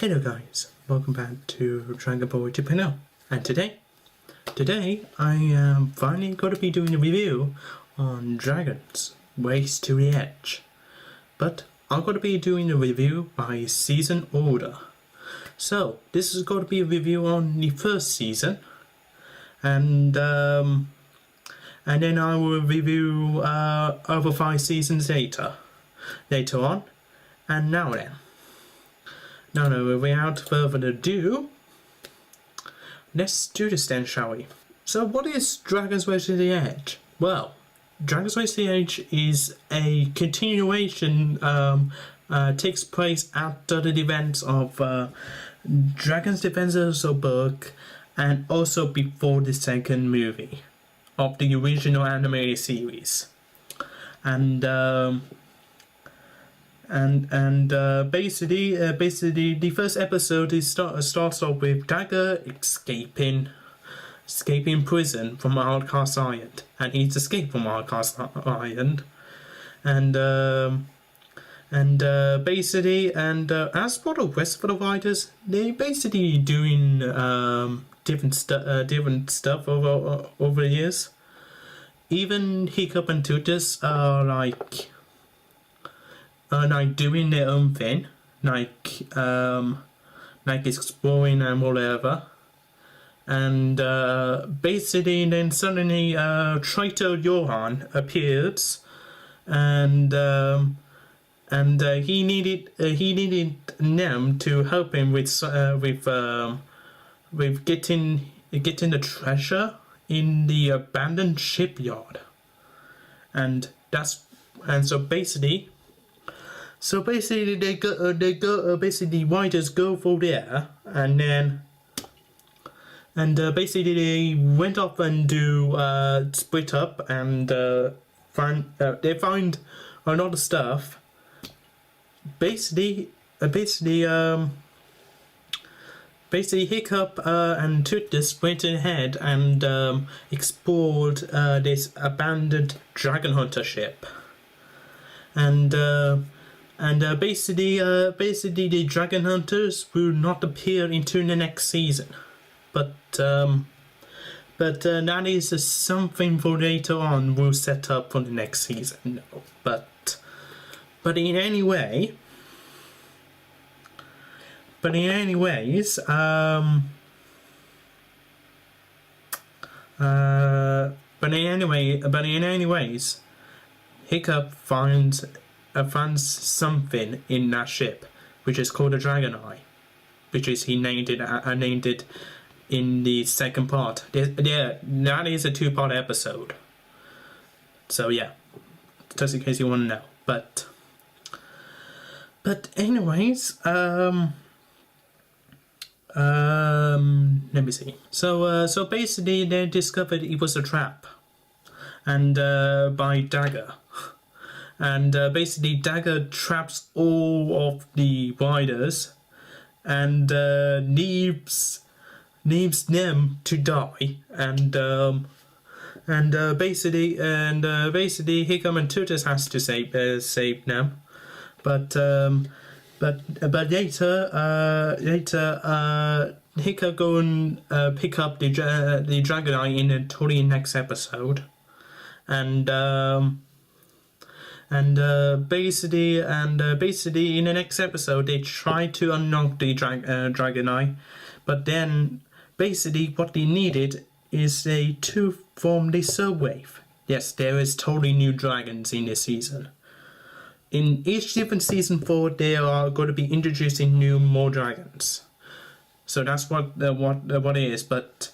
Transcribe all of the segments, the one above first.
Hello guys, welcome back to Dragon Ball 2.0, and today I am finally going to be doing a review on Dragon's Race to the Edge, but I'm going to be doing a review by season order. So this is going to be a review on the first season, and then I will review over 5 seasons later on, and now then. No, without further ado, let's do this then, shall we? So what is Dragon's Race to the Edge? Well, Dragon's Race to the Edge is a continuation, takes place after the events of Dragon's Defense book, and also before the second movie of the original animated series. And basically, the first episode starts off with Dagger escaping prison from Hardcast Island, and he's escaped from Hardcast Island, and as for the rest of the writers, they basically doing different stuff over the years. Even Hiccup and Tutus are like doing their own thing, like exploring and whatever, and basically then suddenly Traitor Johan appears, and he needed them to help him with getting the treasure in the abandoned shipyard, So basically, they go. Basically, writers go for there, and basically they went off and do split up, and they find a lot of stuff. Basically, Hiccup and Tutus went ahead and explored this abandoned Dragon Hunter ship, and basically the Dragon Hunters will not appear into the next season, but that is something for later on. We'll set up for the next season. No, but in any ways, Hiccup finds something in that ship, which is called a Dragon Eye, which is he named it in the second part. That is a 2-part episode. So yeah, just in case you want to know. But anyways, let me see. So basically they discovered it was a trap, and by Dagger. And basically Dagger traps all of the riders and leaves them to die, and basically Hiccup and Tutus has to save them, but later Hiccup go and pick up the Dragon Eye in a totally next episode, basically in the next episode they try to unlock the Dragon Eye, but then basically what they needed is to form the Subwave. Yes, there is totally new dragons in this season. In each different season 4, they are going to be introducing more dragons. So that's what it is. But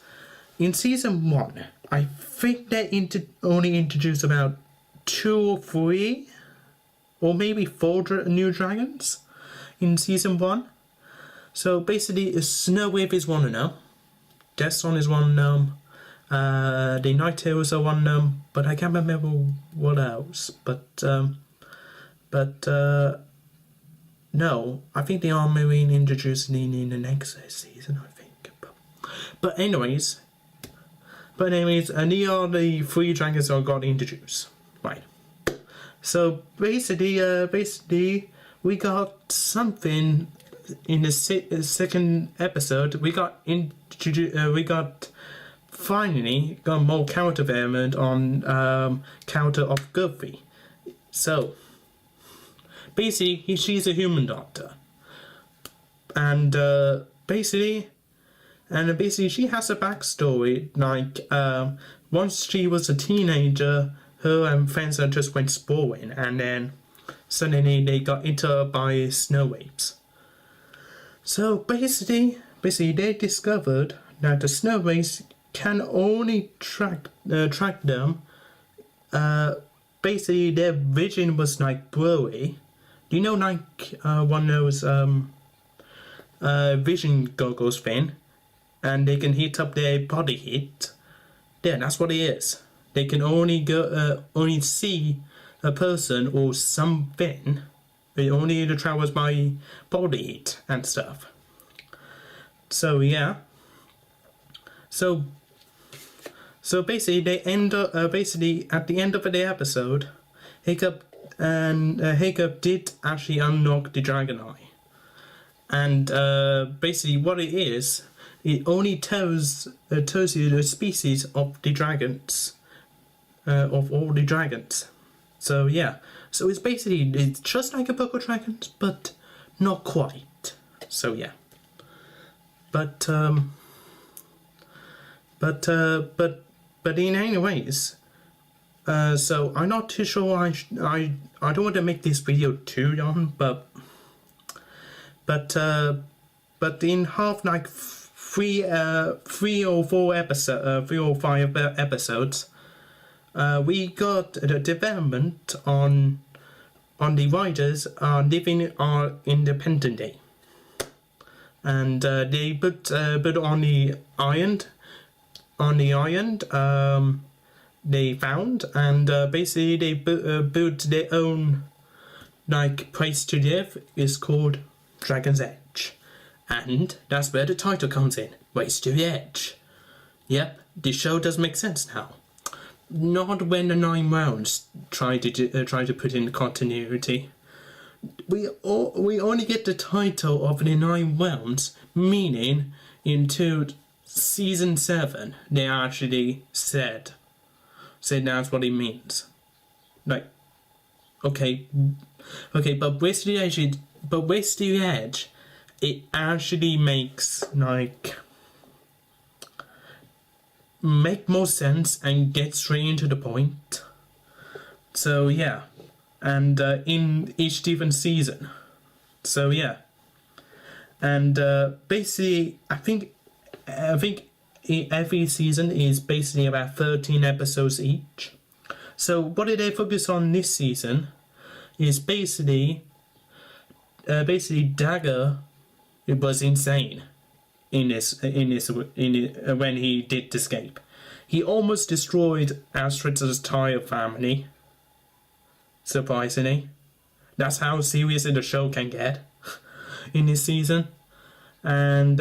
in season 1, I think they only introduced about 2 or 3 or maybe 4 new dragons in season 1. So basically Snowwave is one of them, Desson is one of them, the Night Heroes are one of them, but I can't remember what else. But no, I think they are maybe introducing in the next season, I think. But anyways, and these are the 3 dragons that got introduced, right? So basically we got something second episode, we got finally got more character development on character of Goofy. So basically, she's a human doctor, and basically she has a backstory. Like once she was a teenager, her friends just went sprawling, and then suddenly they got eaten by snow apes. So basically they discovered that the snow apes can only track them. Basically, their vision was like blurry. You know, like one of those vision goggles thing, and they can heat up their body heat. Yeah, that's what it is. They can only only see a person or something. It only travels by body heat and stuff. So yeah. So basically, they end up basically at the end of the episode, Hiccup did actually unlock the Dragon Eye, and basically what it is, it only tells you the species of the dragons, of all the dragons. So yeah, so it's just like a book of dragons, but not quite. So yeah, but in any ways, so I'm not too sure. I don't want to make this video too long, but in half like three or five episodes, we got the development on the writers living independently, and they put on the island they found, and basically they built their own like place to live. Is called Dragon's Edge, and that's where the title comes in. Race to the Edge. Yep, the show does make sense now. Not when the 9 rounds try to put in continuity. We only get the title of the 9 rounds, meaning into season 7 they actually said that's what it means. Like, okay, but with the Edge, it actually makes make more sense and get straight into the point. So yeah, and in each different season. So yeah, and basically I think every season is basically about 13 episodes each. So what did they focus on this season is basically Dagger. It was insane when he did escape. He almost destroyed Astrid's entire family. Surprisingly, that's how serious the show can get in this season. And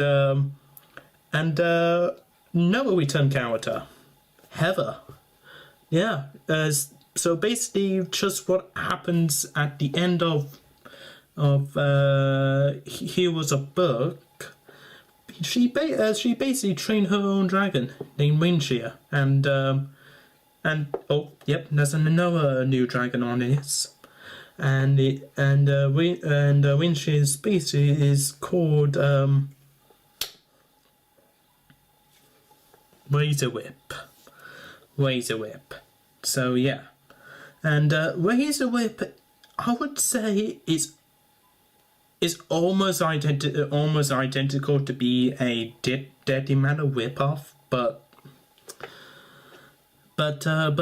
no return character, Heather. Yeah. So basically, just what happens at the end of Heroes of Book. She basically trained her own dragon named Winshire, and oh yep, there's another new dragon on this, and Winshire's species is called Razor Whip. So yeah, and Razor Whip, I would say is almost identical to be a Deadly Manor whip-off, but Deadly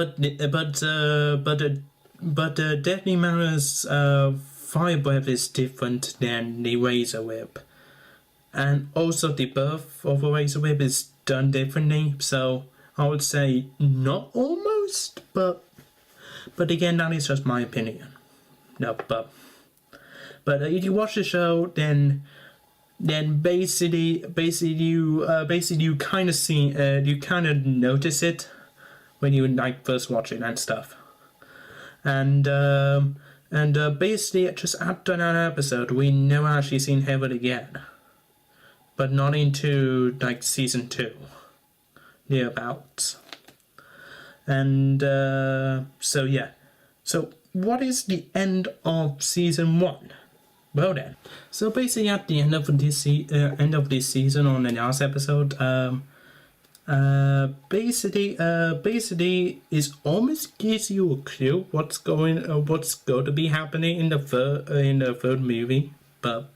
Manor's fire whip is different than the Razor Whip, and also the birth of a Razor Whip is done differently. So I would say not almost, but again, that is just my opinion. No, but if you watch the show, then basically you kind of see you kind of notice it when you like first watch it and stuff, and And basically, just after that episode, we never actually seen Heaven again. But not into, like, season 2. Nearabouts. And, so yeah. So, what is the end of season 1? Well then. So basically, at the end of this season, on the last episode, basically, it almost gives you a clue what's going to be happening in the third movie, but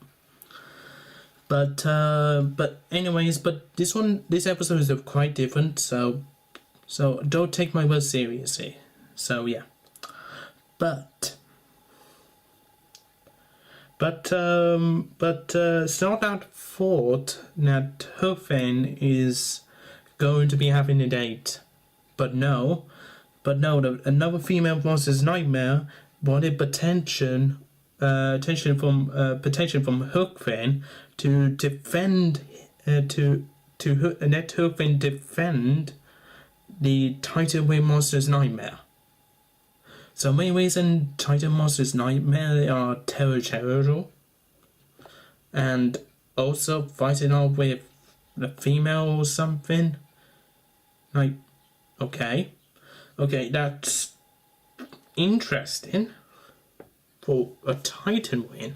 anyways, this episode is quite different, so don't take my words seriously. So yeah, but it's not that fault that Hookfin is going to be having a date, but no, another female monster's nightmare wanted attention from Hookfin to defend to let Hookfin defend the Titan Wing monster's nightmare. So main reason Titan monster's nightmare are territorial, and also fighting off with the female or something. Like, okay, that's interesting for a Titan win.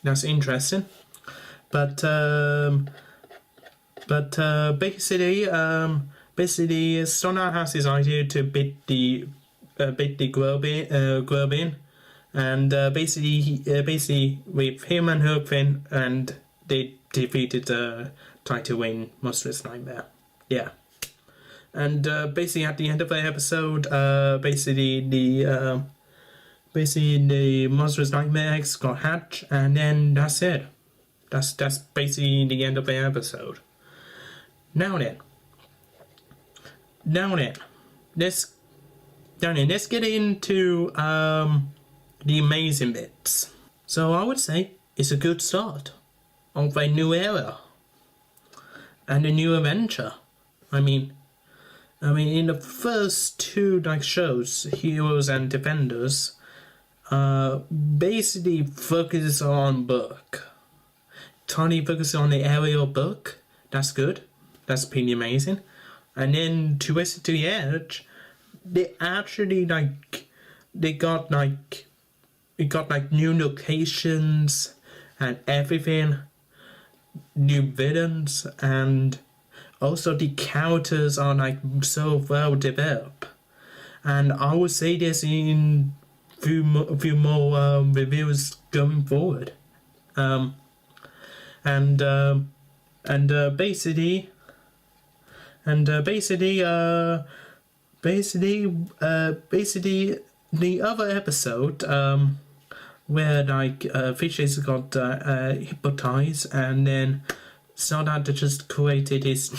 That's interesting, but basically, Sona has this idea to beat the Grubin, and basically with him and Hookfin, and they defeated the Titan Wing monstrous nightmare. Yeah, and basically at the end of the episode, basically the monstrous nightmare eggs got hatched, and then that's it. That's basically the end of the episode. Now then, let's get into the amazing bits. So I would say it's a good start of a new era and a new adventure. I mean, in the first 2 shows, Heroes and Defenders, basically focuses on book. Tiny focuses on the aerial book. That's good. That's pretty amazing. And then Twisted to the Edge, they actually got new locations and everything, new villains, and also the characters are so well developed. And I would say this in a few more reviews going forward. Basically, the other episode, where Fishes got hypnotized, and then Stardust just created this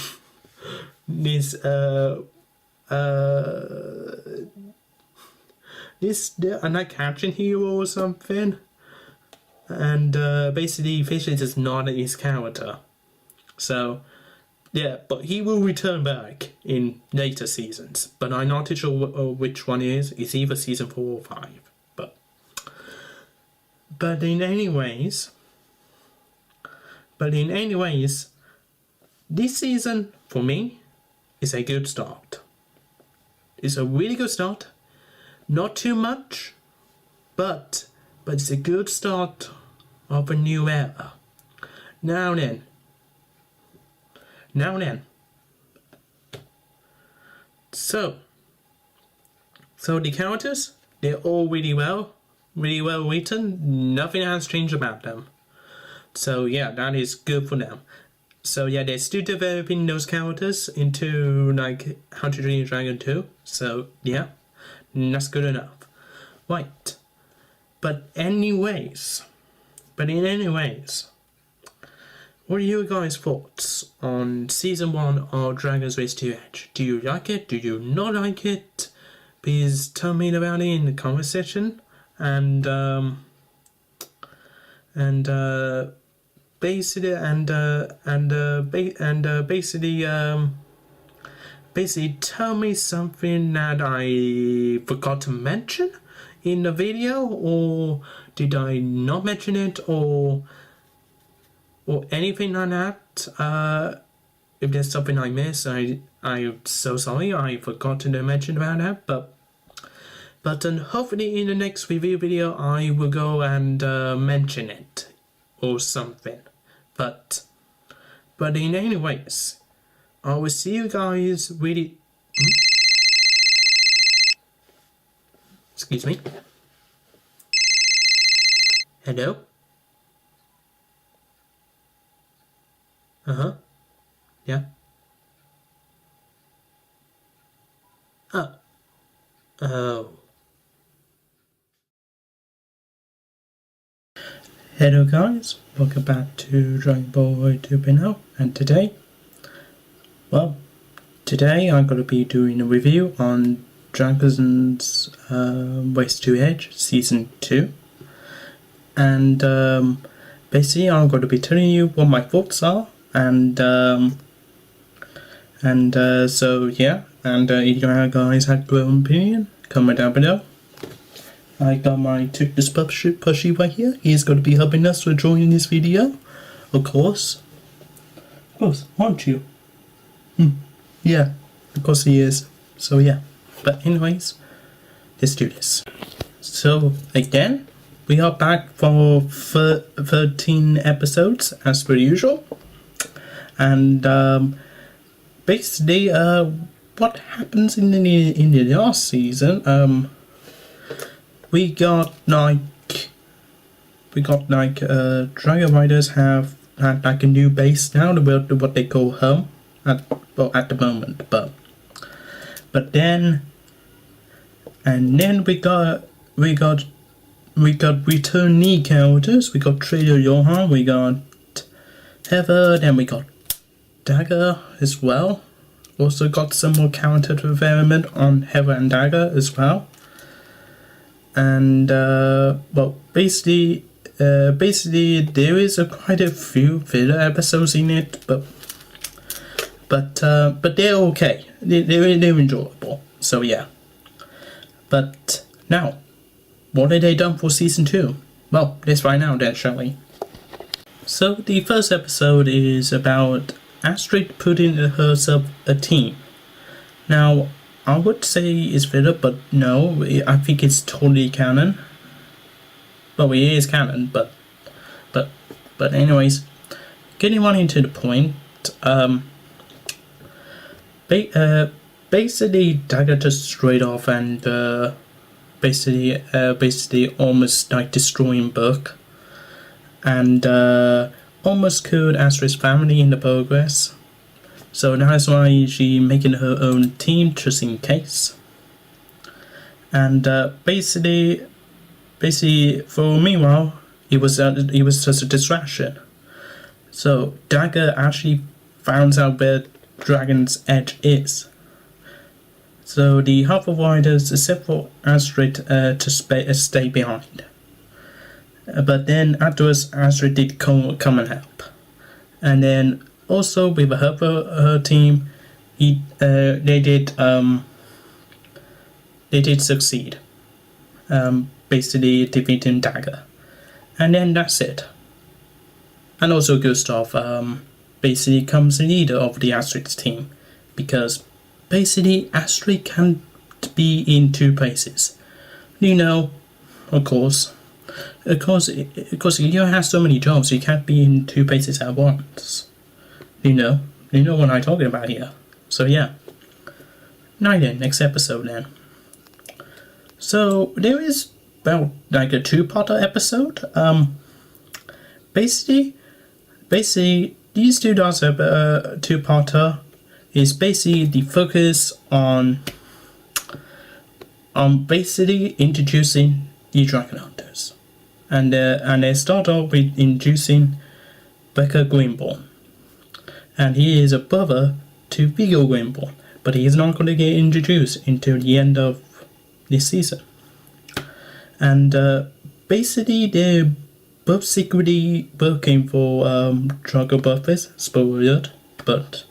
action hero or something, and basically Fishes is not his character, so. Yeah, but he will return back in later seasons. But I'm not too sure which one it is. It's either season 4 or 5. But in any ways, this season for me is a good start. It's a really good start. Not too much, but it's a good start of a new era. Now then. So the characters, they're all really well written. Nothing has changed about them. So yeah, that is good for them. So yeah, they're still developing those characters into How to Train Your Dragon 2. So yeah, that's good enough. Right. But in any ways, what are your guys' thoughts on season 1 of Dragon's Race to Edge? Do you like it? Do you not like it? Please tell me about it in the comment section. And basically basically tell me something that I forgot to mention in the video, or did I not mention it, or anything like that. If there's something I missed, I'm so sorry, I forgot to mention about that, but hopefully in the next review video I will go and mention it or something. But in any ways, I will see you guys really. Excuse me. Hello? Uh-huh. Yeah. Oh. Hello guys, welcome back to Dragon Ball 2.0, and today I'm going to be doing a review on Dragon's Race to Edge Season 2, and basically I'm going to be telling you what my thoughts are, and so yeah, and if you guys have your own opinion, comment down below. I got my this plushie right here. He's going to be helping us with drawing this video, of course. Of course, aren't you? Yeah, of course he is. So yeah, but anyways, let's do this. So again, we are back for 13 episodes as per usual, and basically, what happens in the last season? We got Dragon Riders have had like a new base now, what they call home at the moment, but then we got returnee characters. We got Trader Johan, we got Heather, then we got Dagger as well. Also got some more character development on Heather and Dagger as well. And well, basically there is quite a few filler episodes in it, but they're okay. They're enjoyable. So yeah. But now, what have they done for season 2? Well, let's find out then, shall we? So the first episode is about Astrid putting herself a team. Now, I would say it's filler, but no, I think it's totally canon. Well, it is canon, but anyways, getting right into the point. Basically, Dagger just straight off and basically almost like destroying Book, and almost killed Astrid's family in the progress. So that's why she making her own team just in case. And basically, for meanwhile, it was just a distraction. So Dagger actually found out where Dragon's Edge is. So the other riders, except for Astrid, to stay behind. But then afterwards, Astrid did come and help, and then also with her team, they did succeed, basically defeating Dagger, and then that's it. And also Gustav basically comes the leader of the Astrid's team, because basically Astrid can't be in two places. You know, of course, you have so many jobs, you can't be in two places at once. You know what I'm talking about here. So yeah. Now then, next episode then. So there is about like a two-parter episode. Basically these two-parter is basically the focus on basically introducing the Dragon Hunters, and they start off with introducing Becca Greenborn. And he is a brother to Viggo Greenborn, but he is not going to get introduced until the end of this season. And basically, they're both secretly working for Drago Buffets, spoiler alert, but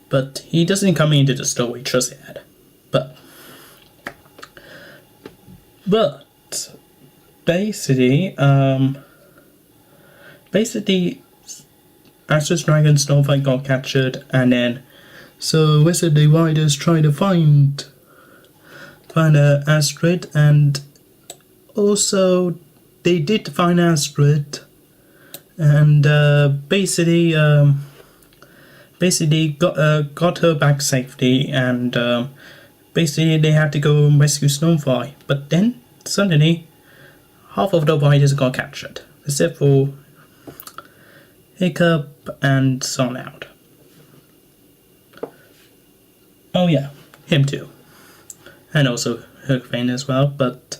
but he doesn't come into the story just yet. But basically, Astrid's dragon Snowflake got captured, and then so basically the riders try to find Astrid, and also they did find Astrid, and basically got her back safely, and basically they had to go and rescue Snowflake. But then suddenly half of the riders got captured, except for Hiccup and Snout. Oh yeah, him too, and also Hurricane as well. But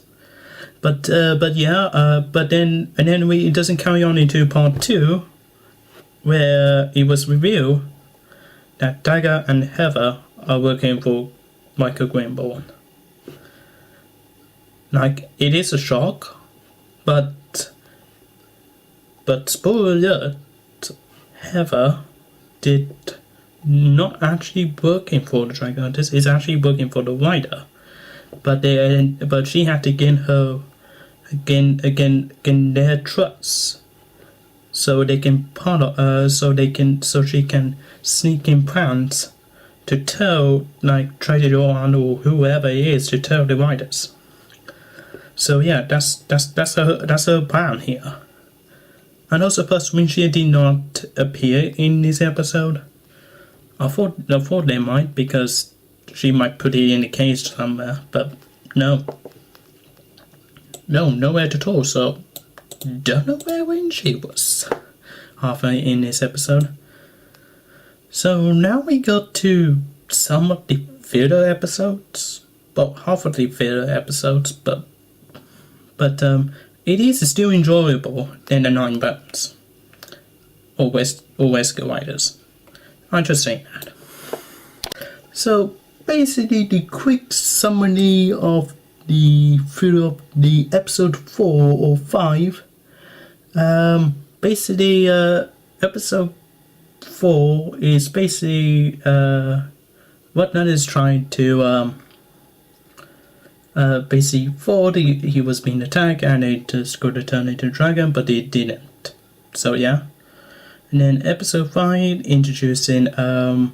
then it doesn't carry on into part 2, where it was revealed that Dagger and Heather are working for Michael Greenborn. Like, it is a shock, but spoiler alert, Heather did not actually working for the Dragon Hunters, is actually working for the Rider. But she had to gain their trust, so they can so she can sneak in plans to tell, like, Treasure Johan or whoever it is, to tell the Riders. So yeah, that's her plan here. And also, plus, Winchia did not appear in this episode. I thought they might, because she might put it in a case somewhere, but no, nowhere at all. So don't know where Winchia was halfway in this episode. So now we got to some of the filler episodes, well, half of the filler episodes, but it is still enjoyable than the 9 Bones or Wesker Riders. I'm just saying that. So basically, the quick summary of the episode 4 or 5. Basically, episode 4 is basically Whatnot is trying to basically thought he was being attacked and it just going to turn into a dragon, but it didn't. So yeah. And then episode 5 introducing the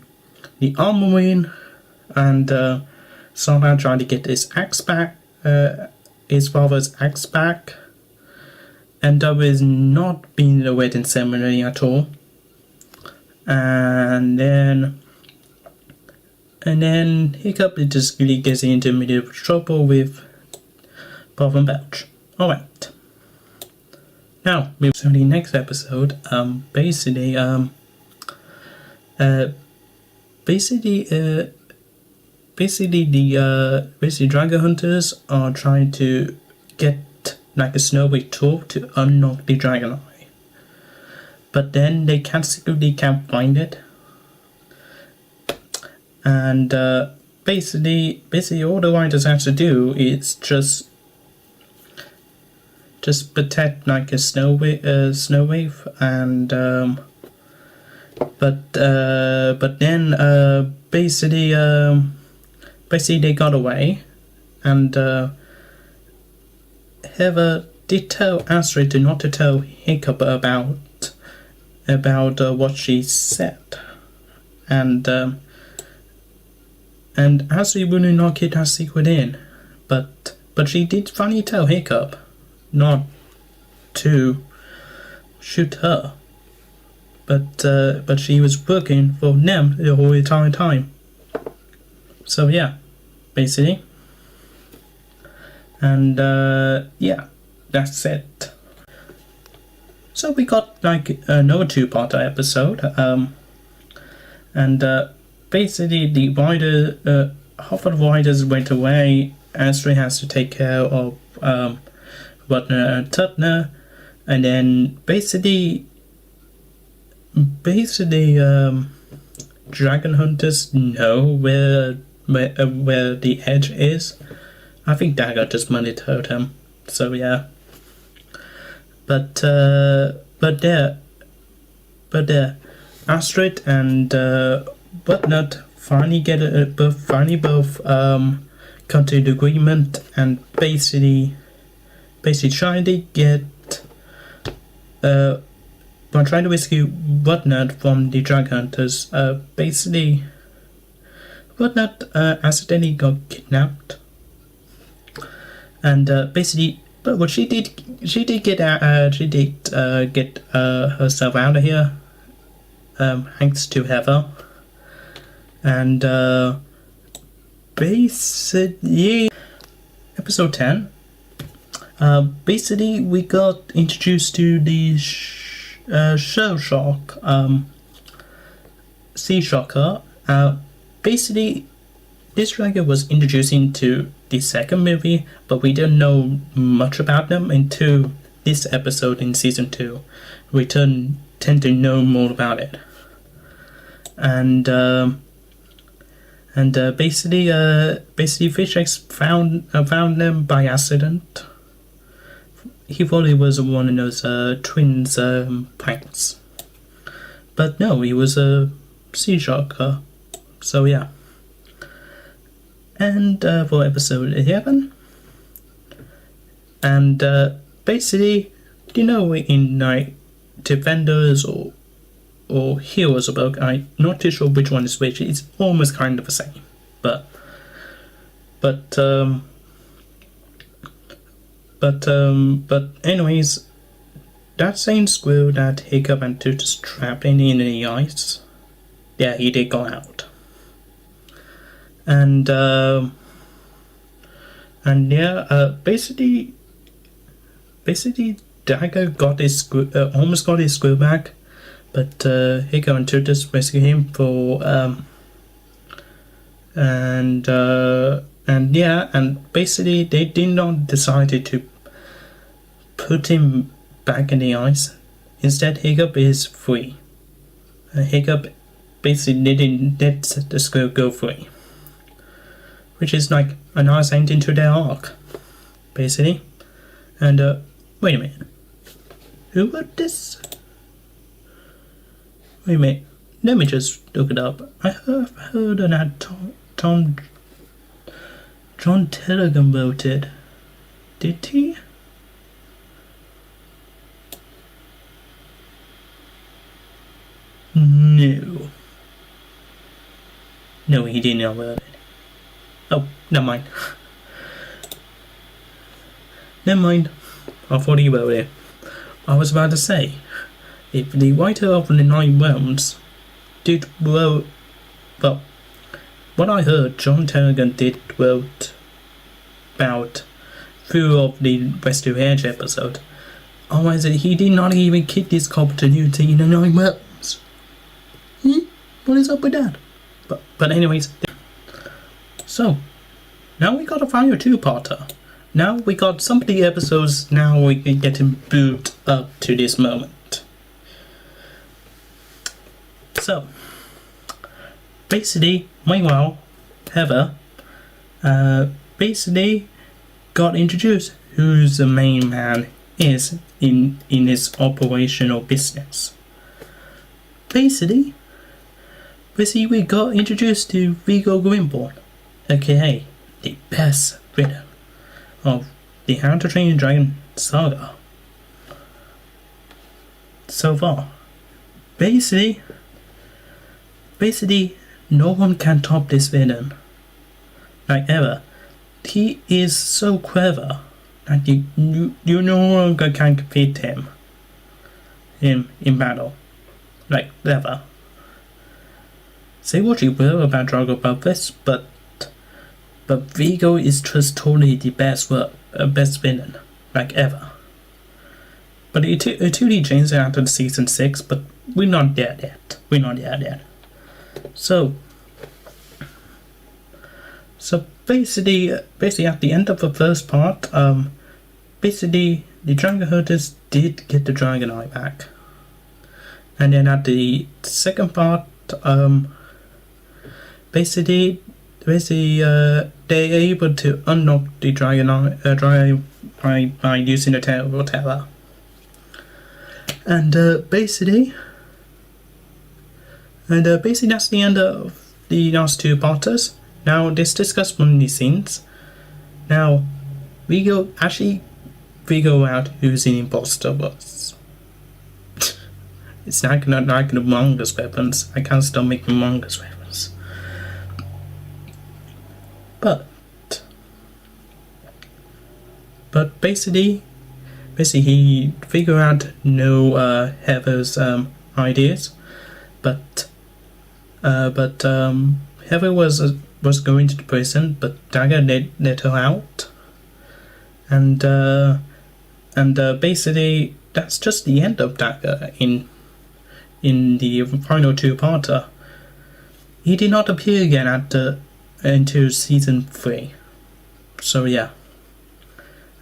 Armoring, and somehow trying to get his axe back, his father's axe back, and that was not being a wedding ceremony at all. And then Hiccup just really gets into a bit of trouble with Puff and Belch. Alright. Now, so the next episode, basically Dragon Hunters are trying to get like a snowy tool to unlock the Dragon Eye. But then they can't find it. And basically all the Riders have to do is just protect like a snow wave, and but then basically they got away, and Heather did tell Astrid not to tell Hiccup about what she said, and Astrid would not get that secret in, but she did finally tell Hiccup not to shoot her, but she was working for them the whole entire time. So yeah, basically, and yeah, that's it. So we got like another 2-parter episode, and basically the rider, half of the riders went away. Astrid has to take care of Whatnot and Tutner, and then basically Dragon Hunters know where the edge is. I think Dagger just monitored him. So yeah. But there, Astrid and Whatnot finally both come to an agreement and basically trying to get by trying to rescue Whatnot from the Dragon Hunters. Basically Whatnot accidentally got kidnapped, and basically, but what she did get out. She did get herself out of here, thanks to Heather, and basically, episode 10. Basically, we got introduced to the shell shark, sea shocker. Basically, this dragon was introduced into the second movie, but we didn't know much about them until this episode in season 2. We tend to know more about it, and basically Fish X found them by accident. He thought it was one of those twins pranks, but no, he was a sea shark. So yeah. And for episode 11, and basically, in like Defenders or Heroes of Oak, I'm not too sure which one is which. It's almost kind of the same, but anyways, that same squirrel that Hiccup and Toots trapped in the ice, yeah, he did go out. And yeah, basically Dagger got his almost got his squirrel back, but Hiccup and Toots rescued him for and yeah, and basically they did not decide to put him back in the ice. Instead, Hiccup is free. Hiccup basically didn't let the squirrel go free, which is like a nice ending to their arc, basically. And wait a minute, who wrote this? Wait a minute, let me just look it up. I have heard that John Telegram wrote it. Did he? No, he did not write it. Oh, never mind. Never mind. I thought he wrote it. I was about to say, if the writer of the Nine Realms did wrote, well, what I heard, John Terrigan did wrote about 2 of the Rescue Edge episode. Otherwise, he did not even keep this continuity in the Nine Realms. What is up with that? But anyways, so now we got a final 2-parter. Now we got some of the episodes. Now we can get him built up to this moment. So basically, meanwhile, Heather basically got introduced who's the main man is in his operational business. Basically we got introduced to Viggo Grimborn, aka the best villain of the How to Train Your Dragon saga so far. Basically, no one can top this villain, like ever. He is so clever that you no longer can defeat him in battle, like ever. Say what you will about Drago about this, but Viggo is just totally the best villain, like ever. But it totally changed after season 6, but we're not there yet. So basically at the end of the first part, basically the Dragon Hunters did get the Dragon Eye back, and then at the second part, basically they're able to unlock the Dragon Eye by using the Terrible Terror. And basically And basically that's the end of the last two parters. Now let's discuss one of these scenes. Now we go figure out who the imposter was. It's not like the Among Us weapons. I can't stop making Among Us weapons. But basically he figured out no Heather's ideas, but Heather was going to the prison, but Dagger let her out, and basically that's just the end of Dagger in the final two-parter. He did not appear again until season 3. So yeah.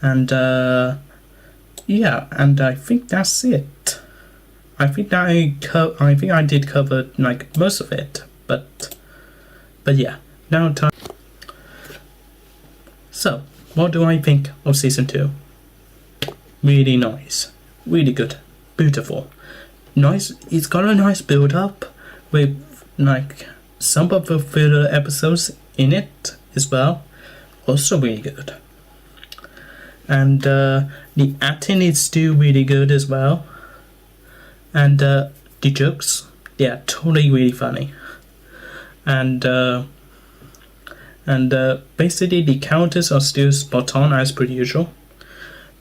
And and I think that's it. I think I did cover like most of it, but yeah. Now time. So, what do I think of season 2? Really nice, really good, beautiful, nice. It's got a nice build up with like some of the filler episodes in it as well. Also really good. And the acting is still really good as well. And the jokes, they are totally really funny. And basically the characters are still spot on as per usual.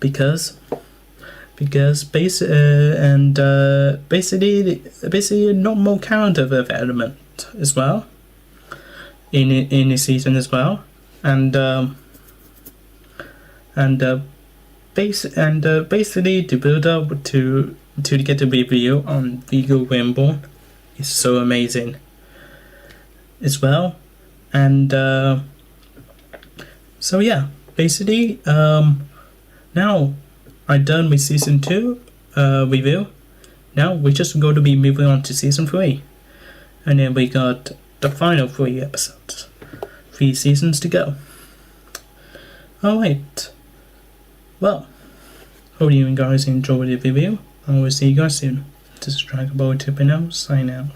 Because basically a normal character development as well in the season as well. Basically the build up to get a review on Viggo Wimborne is so amazing as well. And so yeah, basically now I'm done with season 2 review. Now we're just going to be moving on to season 3, and then we got the final 3 episodes, 3 seasons to go. Alright, well, hope you guys enjoyed the video. I will see you guys soon. This is Dragon Ball 2.0 sign out.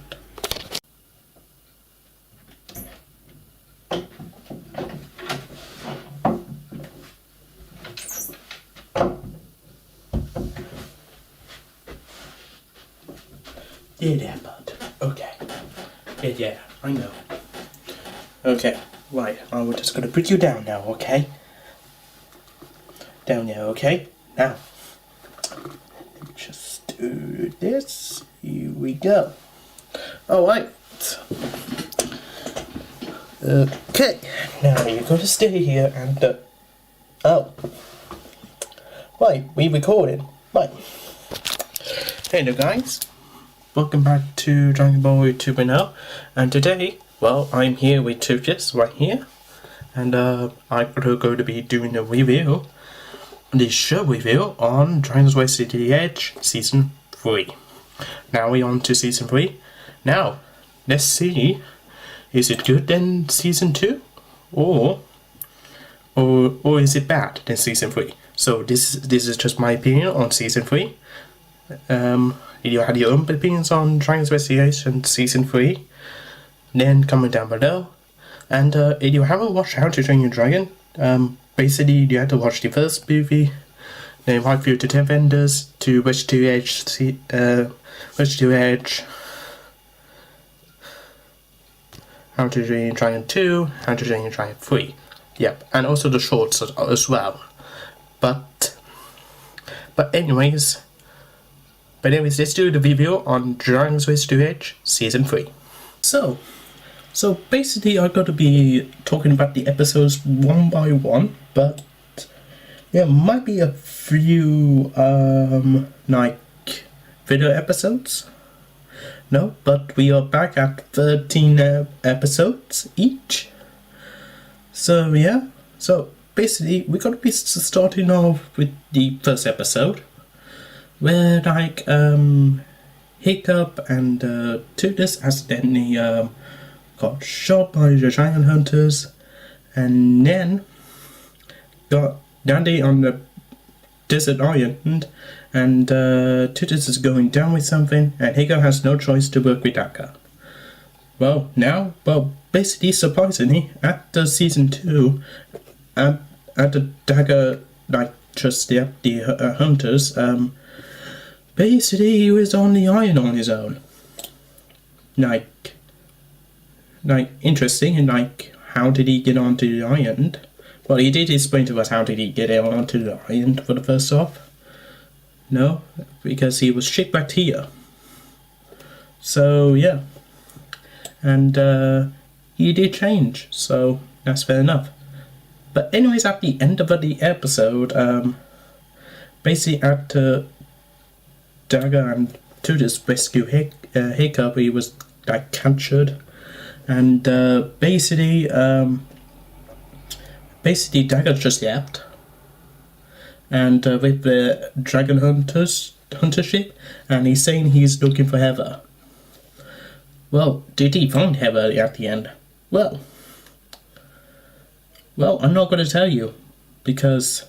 Yeah, bud. Okay. Yeah, I know. Okay, right. I'm just gonna put you down now, okay? Down there, okay? Now, just do this. Here we go. Alright. Okay. Now you're gonna stay here and, oh. Right, we recorded. Right. Hello guys. Welcome back to Dragon Ball 2.0, and today, well, I'm here with Tuchis right here, and I'm going to be doing a review, the show review on Dragon's Way City the Edge Season 3. Now we're on to Season 3. Now, let's see, is it good than Season 2, or is it bad than Season 3? So this is just my opinion on Season 3. If you have your own opinions on Dragon's Investigation Season 3, then comment down below. And if you haven't watched How to Train Your Dragon, basically you have to watch the first movie, then invite you to 10 vendors to Wedge to Edge, How to Train Your Dragon 2, How to Train Your Dragon 3. Yep, and also the shorts as well. But anyways, let's do the review on Dragon's Way to Edge Season 3. So basically I'm going to be talking about the episodes one by one, but there might be a few like video episodes. No, but we are back at 13 episodes each. So yeah, so basically we're going to be starting off with the first episode, where like Hiccup and Toothless accidentally got shot by the Dragon Hunters, and then got Dandy on the desert island, and Toothless is going down with something, and Hiccup has no choice to work with Dagger. basically, surprisingly, after season 2, at the Dagger, like, just the hunters, basically, he was on the island on his own. Like, interesting, and, like, how did he get onto the island? Well, he did explain to us how did he get onto the island for the first off. No, because he was shipped back here. So, yeah. And, he did change, so that's fair enough. But anyways, at the end of the episode, basically after Dagger and Tooters rescue Hiccup, he was, like, captured. And, basically Dagger just left. And, with the Dragon Hunter ship, and he's saying he's looking for Heather. Well, did he find Heather at the end? Well, I'm not going to tell you, because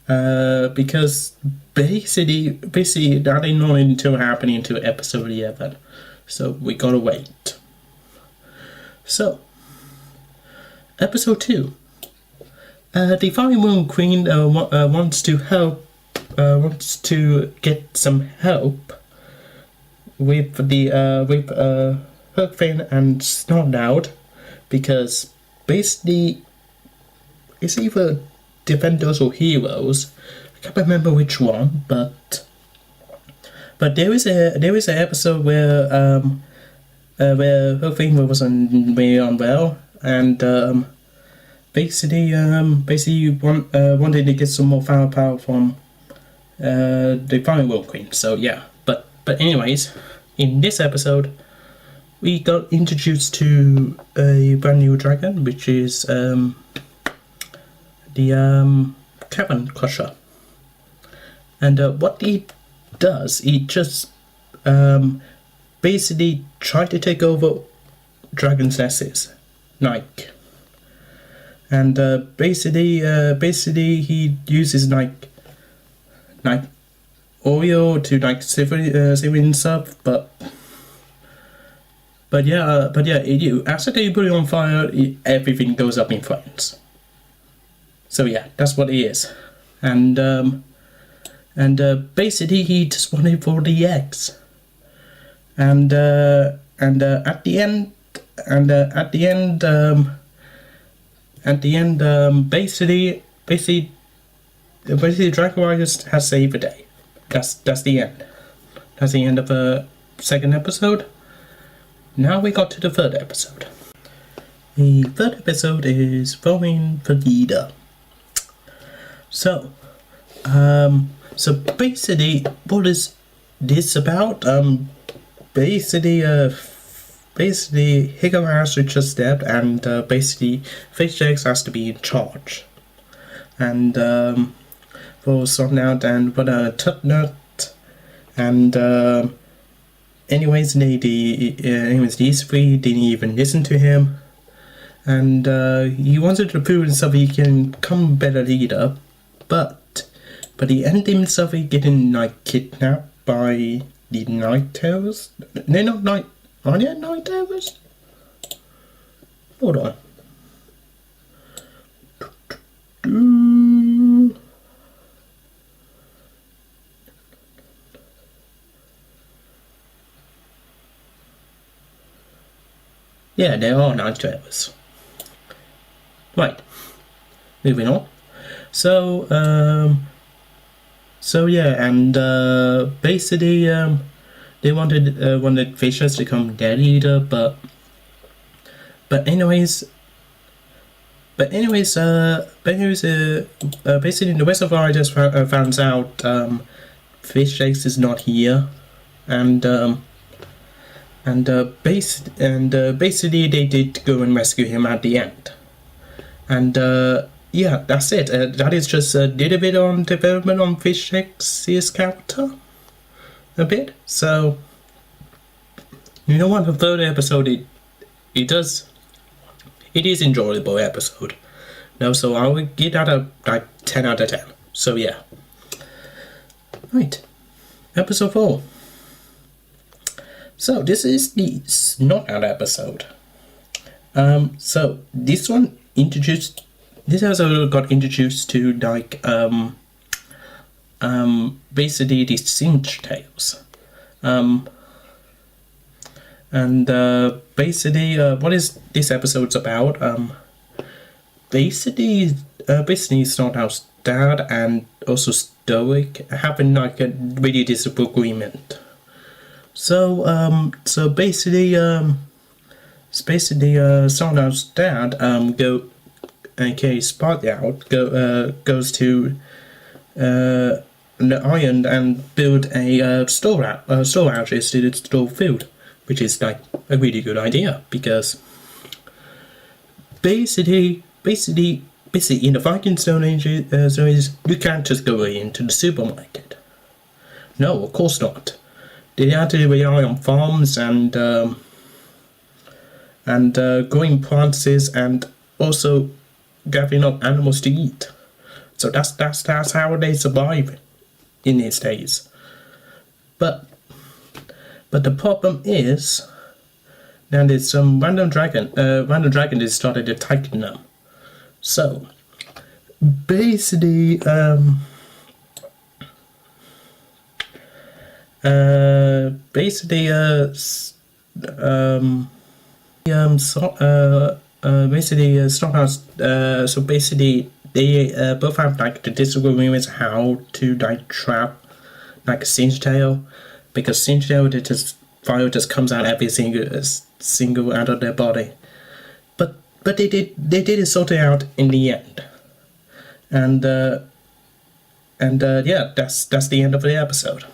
basically that ain't not until happening until episode 11, so we gotta wait. So, episode 2. The Fire Moon Queen wants to get some help with Hookfin and Snotlout, because basically it's either defenders or heroes. I can't remember which one, but there is an episode where Hookfin wasn't very unwell, and basically wanted to get some more firepower from the Fire Moon Queen. So yeah, but anyways, in this episode, we got introduced to a brand new dragon, which is the Cavern Crusher. And what he does, he just basically tried to take over dragons' nests, like. And basically he uses like oil to like simmering stuff, but yeah, you accidentally put it on fire, everything goes up in flames. So yeah, that's what it is. And basically he just wanted for the eggs. And at the end, basically Dragon Riders has saved the day. That's the end. That's the end of the second episode. Now we got to the third episode. The third episode is Following the Leader. So basically, what is this about? Basically, Higurashi just stepped, and basically, Fishjax has to be in charge. And for Snotlout and Tutnut, and anyways, these three didn't even listen to him, and he wanted to prove himself he can become a better leader, but he ended himself getting like kidnapped by the Night Terrors. They're not night. Are they Night Terrors? Hold on. Yeah, they are Night Terrors. Right. Moving on. So yeah, and basically they wanted Fishers to become their leader, but anyways, basically the rest of our just found out Fishjax is not here, and basically they did go and rescue him at the end, and yeah, that's it. That is just a little bit on development on Fishjax's character, a bit. So you know what, the third episode it is enjoyable episode. No, so I would give that a like 10 out of 10. So yeah. Right. Episode 4. So this is the Snot Out episode. So this episode got introduced to basically the Singe Tales. Basically, what is this episode's about? Basically, Snot Out's dad and also Stoic having like a really disagreement. So basically, Snot Out's dad goes to the island and build a storage to store food, which is like a really good idea because basically in the Viking Stone Age, you can't just go into the supermarket. No, of course not. They had to rely on farms and growing plants and also gathering up animals to eat. So that's how they survive in these days. But the problem is that there's some random dragon that started attacking them. So basically so basically they both have like the disagreements how to like trap like a Singe Tail, because Singe Tail fire just comes out every single out of their body. But they did sort it out in the end. And yeah, that's the end of the episode.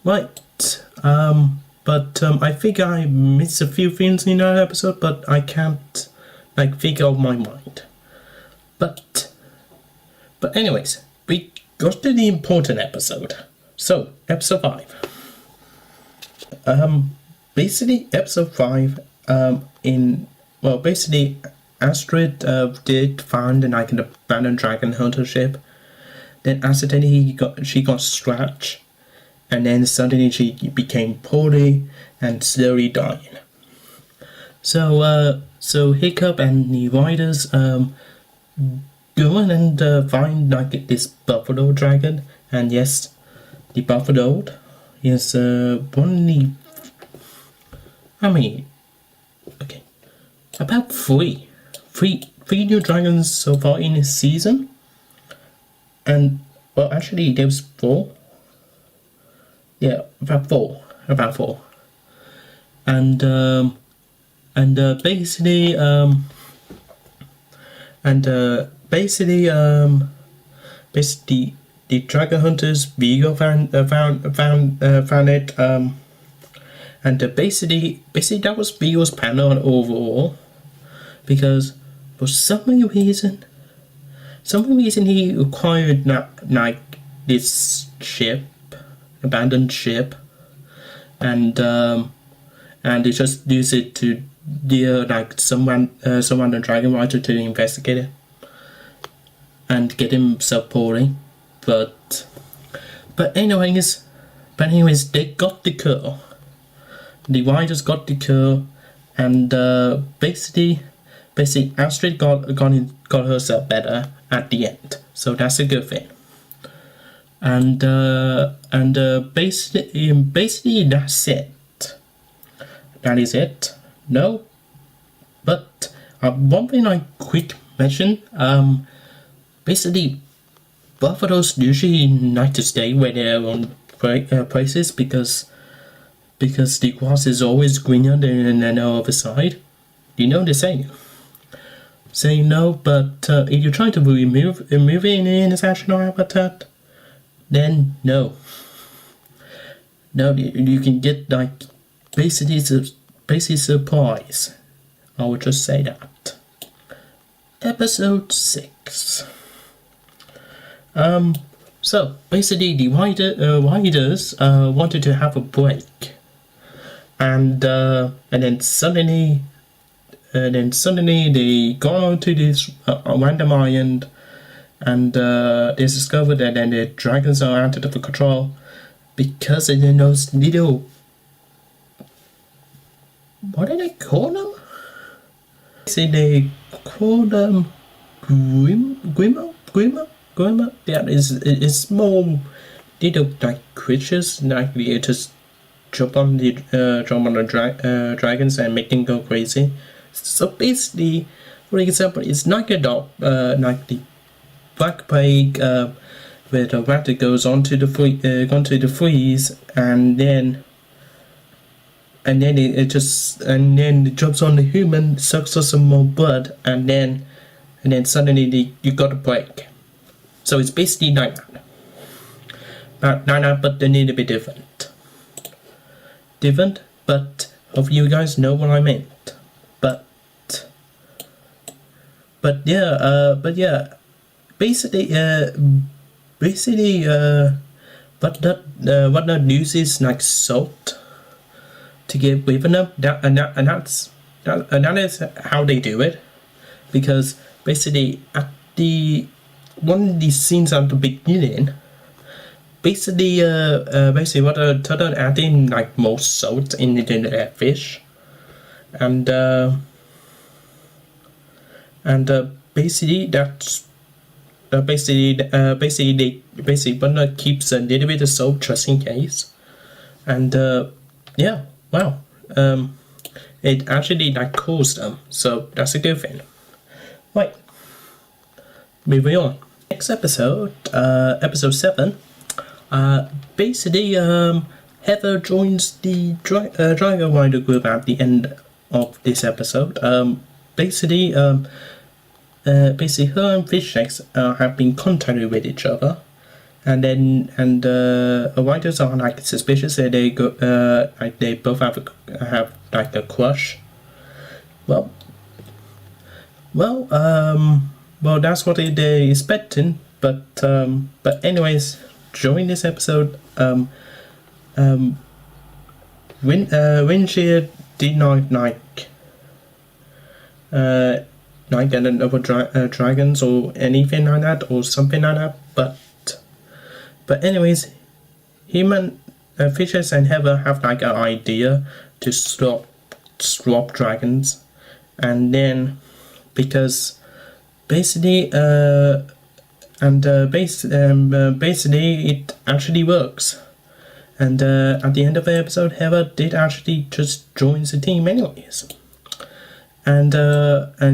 Right. I think I missed a few things in that episode, but I can't like figure out my mind. But anyways, we got to the important episode. So episode 5. Basically episode 5. Basically Astrid did find an abandoned dragon hunter ship. Then accidentally she got scratched. And then suddenly she became poorly and slowly dying. So Hiccup and the riders go in and find like this buffalo dragon. And yes, the buffalo is one of the... about three new dragons so far in this season. And well, actually there was 4. Yeah, about four. And basically the dragon hunters Vigo found it. And basically that was Vigo's plan overall, because for some reason he acquired like this ship. Abandoned ship, and they just use it to deal like someone the dragon rider to investigate it and get himself poorly. But anyways, they got the cure. The riders got the cure, and basically Astrid got herself better at the end. So that's a good thing. And basically that's it. That is it. No, but one thing I quick mention. Basically, buffaloes usually like to stay where they're on places because the grass is always greener than the other side. You know the saying. Saying no, but if you try to remove it in its natural habitat, then no, you can get like basically surprise. I would just say that. Episode 6. So basically the riders wanted to have a break, and then suddenly they got onto this random island. And they discovered that then the dragons are out of control because of those little what did they call them? See, they call them Grimmer. Yeah, it's small little like creatures, like they just jump on the dragons and make them go crazy. So basically, for example, it's like a dog, like the Black Plague, where the rat goes onto the freeze, and then it jumps on the human, sucks up some more blood, and then suddenly you got a plague. So it's basically like that. But a little bit different. But hope you guys know what I meant. But yeah, basically, what that uses like salt to get within them. That is how they do it, because basically at one of these scenes at the beginning, basically what they're adding like more salt in the fish, and basically that's basically one that keeps a little bit of salt just in case, and yeah, wow, it actually like cools them, so that's a good thing. Right, moving on. Next episode, episode 7. Basically, Heather joins the Dragon Rider group at the end of this episode. Basically, her and Fishlegs have been contacted with each other, and the writers are like suspicious that they both have like a crush. Well, that's what they're expecting. But anyways, during this episode, when she did not like another dragons or anything like that, or something like that. But anyways, human Fishes and Heather have like an idea to stop dragons, and then because basically basically it actually works, and at the end of the episode, Heather did actually just join the team anyways. And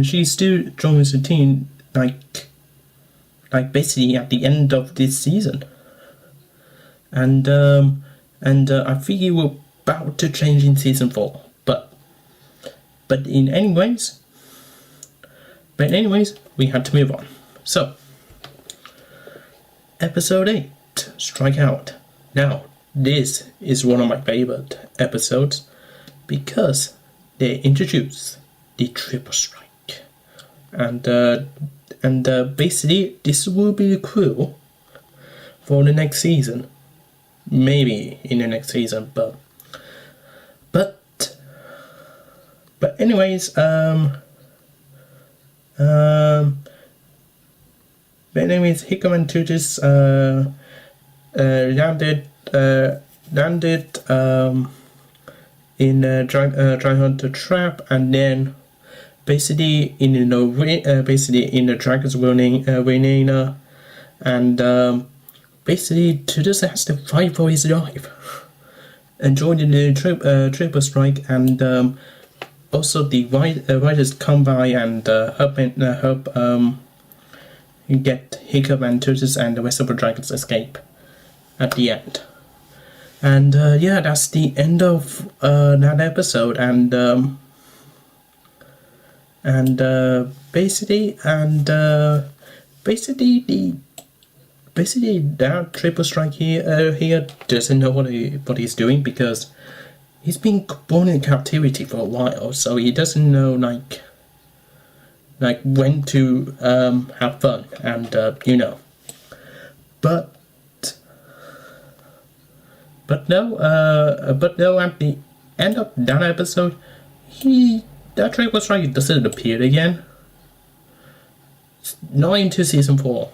she still joins the team like basically at the end of this season, and I think it will about to change in season 4, but anyways, we had to move on. So episode 8, Strike Out. Now this is one of my favorite episodes because they introduce the triple strike, and basically this will be the crew for the next season, maybe in the next season, but anyways, Hickam and Tutis landed in Dry Hunter Trap, and then basically in the Dragon's Winner, and basically Tutis has to fight for his life and join the triple strike, and also the riders come by and help get Hiccup and Tutis and the rest of the dragons escape at the end. And yeah, that's the end of that episode, and basically that triple strike here doesn't know what he's doing, because he's been born in captivity for a while, so he doesn't know like when to have fun, and but no, at the end of that episode, that triple strike doesn't appear again. Not into season 4.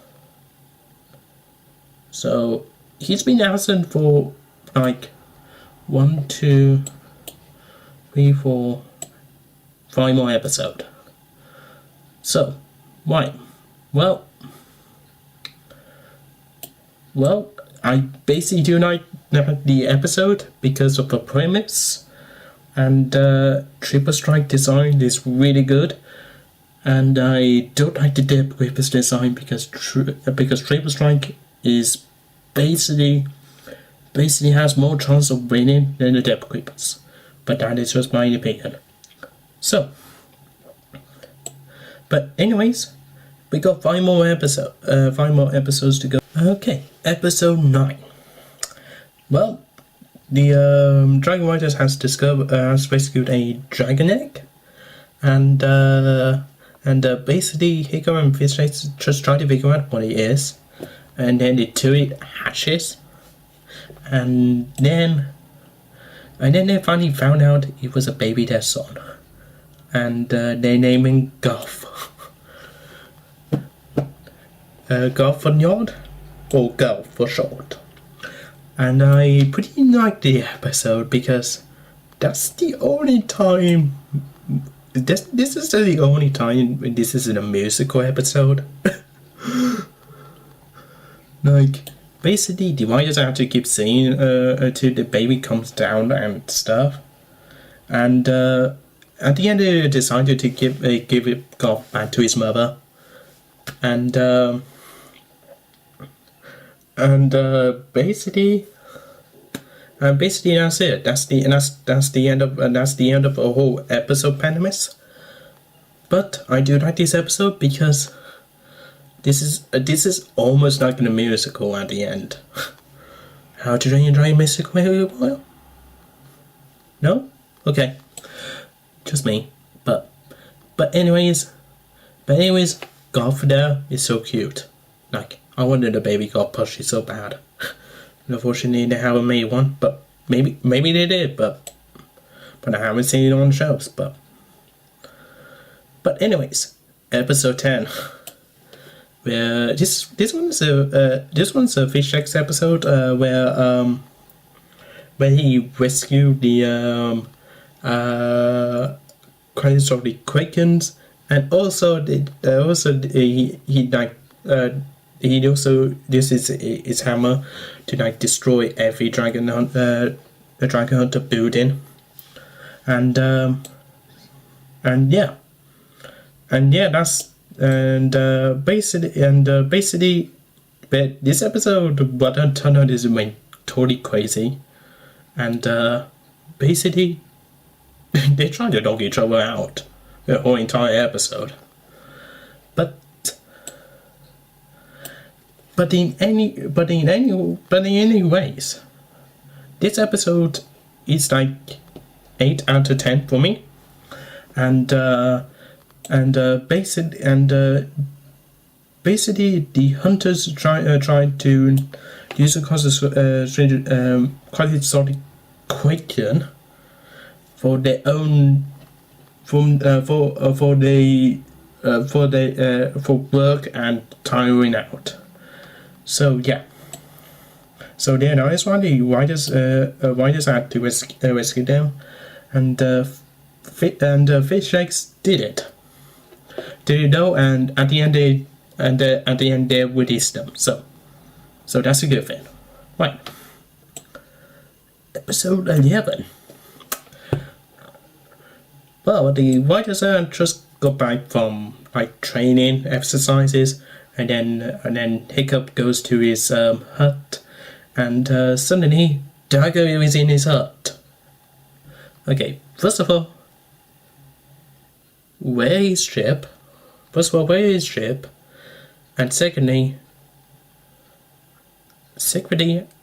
So he's been absent for like 1, 2, 3, 4, 5 more episodes. So, why? Well, I basically do not like the episode because of the premise, and Triple Strike design is really good, and I don't like the Death Grippers design because Triple Strike is basically has more chance of winning than the Death Grippers, but that is just my opinion. So, but anyways, we got 5 more episodes to go. Okay, episode 9. Well, the Dragon Riders has rescued a dragon egg, and basically Hiko and Fish just try to figure out what it is, and then the two hatches, and then they finally found out it was a baby their son, and they name him Golf. Golf for Yard, or Golf for short. And I pretty like the episode because that's the only time. This is the only time when this isn't a musical episode. Like, basically, the writers have to keep saying till the baby comes down and stuff. And at the end, they decided to give it Golf back to his mother. And basically that's it. That's the end of the whole episode premise. But I do like this episode because this is almost like a musical at the end. How to Train Your Dragon musical? No? Okay. Just me. But anyways, Golf there is so cute. Like, I wanted a baby Golf plushie so bad. Unfortunately, they haven't made one, but maybe they did, but I haven't seen it on the shows. But anyways, episode 10. Where this one's a Fish X episode where he rescued the credits of the Krakens, and also he also uses his hammer to like destroy every dragon hunter building, and basically, but this episode what turned out is went totally crazy, and basically they try to dog each other out the whole entire episode, but in any ways, this episode is like 8 out of 10 for me, and basically the hunters tried to use the quite exotic Kraken for their own for work and tiring out. So yeah. So then that's why the writers had to rescue them, and Fish Eggs did it. Did you know? And at the end they released them. So that's a good thing, right? Episode 11. Well, the writers just got back from like training exercises, and then Hiccup goes to his hut, and suddenly Dagger is in his hut. Okay, first of all, where is Chip? And secondly,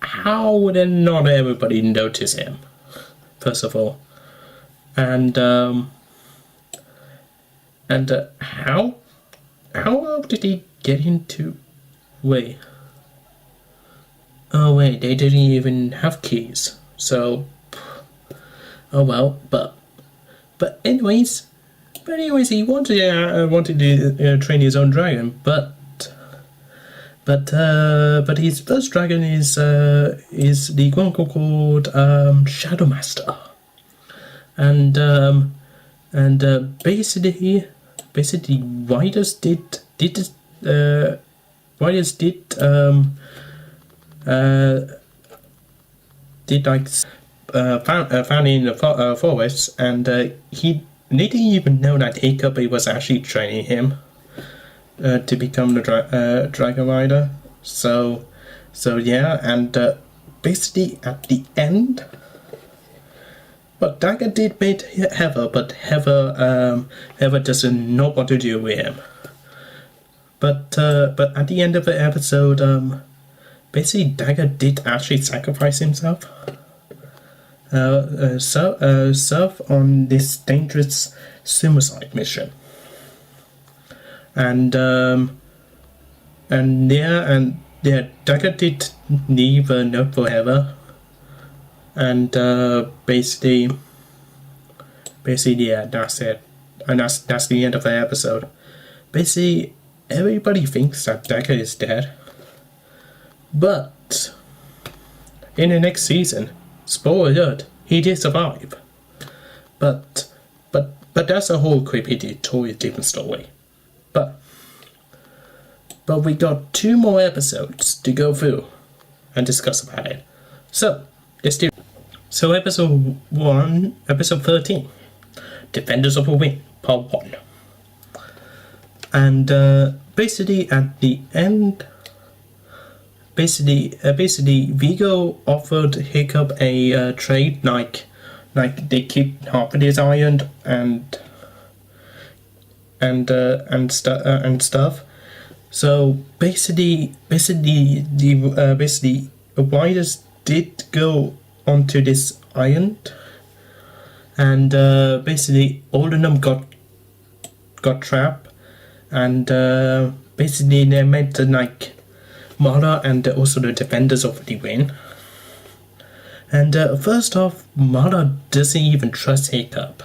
how would not everybody notice him? First of all, and how did he get into? Wait, they didn't even have keys. So, oh well, but anyways, he wanted to train his own dragon, but his first dragon is the one called Shadow Master, and And basically, writers did like found in the forest, and he didn't even know that Hiccup was actually training him to become the dragon rider. So yeah, and basically at the end, well, Dagger did meet Heather, but Heather doesn't know what to do with him. But at the end of the episode, basically Dagger did actually sacrifice himself. Serve on this dangerous suicide mission. And Dagger did leave a note for Heather. And basically, yeah, that's it. And that's the end of the episode. Basically, everybody thinks that Dagger is dead. But in the next season, spoiler alert, he did survive. But that's a whole creepy totally different story. But we got 2 more episodes to go through and discuss about it. So let's do it. So episode 13, Defenders of the Wind, part 1. And basically at the end, basically Vigo offered Hiccup a trade, like they keep half of his iron and stuff. So basically the writers did go onto this island, and basically all of them got trapped, and basically they met like Mara and also the Defenders of the Wind. And first off, Mara doesn't even trust Hiccup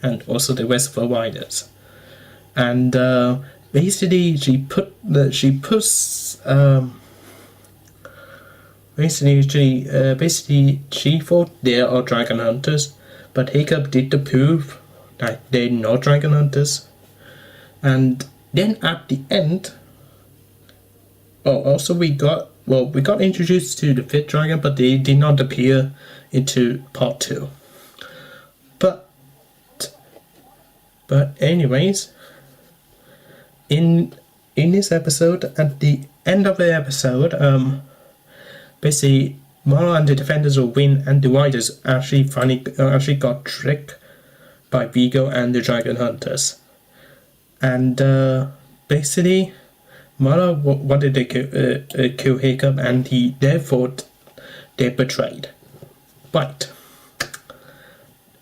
and also the rest of the riders, and basically she thought they are dragon hunters, but Hiccup did the proof that they're not dragon hunters. And then at the end, also we got introduced to the 5th dragon, but they did not appear into part 2. But anyways, in this episode, at the end of the episode, basically Mara and the Defenders of Wind and the Riders actually got tricked by Vigo and the Dragon Hunters. And basically Mara wanted to kill Hiccup, and they thought they betrayed. But,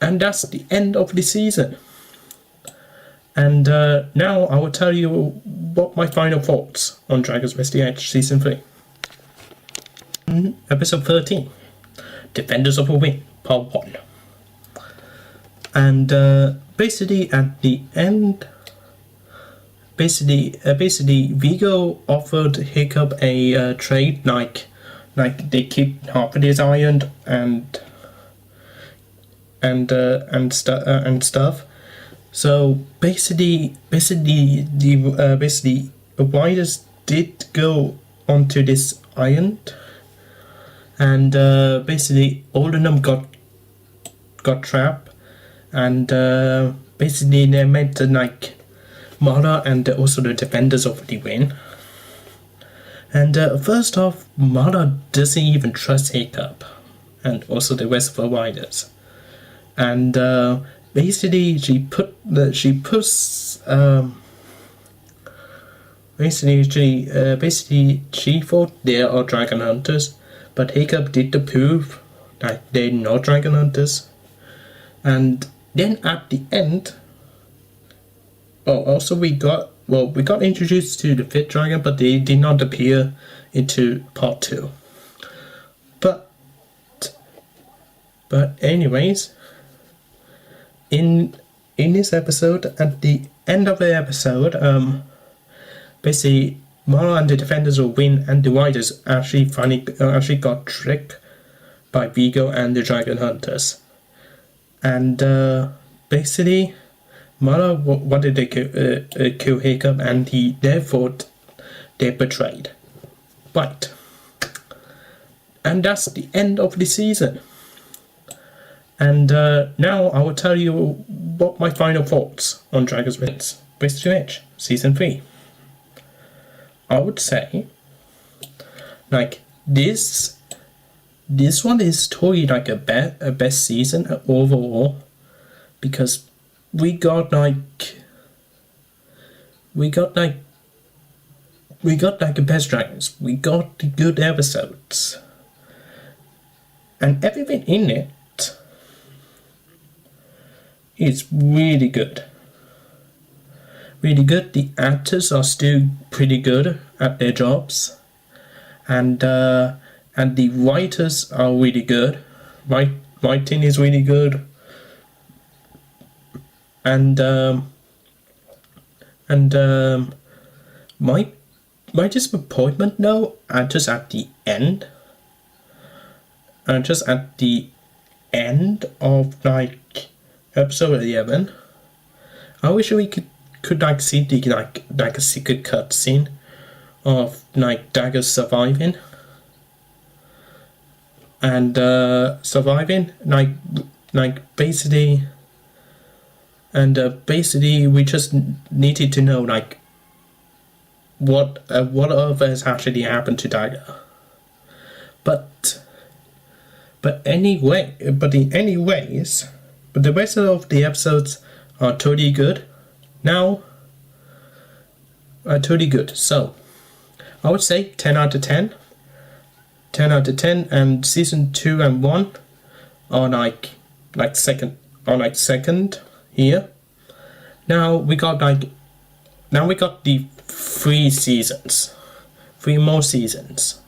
and that's the end of the season. And now I will tell you what my final thoughts on Dragons West the Edge Season 3. Episode 13, Defenders of the Wind, Part 1. And basically at the end, basically Vigo offered Hiccup a trade, like they keep half of his iron and stuff. So basically the riders did go onto this island, and basically all of them got trapped, and basically they met like Mara and also the Defenders of the Wind. And first off, Mara doesn't even trust Hiccup and also the rest of the riders, and basically she thought they are dragon hunters, but Hiccup did the proof that they're not dragon hunters. And then at the end, also we got introduced to the 5th dragon, but they did not appear into part 2. But anyways, in this episode, at the end of the episode, basically Mara and the Defenders of Wind and the Riders actually got tricked by Vigo and the Dragon Hunters. And basically Mother wanted to kill Hiccup, and therefore they betrayed. Right. And that's the end of the season. And now I will tell you what my final thoughts on Dragon's Race to Edge Season 3. I would say, like, this one is totally like a best season overall, because we got the best dragons, we got the good episodes, and everything in it is really good. Really good. The actors are still pretty good at their jobs, and the writers are really good. Writing is really good, and my disappointment though, just at the end of like episode 11, I wish we could like see the like a secret cutscene of like Dagger surviving, and basically, and basically we just needed to know like what has actually happened to Dagger. But the rest of the episodes are totally good. Now, totally good. So, I would say 10 out of 10. 10 out of 10, and season 2 and 1 are like second here. Now we got the 3 more seasons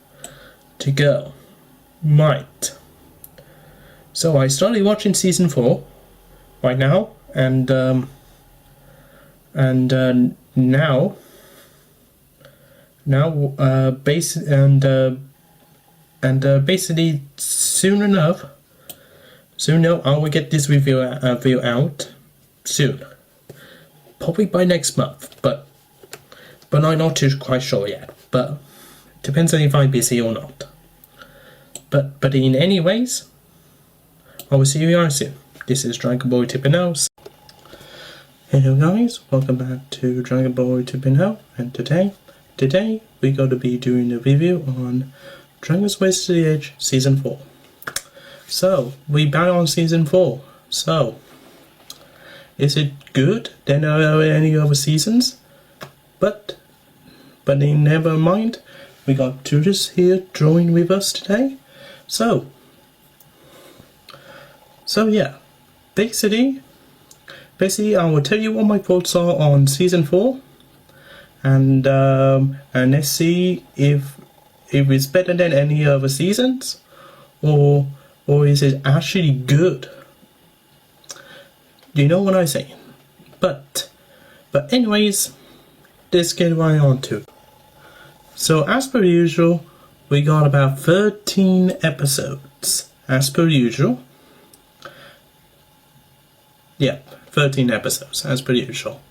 to go. Right. So I started watching season 4 right now, and basically soon enough I will get this review out soon, probably by next month, but I'm not too quite sure yet, but depends on if I'm busy or not. But in any ways, I will see you guys soon. This is Dragon Boy Tippinose. Hello guys, welcome back to Dragon Boy Tippinose, and today we're going to be doing a review on Dragon's Race to the Edge Season 4. So, we back on Season 4. So, is it good than any other seasons? But never mind, we got tutors here drawing with us today. So yeah, basically I will tell you what my thoughts are on Season 4, and let's see if it's better than any other seasons, or is it actually good? You know what I say. But anyways, let's get right on to it. So as per usual, we got about 13 episodes. As per usual. Yeah, 13 episodes, as per usual.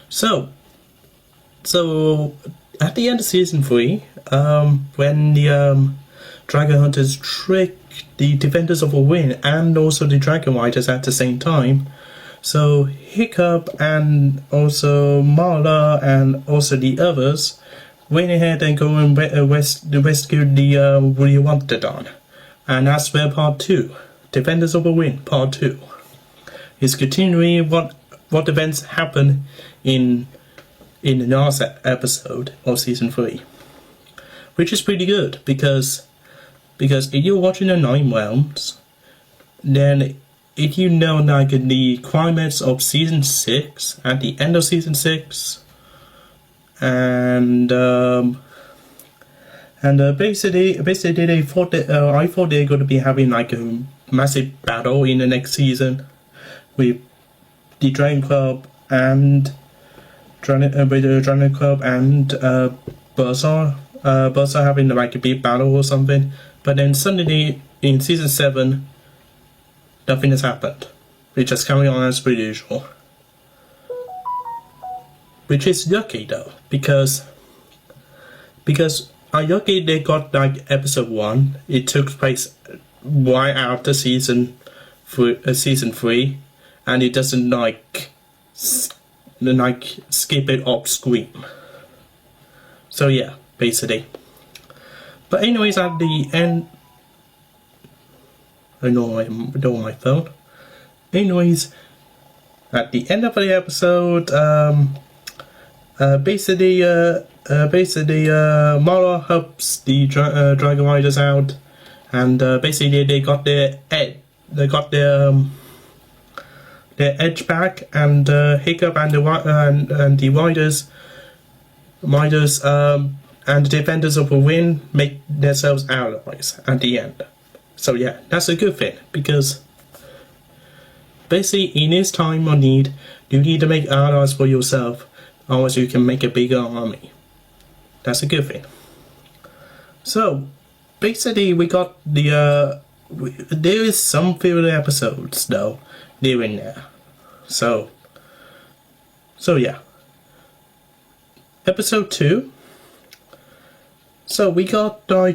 So at the end of season 3, when the Dragon Hunters trick the Defenders of a Win and also the Dragon Riders at the same time, so Hiccup and also Marla and also the others went ahead and go and rescue the Williwantadon. And that's where part 2, Defenders of a Win, part 2, is continuing what events happen in the last episode of season 3, which is pretty good, because if you're watching the 9 realms, then if you know like the climax of season 6, at the end of season 6, and basically they thought that I thought they were going to be having like a massive battle in the next season with the Dragon Club and Bursar having like a big battle or something. But then suddenly in season 7, nothing has happened. We just carry on as per usual. which is lucky though, because lucky they got like episode 1. It took place right after season 3, and it doesn't like skip it off screen. So yeah, basically. But anyways, at the end, I know my phone. Anyways, at the end of the episode, basically, Mara helps the Dragon Riders out, and basically they got their edge back, and Hiccup and the Riders and the defenders of the wind make themselves allies at the end. So yeah, that's a good thing, because basically in this time of need, you need to make allies for yourself, otherwise you can make a bigger army. That's a good thing. So basically we got the there is some filler episodes though there in there. So yeah. Episode 2. So we got more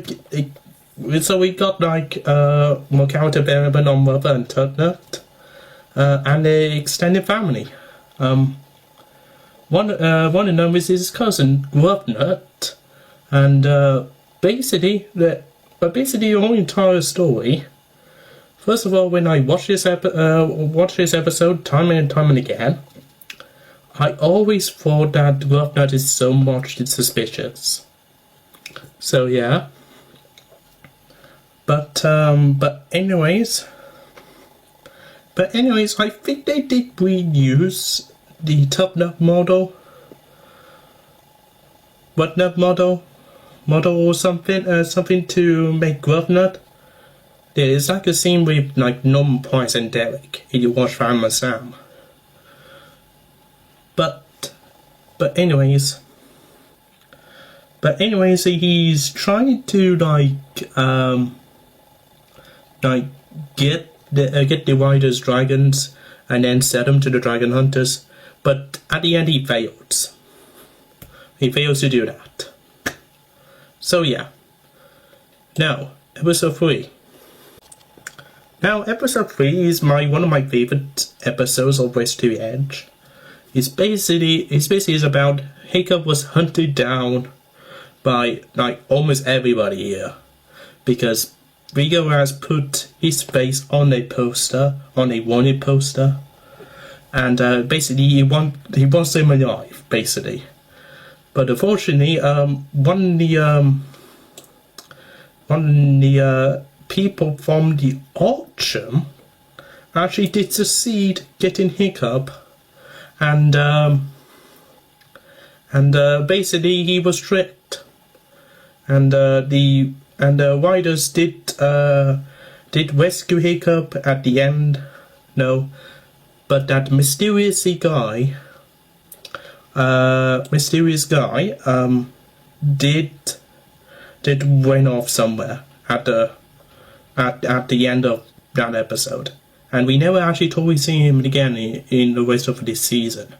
character development on Mother and Turnut, and the extended family. One of them is his cousin Grubnut, and basically the whole entire story. First of all, when I watched this episode time and time and again, I always thought that Grubnut is so much suspicious. So yeah. But anyways, I think they did reuse the Turnut model, or something to make Grubnut. There is like a scene with like Norman Price and Derek if you watch Ram Sam. But anyways, he's trying to get the Riders dragons and then sell them to the Dragon Hunters. But at the end he fails. He fails to do that. So yeah. Now, episode 3. Now, episode 3 is one of my favorite episodes of Race to the Edge. It's basically about Hiccup was hunted down by like almost everybody here, because Rigo has put his face on a wanted poster, and basically he wants him alive, basically. But unfortunately, one of the people from the auction actually did succeed getting Hiccup, and basically he was tricked, and the Riders did rescue Hiccup at the end. No, but that mysterious guy did run off somewhere at the end of that episode, and we never actually totally see him again in the rest of this season.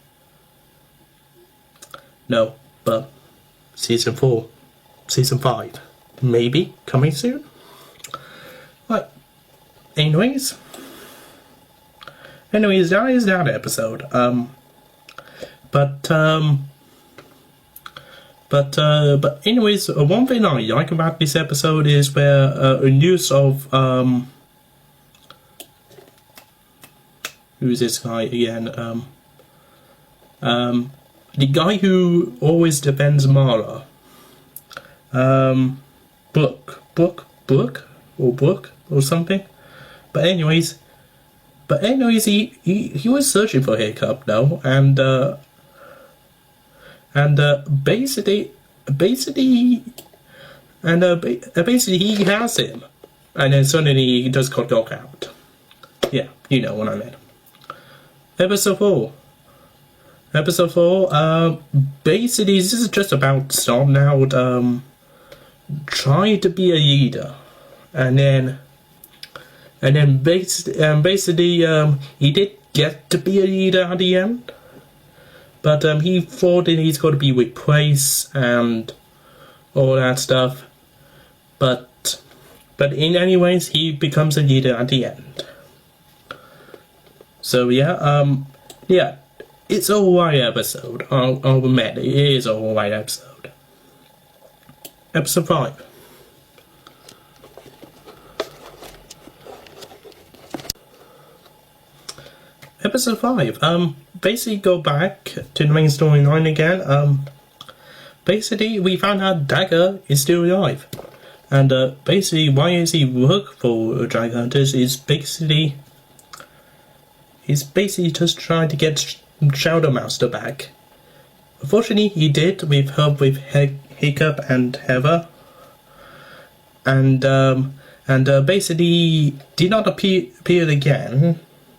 No, but season 4, season 5, maybe coming soon. Right. Anyways, that is that episode. But anyways, one thing I like about this episode is where a news of who's this guy again? The guy who always defends Mara. Brooke or something. But anyways, he was searching for Hiccup though, and basically he has him, and then suddenly he just got knocked out. Yeah, you know what I meant. Episode 4. Basically this is just about starting out trying to be a leader, and then basically he did get to be a leader at the end, but he thought that he's going to be replaced and all that stuff. But in anyways, he becomes a leader at the end. So yeah, it's a alright episode. I'll admit, it is a alright episode. Episode 5. Episode 5, basically go back to the main storyline again. Basically we found out Dagger is still alive. And basically why is he work for Dragon Hunters is basically just trying to get Shadow Master back. Unfortunately he did with help with Hiccup and Heather. And basically did not appear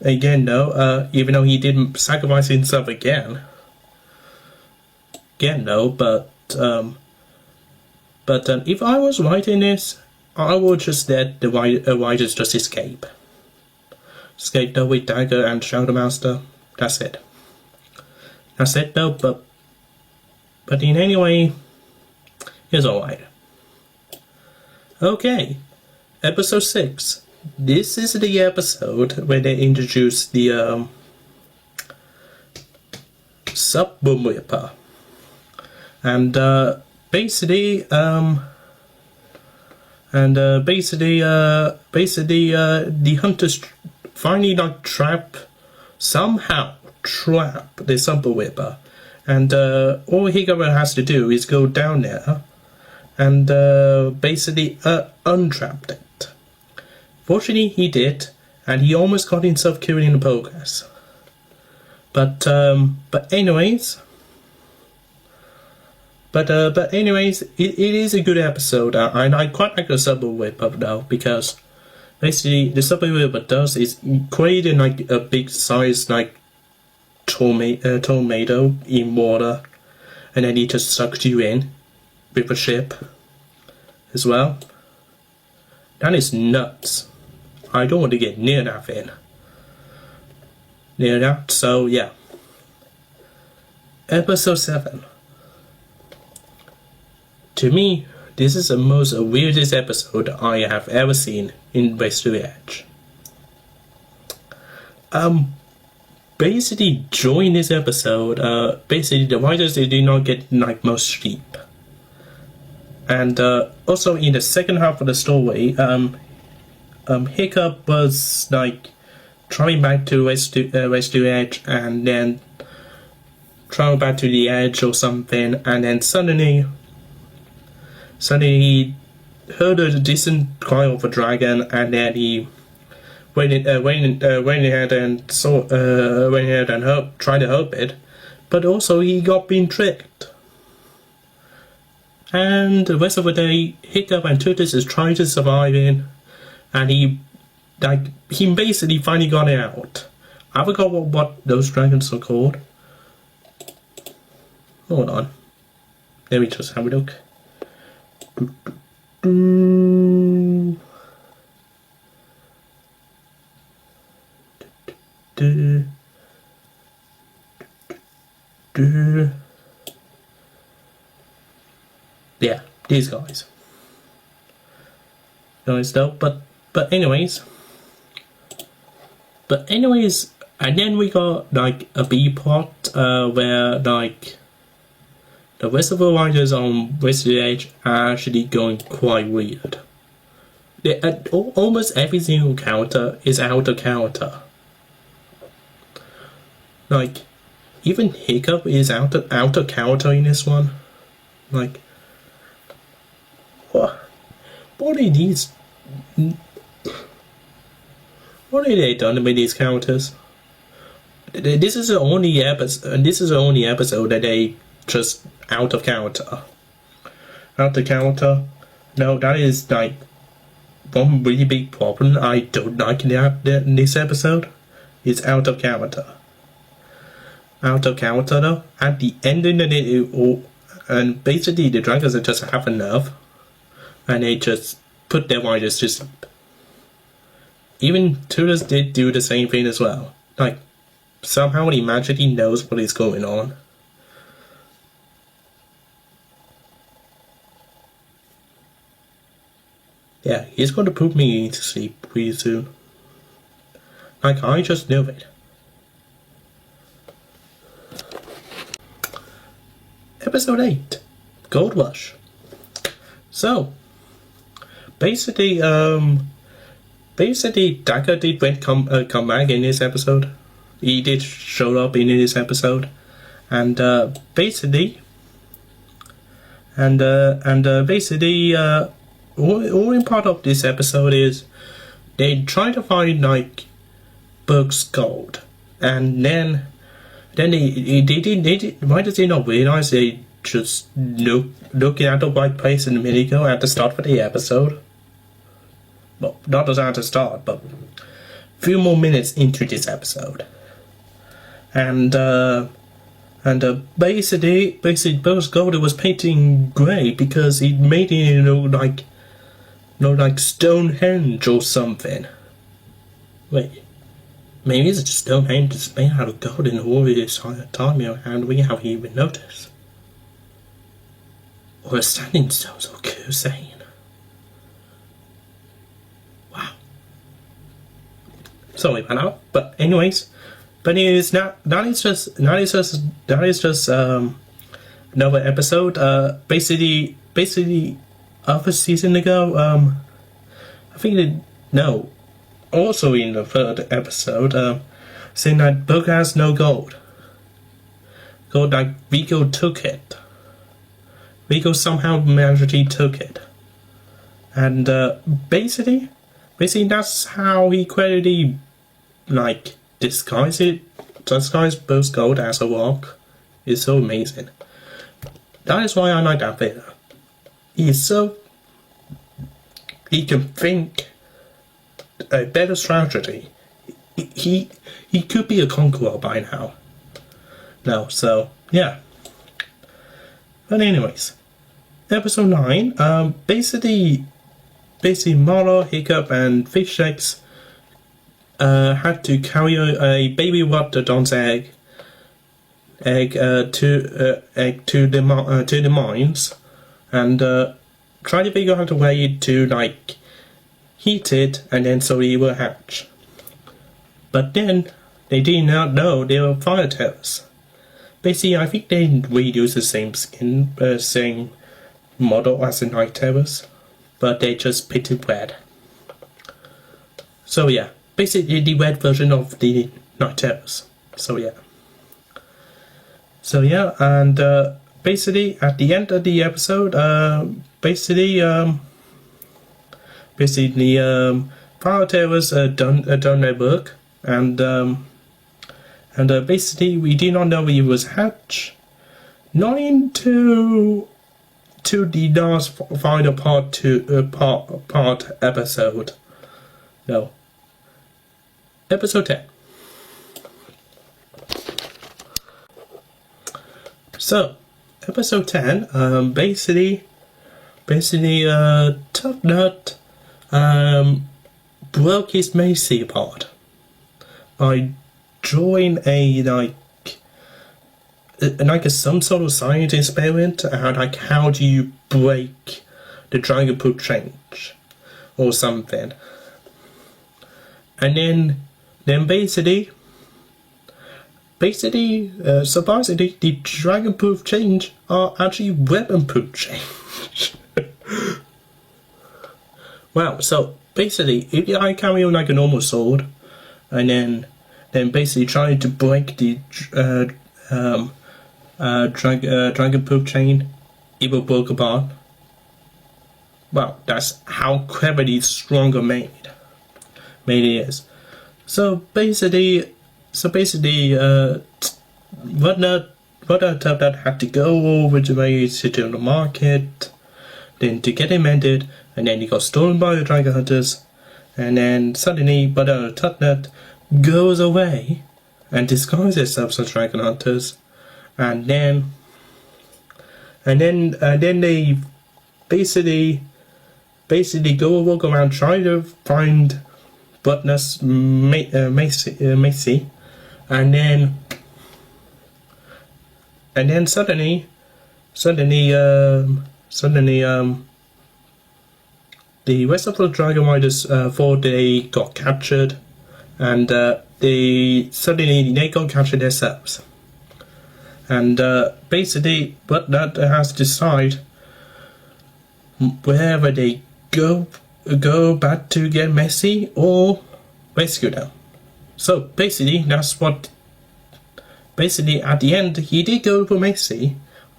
again though, even though he didn't sacrifice himself again though, but if I was writing this, I would just let the writers just escape though with Dagger and Shadow Master. That's it though, but in any way, it's alright. Okay, episode 6. This is the episode where they introduce the Sub-Boom Ripper, and basically the hunters finally somehow trap the Sub-Boom Ripper, and all Hiccup has to do is go down there and basically untrap it. Fortunately, he did, and he almost got himself killed in the progress. But anyways, it is a good episode, and I quite like the Sub-Boom Ripper though, because basically the Sub-Boom Ripper does is creating like a big size like tornado in water, and then he just sucks you in with a ship as well. That is nuts. I don't want to get near that thing. So yeah. Episode 7. To me, this is the most weirdest episode I have ever seen in Race to the Edge. Basically during this episode, basically the writers, they do not get like most sleep. And also in the second half of the story, Hiccup was like trying back to Race to the Edge, and then travel back to the edge or something, and then suddenly he heard a distant cry of a dragon, and then he went ahead and tried to help it, but also he got being tricked. And the rest of the day, Hiccup and Tutus is trying to survive in, and he basically finally got it out. I forgot what those dragons are called. Hold on. Let me just have a look. Yeah, these guys. Though, but anyways, and then we got like a B plot where like the rest of the writers on Race to the Edge are actually going quite weird. Almost every single character is out of character. Like, even Hiccup is out of character in this one. Like, what are these? What are they done with these characters? This is the only episode. This is the only episode that they just out of character. Out of character. No, that is like one really big problem I don't like in this episode. Is out of character. Out of character though. At the ending of it, and basically the dragons are just have enough, and they just put their riders to sleep. Even Tutus did do the same thing as well. Like, somehow he magically knows what is going on. Yeah, he's going to put me to sleep pretty soon. Like, I just knew it. Episode 8, Gold Rush. So, basically, Dagger did come back in this episode. He did show up in this episode, and basically, all in part of this episode is they try to find like Book's gold, and then they did. Why does he not realize they just looking at the right place a minute ago at the start of the episode? Well, not at the start, but a few more minutes into this episode. And basically Book's gold was painting grey because he made it like Stonehenge or something. Wait, maybe it's just Stonehenge is made out of gold in all this time, and we haven't even noticed. Or a standing stone's so saying. Wow. Sorry about that, but anyways. But anyways, that is just another episode. Basically, of a season ago, I think also in the third episode, saying that Book has no gold. Gold, like Rico took it. Rico somehow magically took it, and basically that's how he credited disguise Book's gold as a rock. Is so amazing. That is why I like that villain. He can think a better strategy. He could be a conqueror by now. No, so yeah. But anyways, episode 9. Basically Marlow, Hiccup, and Fish Eggs had to carry a baby Raptidon's egg to the mines, and try to figure out a way to heat it, and then so it will hatch. But then they did not know they were fire terrors. Basically, I think they reuse the same model as the night terrors, but they just painted red. So yeah. Basically the red version of the night terrors. So yeah, and basically at the end of the episode, fire terrors done their work, and basically we did not know it was hatched, not into the last final part episode. No. Episode 10. So, episode 10, basically, Tough Nut, broke his Macy apart by drawing some sort of science experiment, and how do you break the Dragon Fruit change, or something. And then basically, surprisingly, the dragon-proof change are actually weapon-proof change. Wow, so basically, if I carry on like a normal sword, and then basically trying to break the dragon-proof chain, it will break apart. Wow, that's how cleverly stronger made it is. So basically, Whatnot Tough Nut had to go over to the market, then to get him ended, and then he got stolen by the dragon hunters, and then suddenly Tough Nut goes away and disguises himself as dragon hunters, and then they basically go walk around trying to find Whatnot's Macy, and then suddenly the rest of the Dragon Riders thought they got captured, and they got captured themselves. And basically, but that has to decide whether they go back to get Messi or rescue them. So basically, that's what. Basically, at the end, he did go for Messi,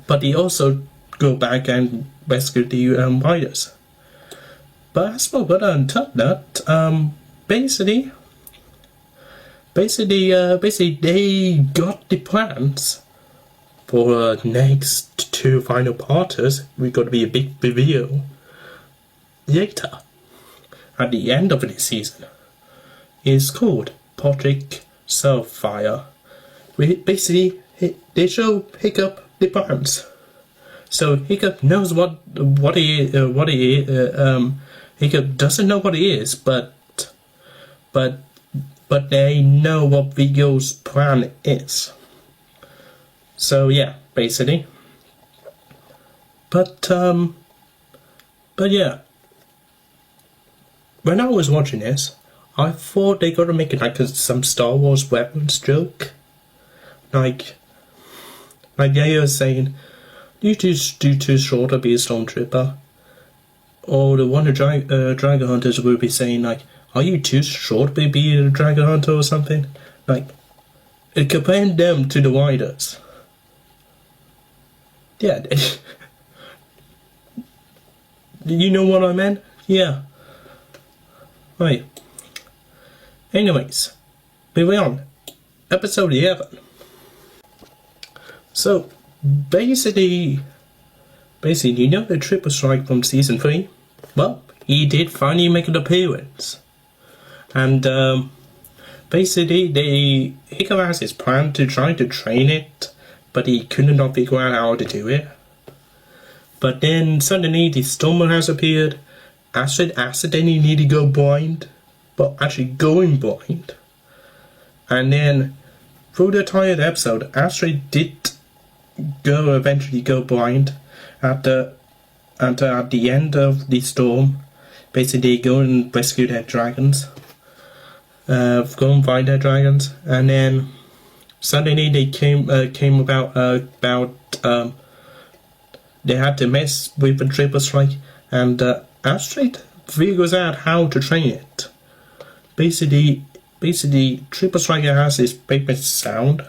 but he also go back and rescue the riders. But as for what on top of that, basically they got the plans for next two final parters. We got to be a big reveal later at the end of the season. It's called Project Starfire. Basically, they show Hiccup the plans. So Hiccup knows what he is. Hiccup doesn't know what he is, but they know what Vigo's plan is. So yeah, basically. But yeah. When I was watching this, I thought they gotta make it like some Star Wars weapons joke. Like they were saying, you too short to be a stormtrooper. Or the one of Dragon Hunters will be saying like, are you too short to be a Dragon Hunter or something? Like, comparing them to the Riders. Yeah. You know what I meant? Yeah. Right. Anyways, moving on. Episode 11. So, basically, you know the Triple Strike from Season 3? Well, he did finally make an appearance. And, basically, Hiccup has his plan to try to train it, but he could not figure out how to do it. But then, suddenly, the Stormer has appeared. Astrid accidentally needed to go blind, but actually going blind. And then, through the entire episode, Astrid did eventually go blind at the end of the storm. Basically, go and rescue their dragons. Go and find their dragons, and then suddenly they came about they had to mess with the Triple Strike, and Astrid figures out how to train it. Basically, Triple Striker has this famous sound,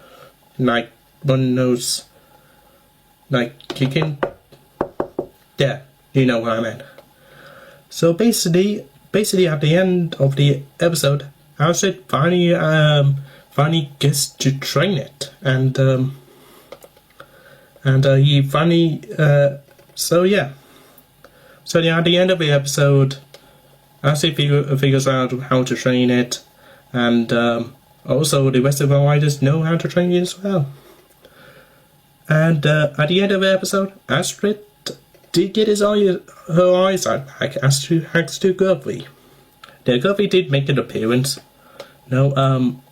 like one knows. Like kicking. Yeah, you know what I meant. So basically at the end of the episode, Astrid finally gets to train it, and he finally so yeah. So yeah, at the end of the episode, Astrid figures out how to train it, and also the rest of the riders know how to train it as well. And at the end of the episode, Astrid did get her eyesight back as to Guppy. The Guppy did make an appearance. No, I'm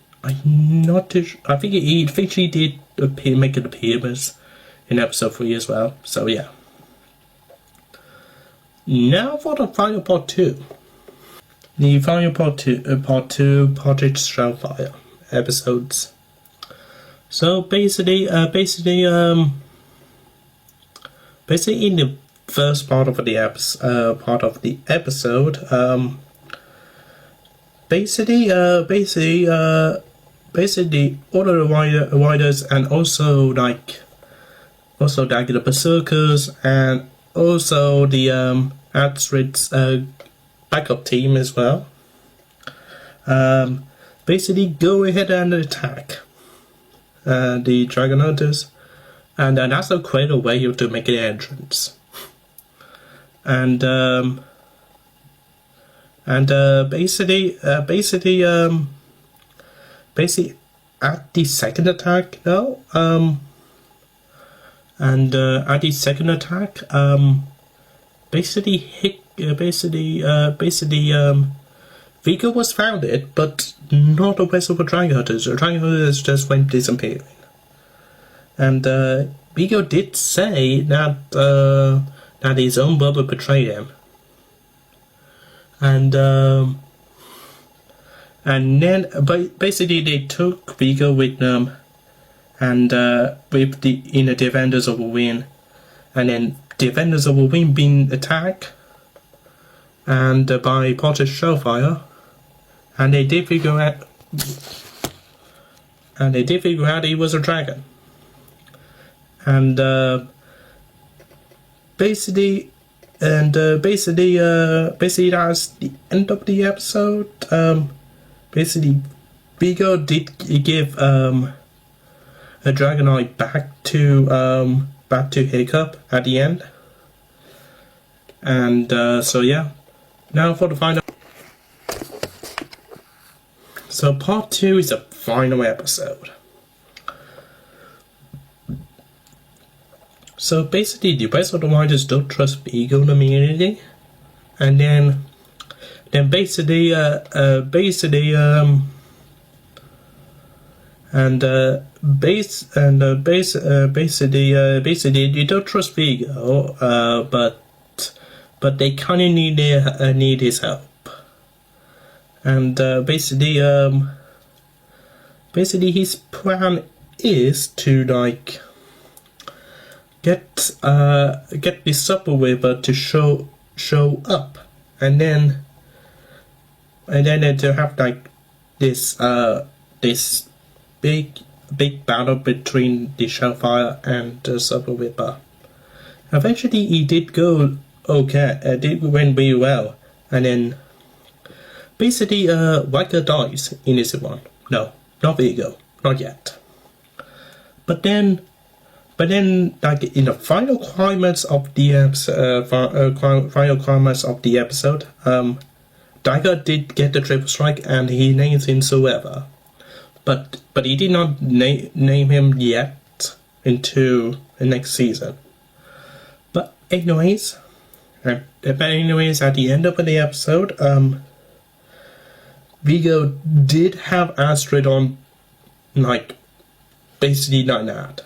not too sure. I think she did make an appearance in episode 3 as well. So yeah. Now for the final part 2. The final part 2, Project Starfire episodes. So basically, in the first part of the episode, basically, all of the riders, and also like the Berserkers, and also the Astrid's backup team as well. Basically, go ahead and attack the Dragon Hunters, and that's a great way to make an entrance. And basically at the second attack now, at the second attack, Vigo was founded, but not the rest of the Dragon Hunters. The Dragon Hunters just went disappearing. And Vigo did say that his own brother betrayed him. and then basically they took Vigo with them, and with the inner defenders of a win, and then defenders of a win being attacked, and by Potter's Shellfire, and they did figure out, he was a dragon, and basically that's the end of the episode. Basically, Vigo did give a Dragonite back to Hiccup at the end, and so yeah. Now for the final. So part 2 is the final episode. So basically, the rest of the writers don't trust Vigo immediately, and then basically basically you don't trust Vigo, but they kind of need his help, and basically his plan is to like get the Super Weaver to show up, and then to have like this big battle between the Shellfire and the Super Weaver. Eventually, he did go okay. It went really well, and then basically, Riker dies in this one. No, not Vigo, not yet. But then, like in the final climax of the episode, Tiger did get the triple strike, and he names him Soever, but he did not name him yet into the next season. But anyways, at the end of the episode, Vigo did have Astrid on, like, basically like that.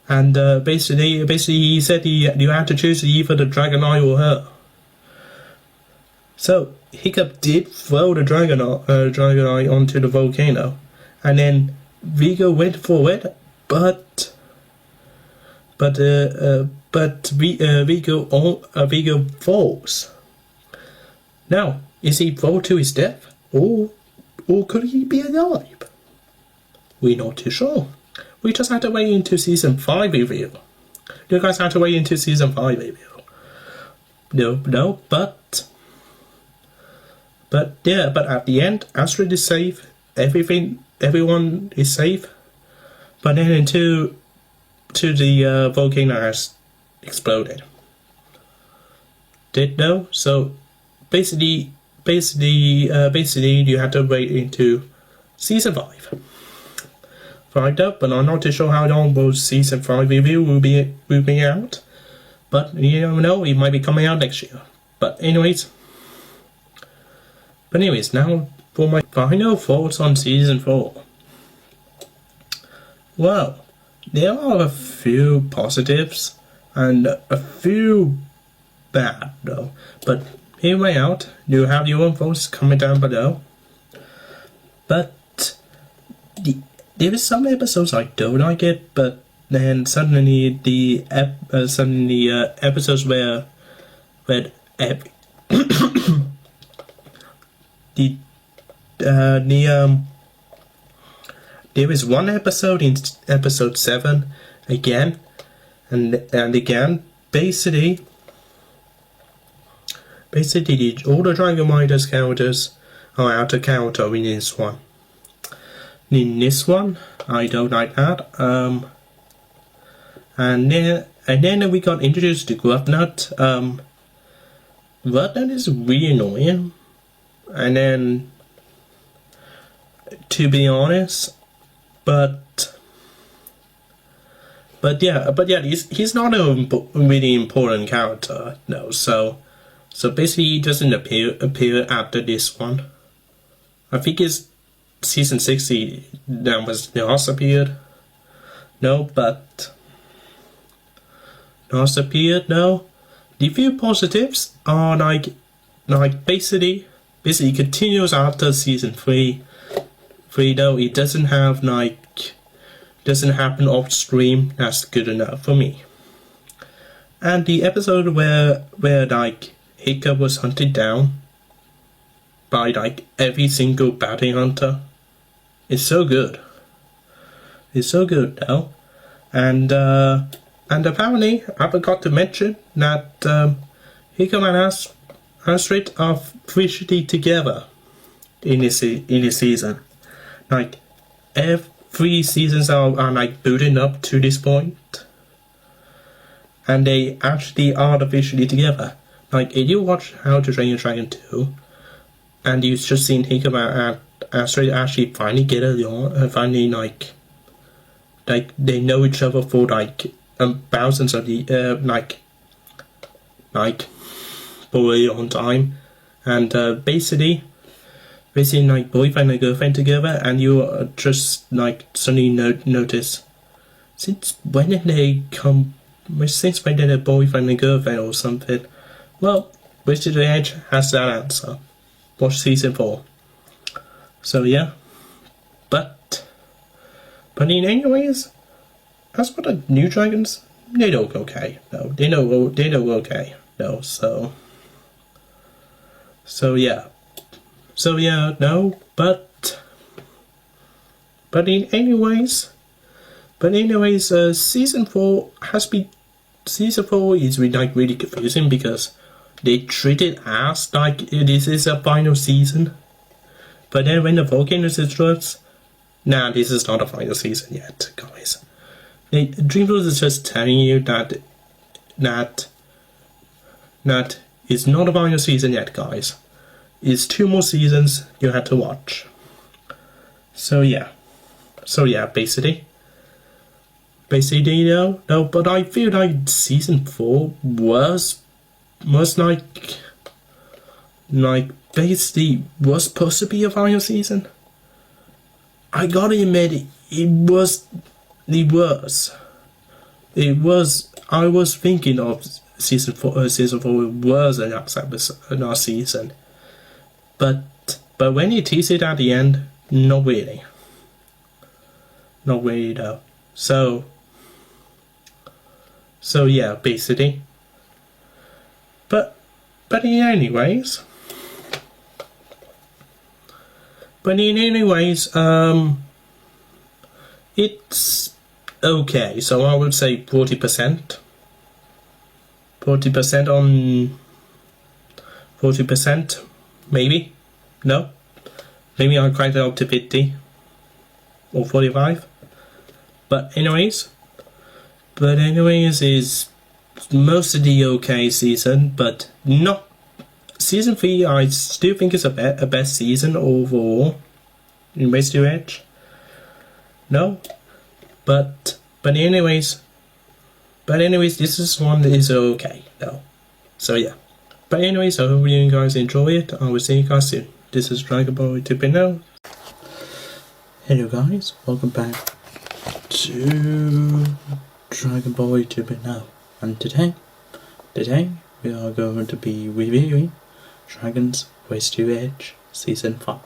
And basically he said you had to choose either the Dragonite or her. So Hiccup did throw the Dragonite onto the volcano, and then Vigo went for it, but Vigo falls. Now, is he fall to his death, or could he be alive? We're not too sure. We just have to wait into season 5 review. You guys have to wait into season 5 review. No, but at the end, Astrid is safe. Everyone is safe. But then into the volcano has exploded. Did know? So basically you have to wait into season 5. Find out, but I'm not too sure how long will season 5 review will be out. But you never know, it might be coming out next year. But anyways, now for my final thoughts on season 4. Well, there are a few positives and a few bad though. But hear me out. You have your own thoughts, comment down below. But there is some episodes I don't like it, but then suddenly the episodes where there is one episode in episode 7 again, and again, basically all the Dragon Riders characters are out of character in this one. In this one, I don't like that. And then we got introduced to Grubnut. Grubnut is really annoying. And then, to be honest, but yeah, he's not a really important character. No, so basically he doesn't appear after this one. I think it's season 60 that was Nos appeared. No, but Nos appeared. No, the few positives are like like basically continues after season 3. Though it doesn't have doesn't happen off stream. That's good enough for me. And the episode where like Hiccup was hunted down by like every single bounty hunter is so good. It's so good though. And apparently I forgot to mention that Hiccup and Astrid are officially together in this season. Like every seasons are like building up to this point, and they actually are officially together. Like if you watch How to Train Your Dragon 2, and you've just seen Hiccup and Astrid actually finally get along, finally like they know each other for like thousands of the like for a long time, and basically like boyfriend and girlfriend together, and you just like suddenly notice since when did they a boyfriend and girlfriend or something. Well, Wizard of the Edge has that answer. Watch season 4. So yeah, but in anyways, as for the new dragons, they look okay. No, they look okay. No, so yeah. So yeah, no, but in anyways, season 4 is really confusing because they treat it as like this is a final season, but then when the volcano drops, nah, this is not a final season yet, guys. Dreamworks is just telling you that it's not a final season yet, guys. It's 2 more seasons you had to watch. So yeah, basically, no, but I feel like season 4 was like basically was supposed to be a final season. I gotta admit, it was. I was thinking of season 4. Season 4 was the next episode, last season. But when you tease it at the end, not really though. So yeah, basically. But in anyways, it's okay. So I would say 40%. 40%, maybe. No, maybe I'll crank it up to 50 or 45. But anyways, is mostly okay season, but not season 3. I still think it's a best season overall in Race to Edge. No, but anyways, this is one that is okay though. So yeah. But anyways, I hope you guys enjoy it. I will see you guys soon. This is Dragon Boy 2.0. Hello guys, welcome back to Dragon Boy 2.0. And today we are going to be reviewing Dragon's Race to Edge Season 5.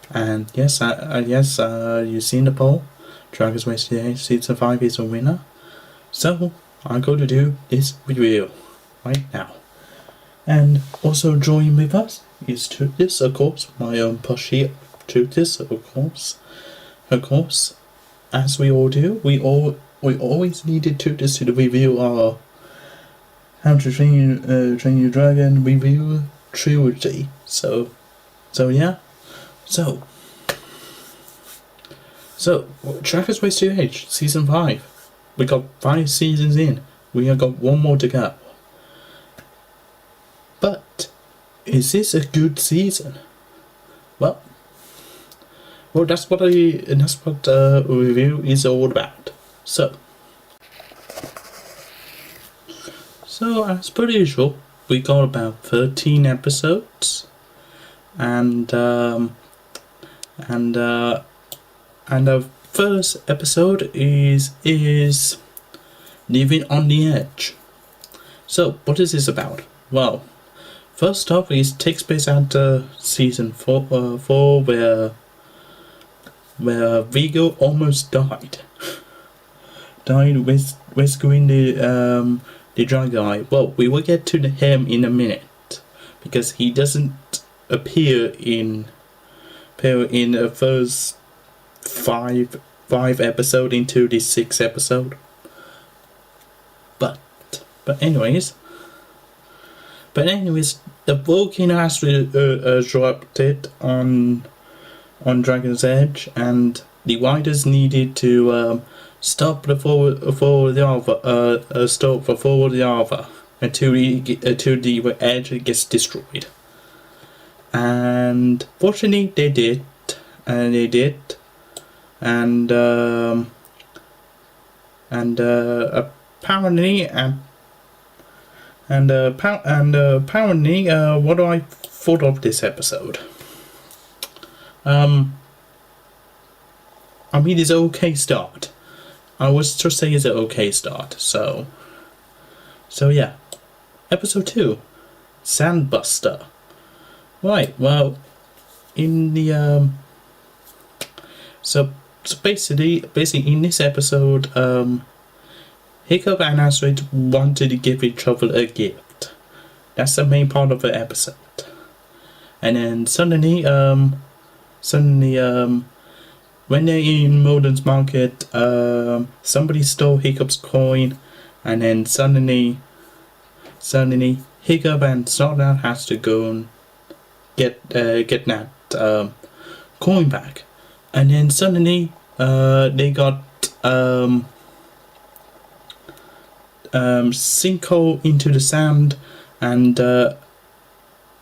And yes, you've seen the poll. Dragon's Race to Edge Season 5 is a winner. So I'm going to do this review right now. And also join with us is Tootis, of course, my own plushie Tootis, of course, as we all do. We always needed Tootis to review our How to Train Your Dragon review trilogy. So yeah, so Dragon's Race to Edge Season 5. We got 5 seasons in. We have got 1 more to go. But is this a good season? Well, that's what a review is all about. So as per usual, we got about 13 episodes, and the first episode is Living on the Edge. So what is this about? Well, First off, it takes place at season 4, where Vigo almost died. Died rescuing the dry guy. Well, we will get to him in a minute, because he doesn't appear in the first five episode into the 6th episode. But anyways, the volcano has erupted on Dragon's Edge, and the riders needed to stop the forward lava until the edge gets destroyed. And fortunately, they did, and apparently, what do I thought of this episode? I mean, it's an okay start. I was just saying it's an okay start. So yeah, episode 2, Sandbuster. Right. Well, in the so basically in this episode, Hiccup and Astrid wanted to give each other a gift. That's the main part of the episode. And then suddenly, when they're in Molden's market, somebody stole Hiccup's coin, and then suddenly Hiccup and Snotlout has to go and get that coin back. And then suddenly they got sinkhole into the sand, and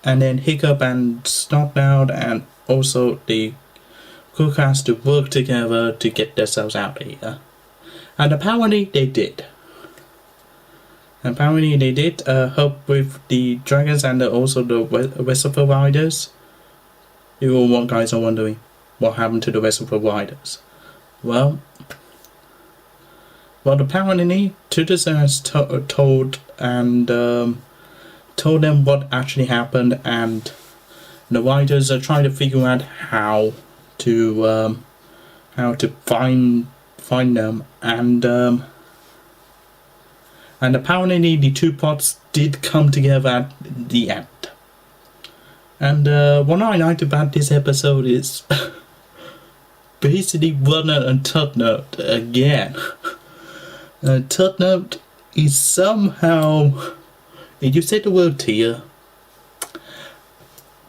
then Hiccup and Snotlout and also the cook has to work together to get themselves out of here. And apparently they did. Help with the dragons and also the rest of the riders. You all guys are wondering what happened to the rest of the riders. Well, apparently Tudorson has told them what actually happened, and the riders are trying to figure out how to find them, and apparently the two pots did come together at the end. And what I liked about this episode is basically Runner and Tutnote again. Tutnote is somehow, you said the word tier.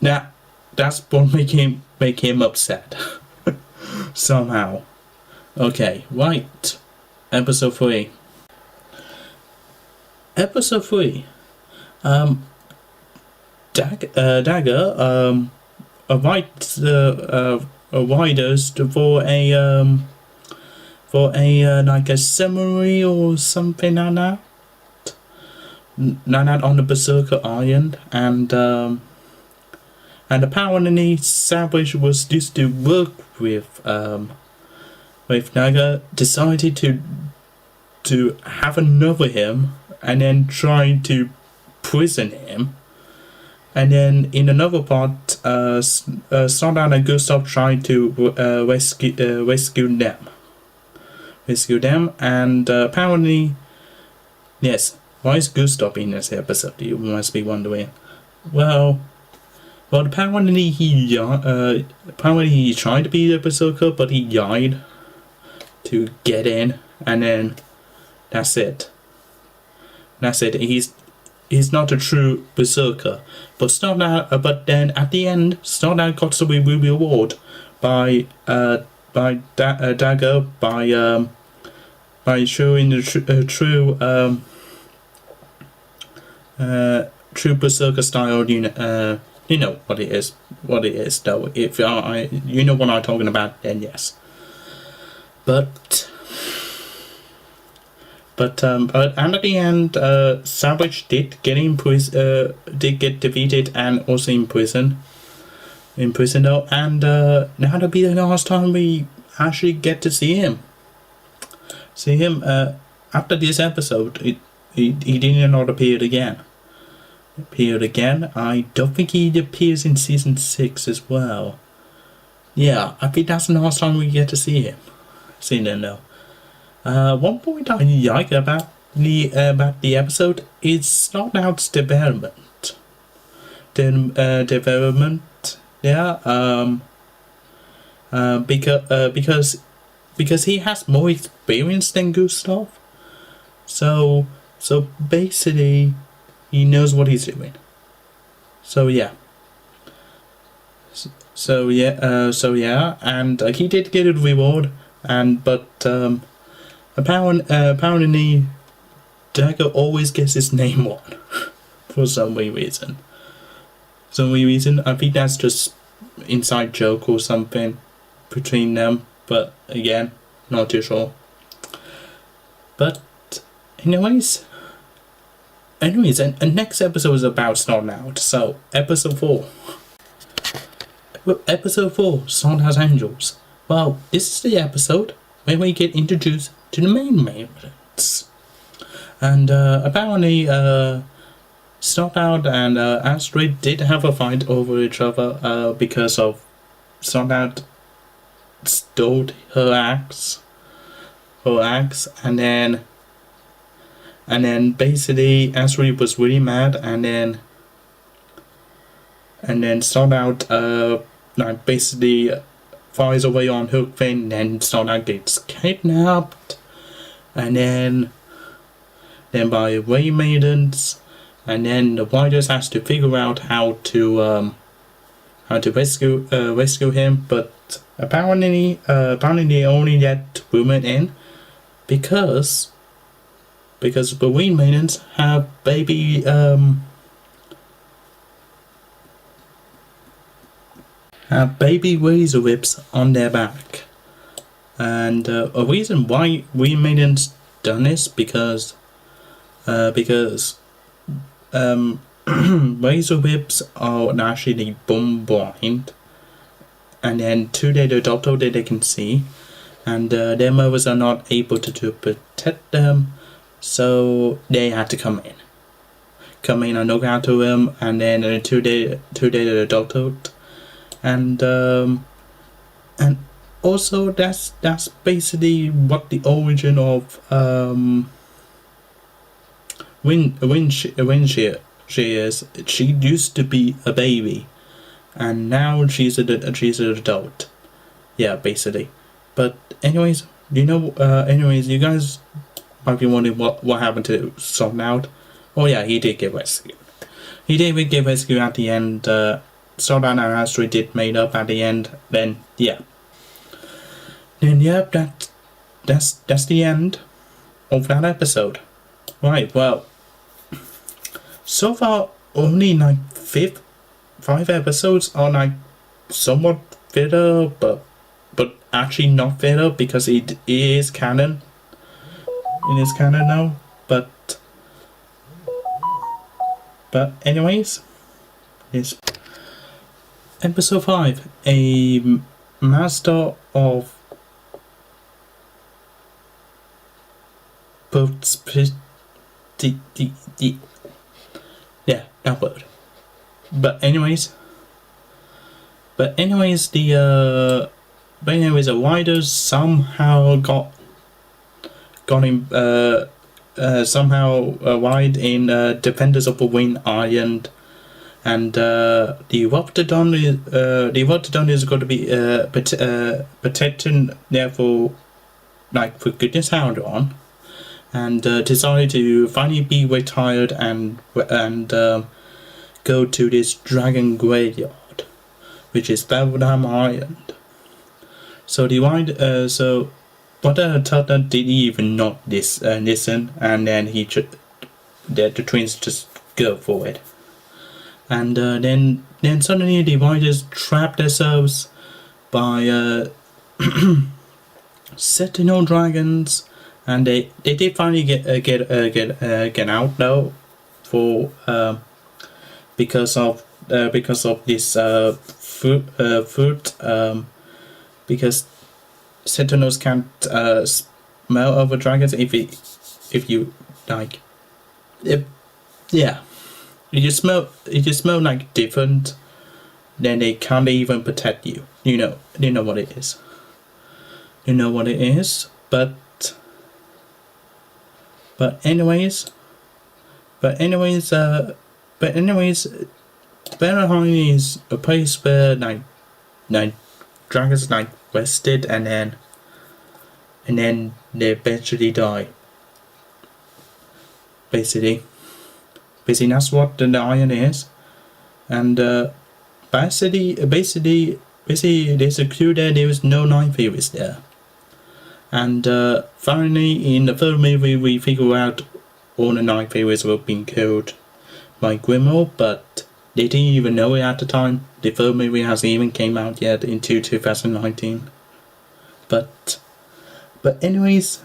Now that's what make him upset. Somehow. Okay, right. Episode 3. Dagger invites riders for a like a ceremony or something like that. On the Berserker Island, and apparently Savage was used to work with Dagger, decided to have another him, and then try to prison him. And then in another part, Snotlout and Gustav tried to rescue them. And apparently, yes, why is Gustav in this episode? You must be wondering. Well, apparently he tried to be a berserker, but he died to get in, and then that's it. He's not a true berserker, but then at the end, Snotlout got the reward by Dagger by showing the true berserker style. You know what it is. Though, if you know what I'm talking about, then yes. But at the end, Savage did get defeated and also imprisoned though, and that'll be the last time we actually get to see him. After this episode, he did not appear again. appeared again. I don't think he appears in season 6 as well. Yeah, I think that's the last time we get to see him. See him though. One point I like about the episode is Snout's development. Development, yeah. Because he has more experience than Gustav, so basically he knows what he's doing. So yeah. So yeah, and he did get a reward, but apparently Dagger always gets his name wrong for some reason. I think that's just inside joke or something between them, but again, not too sure. But anyways, and next episode is about Snout. So episode 4. Episode 4, Snout Angels. Well, this is the episode where we get introduced to the main villains. And apparently, Snout and Astrid did have a fight over each other because of Snout stole her axe, and then basically Astrid was really mad, and then Snout basically flies away on her thing, then Snout gets kidnapped, and then by Ray Maidens, and then the Riders has to figure out how to rescue him, but apparently they only let women in because the Ray Maidens have baby razor whips on their back, and a reason why Ray Maidens done this because razor whips are actually bone blind, and then 2 days the doctor that they can see, and their mothers are not able to protect them, so they had to come in and look after them, and then 2 days the doctor, and also that's basically what the origin of when she is. She used to be a baby, and now she's an adult. Yeah, basically. But anyways, you guys might be wondering what happened to Snout. Oh yeah, he did get rescued. He did get rescued at the end. Snout and Astrid did made up at the end. Then yeah. Then yeah, that's the end of that episode. Right, well, so far only like 5 episodes are like somewhat filler, but actually not filler because it is canon. It is canon now, but anyways, yes. Episode 5, a master of boats. Yeah, that word. But anyways, the Riders somehow got him somehow wide in Defenders of the Wind Island, and the Rotterdam is going to be protecting there for goodness how long, and decided to finally be retired and go to this dragon graveyard, which is Rotterdam Island. So but Tata didn't even not listen, and then the twins just go for it, and then suddenly the Riders trapped themselves by sentinel dragons, and they did finally get out though, for because of this fruit, because sentinels can't smell other dragons if you like. Yeah, smell like different. Then they can't even protect you. You know what it is. You know what it is. But anyways, Valheim is a place where like dragons like rested and then they eventually die. Basically that's what the iron is. And basically there's a clue there was no Night Fairies there. And finally in the third movie we figure out all the Night Fairies were being killed by Grimmauld, but they didn't even know it at the time. The third movie hasn't even came out yet into 2019. But anyways,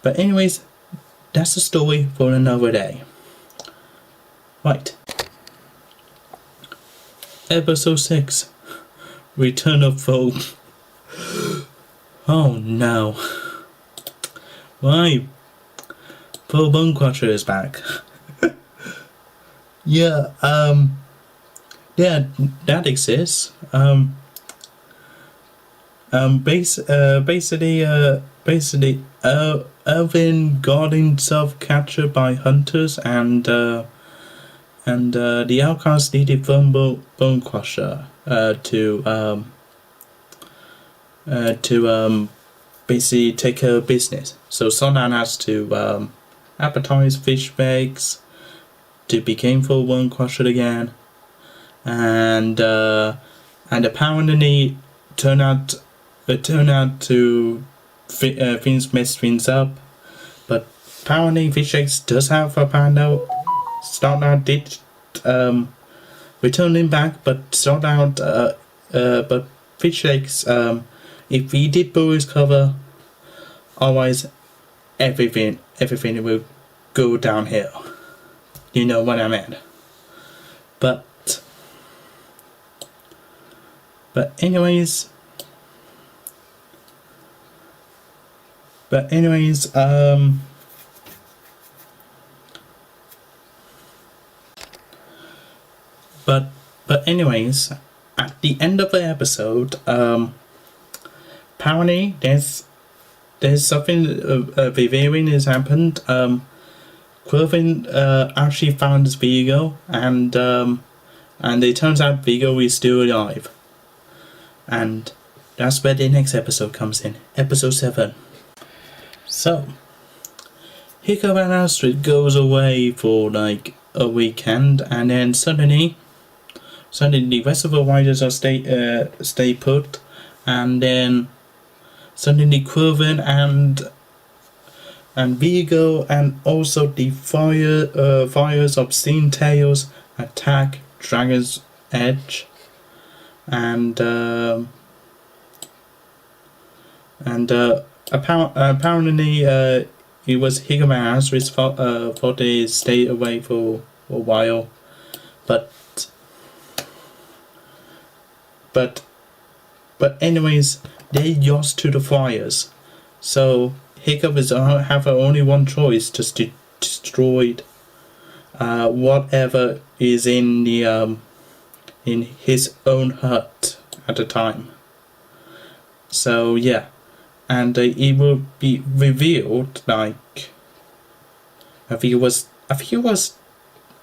that's the story for another day. Right. Episode 6. Return of Foe. Oh no. Why? Foe Bonecrusher is back. Yeah, that exists. Basically, Elvin got himself captured by hunters, and the outcast needed Bonecrusher to basically take care of business. So Sonan has to advertise fish bags to become full Bonecrusher again, and apparently turn out to things mess things up. But apparently fish eggs does have a panel. Start out did return him back, but start out but fish eggs if he did pull his cover, otherwise everything will go downhill. You know what I mean. But anyways, at the end of the episode, apparently there's something revealing has happened. Quilvin actually found Vigo, and it turns out Vigo is still alive. And that's where the next episode comes in, episode 7. So, Hiccup and Astrid goes away for like a weekend, and then suddenly the rest of the riders are stay put, and then suddenly Quilvin and Vigo and also the fires of Obscene Tales attack Dragon's Edge, and apparently it was Hiccup and Astrid's fault they stayed away for a while, but anyways they lost to the fires, so Hiccup is have only one choice, just to destroy whatever is in the in his own hut at the time. So yeah, and it will be revealed, like I think it was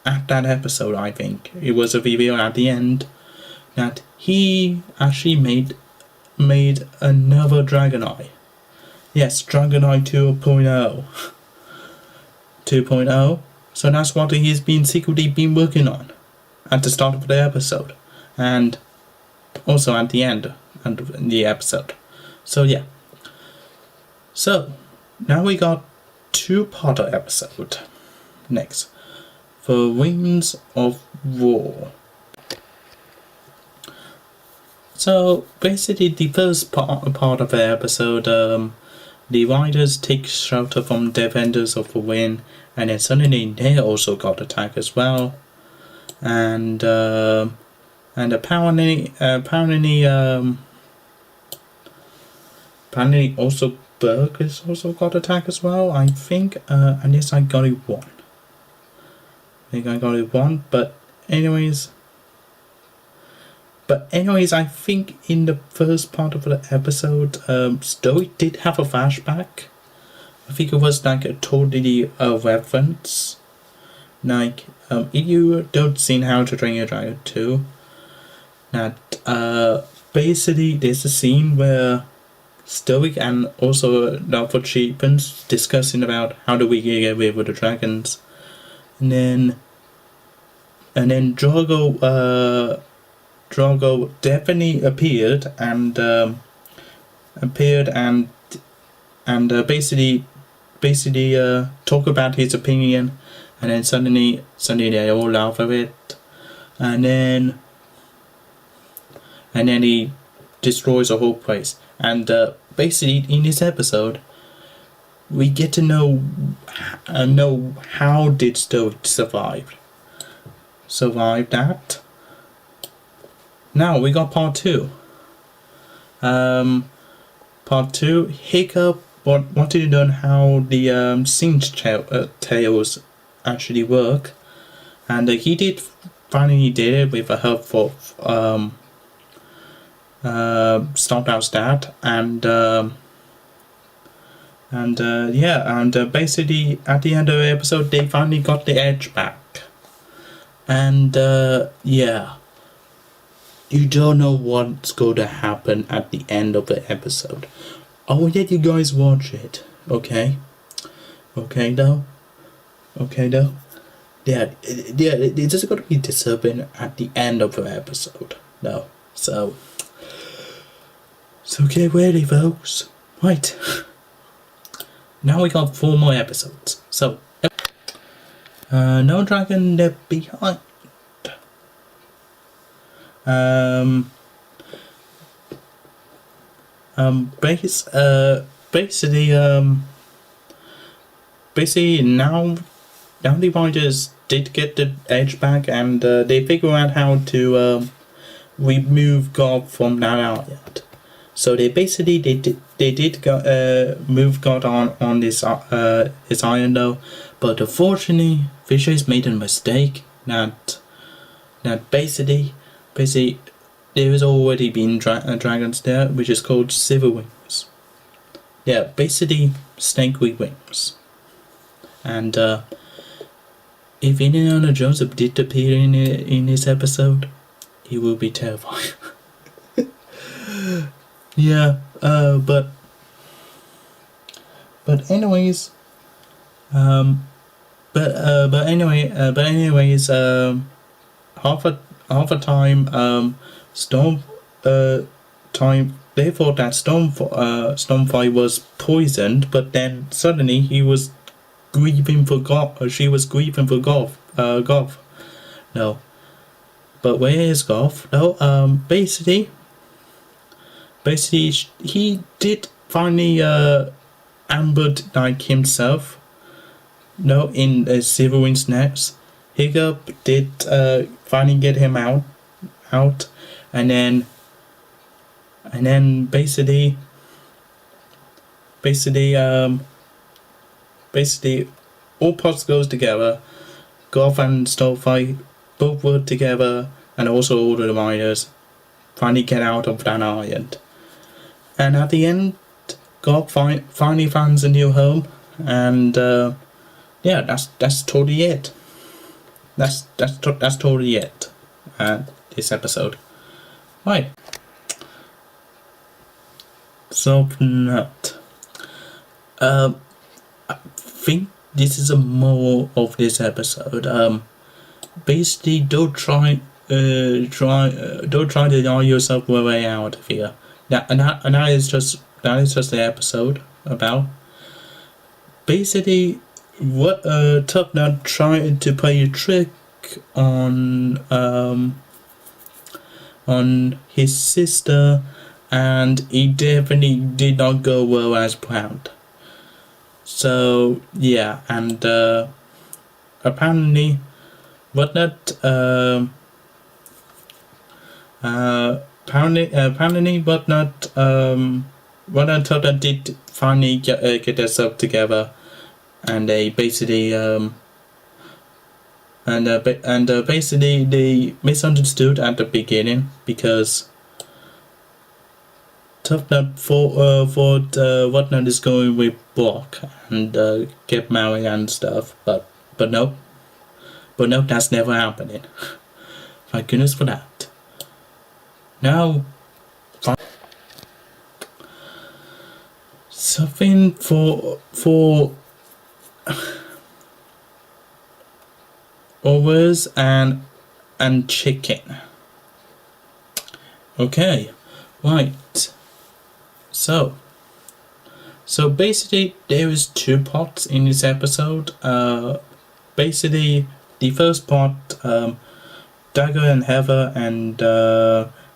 at that episode, I think it was a reveal at the end that he actually made another Dragon Eye. Yes, Dragon Eye 2.0. 2.0. So that's what he's secretly been working on at the start of the episode, and also at the end of the episode. So yeah. So now we got 2-parter episode next for Winds of War. So basically, the first part of the episode, the riders take shelter from defenders of the wind, and then suddenly they also got attacked as well, and apparently also Berg has also got attacked as well, I think, unless I got it wrong. think I got it wrong, but anyways, I think in the first part of the episode, Stoic did have a flashback. I think it was like a totally reference. Like, if you don't seen How to Train Your Dragon 2, that basically there's a scene where Stoic and also Love for Cheapens discussing about how do we get rid of the dragons, and then Drogo definitely appeared and basically talk about his opinion, and then suddenly they all laugh at it, and then he destroys the whole place. And basically in this episode we get to know how did Stoic survive that. Now we got part 2. Hiccup wanted to learn how the Singe tails actually work, and he finally did it with the help of Stomphouse Dad, and basically at the end of the episode they finally got the edge back, and you don't know what's going to happen at the end of the episode. I will let you guys watch it, okay? Okay though? Yeah, it's just going to be disturbing at the end of the episode, no? So get ready, folks. Right. Now we got 4 more episodes. So, no dragon left behind. Basically now the writers did get the edge back, and they figure out how to remove God from that island. So they did move God on this island though, but unfortunately Fisher's made a mistake that basically there has already been dragons there, which is called silver wings. Yeah, basically snake with wings. And if Indiana Jones did appear in this episode, he will be terrifying. Yeah, but anyways, half a time, they thought that Stormfire was poisoned, but then suddenly he was grieving for God. She was grieving for Goth. No, but where is Goth? No, basically he did finally ambush like himself. No, in Silverwing's nest. Hiccup did finally get him out, and then basically all parts goes together. Goth and Starfire both work together, and also all the riders finally get out of that island. And at the end, Goth finally finds a new home, and that's totally it. That's totally it. This episode, right? So not. I think this is a moral of this episode. Basically, don't try to lie yourself way out of here. That is just the episode about. Basically, what Tough Nut tried to play a trick on his sister, and it definitely did not go well as planned. So yeah, and apparently Whatnot Tough Nut did finally get themselves together, and they basically basically they misunderstood at the beginning because Tough Nut thought Whatnot is going with Brock and get married and stuff, but no, that's never happening. Thank goodness for that. Now, something for overs and chicken. Okay, right. So basically there is two parts in this episode. Basically the first part, Dagger and Heather and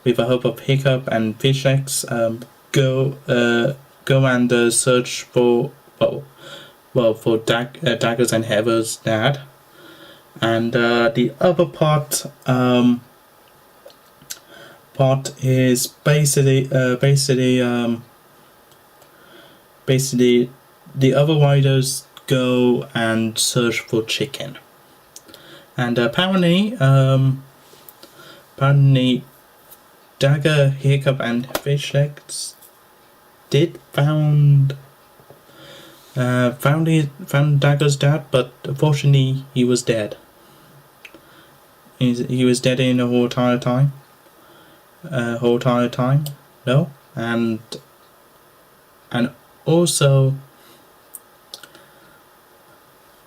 with the help of Hiccup and Fish X go and search for Dagger's and Heather's dad. And the other part is basically the other riders go and search for chicken, and apparently Dagger, Hiccup and Fish Eggs did found Dagger's dad, but unfortunately he was dead. He was dead in the whole entire time. No, and also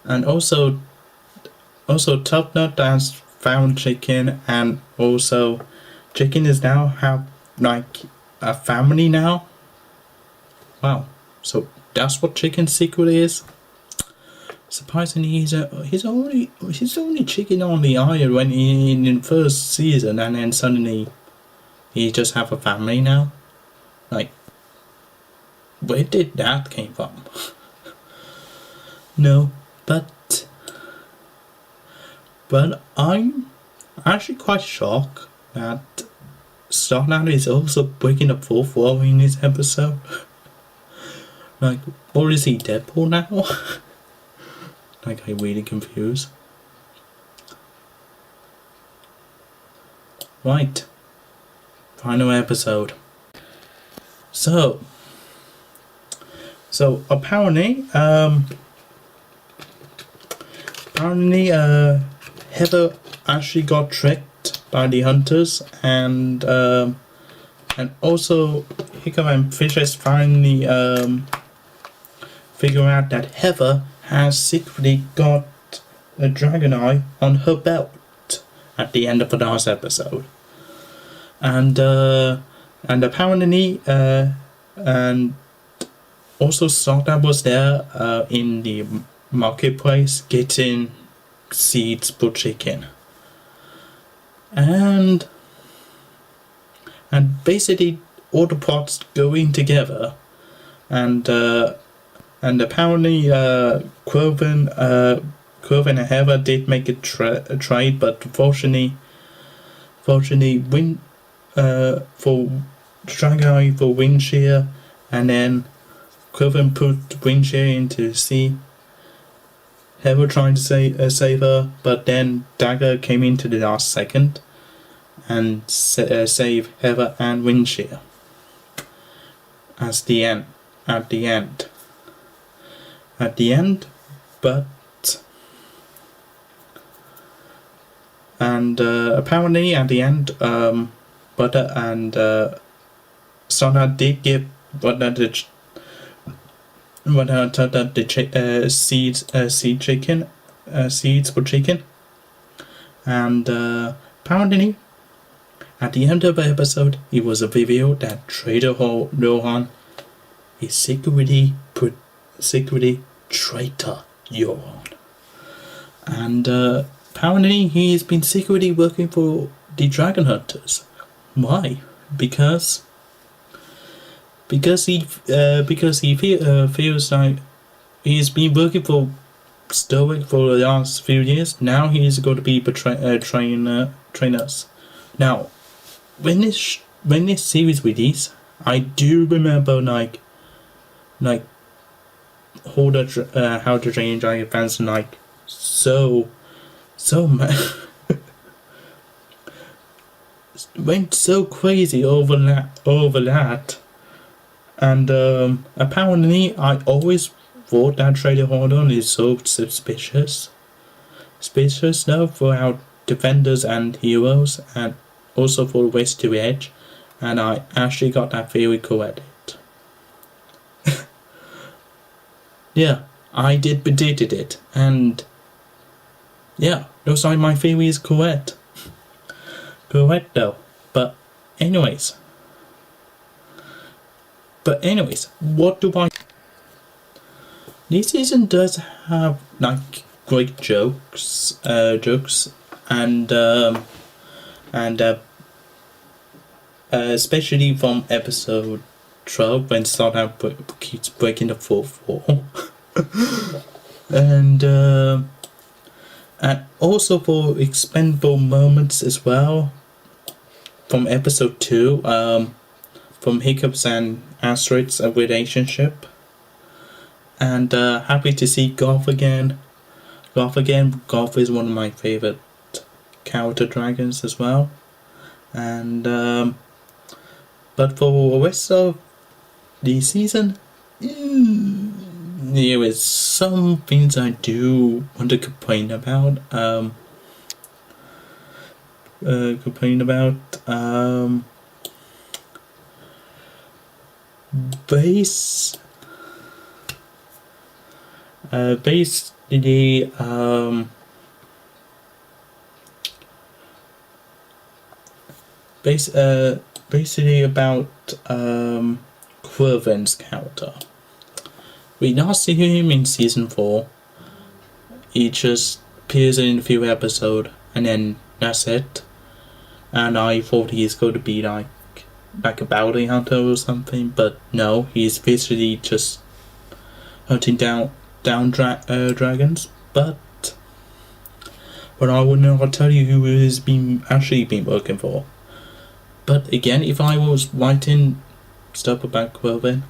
Tough Nut has found chicken, and also chicken is now have like a family now. Wow, so that's what chicken's secret is. Surprisingly, he's only chicken on the island when in the first season, and then suddenly he just have a family now. Like, where did that came from? No, but I'm actually quite shocked that Starlight is also breaking the fourth wall in this episode. Like, or is he Deadpool now? Like, I'm really confused. Right. Final episode. So apparently Heather actually got tricked by the hunters, and also Hiccup and Fishes finally figure out that Heather has secretly got a dragon eye on her belt at the end of the last episode, and apparently and also Starlight was there in the marketplace getting seeds for chicken, and basically all the plots going together, and apparently Quoven and Heather did make a trade, but fortunately win for Dragon Eye for Windshear, and then Quoven put Windshear into the sea. Heather trying to save her, but then Dagger came into the last second and saved Heather and Windshear. At the end, but apparently at the end, Butter and Starlight did give Butter the seeds for chicken, and apparently at the end of the episode it was a video that Trader Rohan is secretly traitor Johan, and apparently he's been secretly working for the Dragon Hunters. Why? Because he feels like he's been working for Stoic for the last few years. Now he's going to be trainers. Now, when this series released, I do remember like How to Train Dragon fans like so so went so crazy over that. And apparently I always thought that Trader Hordon is so suspicious now throughout Defenders and Heroes, and also for Race to Edge, and I actually got that theory correct. Yeah, I did predicted it, and yeah, looks like my theory is correct. Correct though. But anyways, what do I... This season does have like great jokes, and especially from episode 12 when Starlight keeps breaking the fourth wall, and also for expendable moments as well from episode 2, from Hiccups and Asteroid's relationship. And happy to see Golf again. Golf is one of my favourite character dragons as well. And but for the rest of the season, there is some things I do want to complain about. Basically about Quirvin's character. We not see him in season 4. He just appears in a few episodes and then that's it. And I thought he's going to be like a bounty hunter or something, but no, he's basically just hunting down dragons. But I would not tell you who he's actually been working for. But again, if I was writing stuff about Quirvin,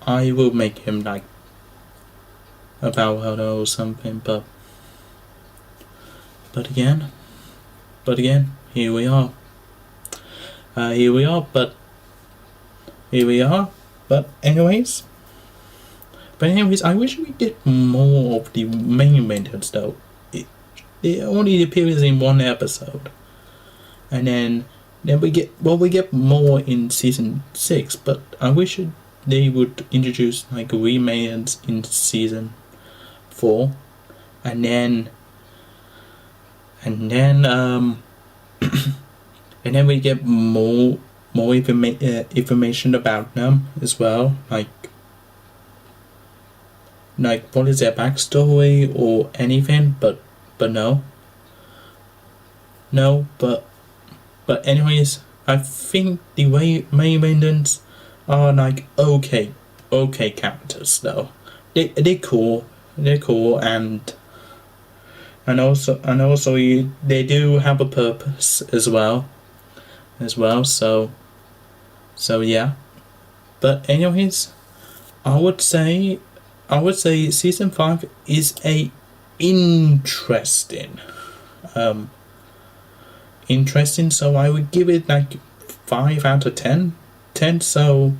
I will make him like a Valhalla or something. But again, here we are. But anyways, I wish we get more of the main maintenance though. It only appears in one episode, and then we get more in season 6. But I wish they would introduce like remains in season 4, and then and then we get more information about them as well, like what is their backstory or anything. But anyways, I think the main maintenance are like okay characters though. They're cool, and also they do have a purpose as well. So yeah. But anyways, I would say season 5 is a interesting. So I would give it like 5 out of 10. So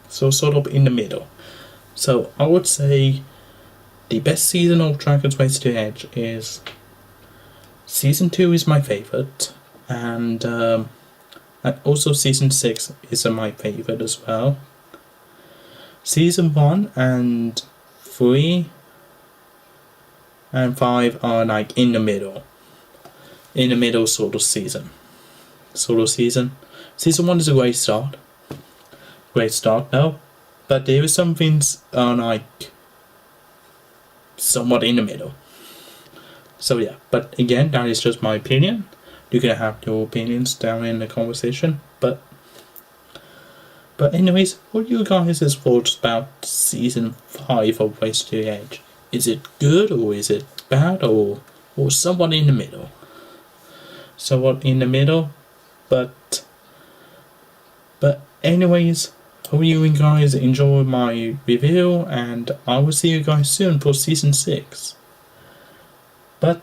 sort of in the middle. So I would say the best season of Dragon's Race to Edge is season 2 is my favourite, and also season 6 is my favourite as well. Season 1 and 3 and 5 are like in the middle sort of season. Season 1 is a great start though, but there is some things are like somewhat in the middle. So yeah, but again, that is just my opinion. You can have your opinions down in the conversation. But anyways, what are you guys' thoughts about season 5 of Race to the Edge? Is it good or is it bad or somewhat in the middle? But anyways, hope you guys enjoy my review, and I will see you guys soon for season 6. But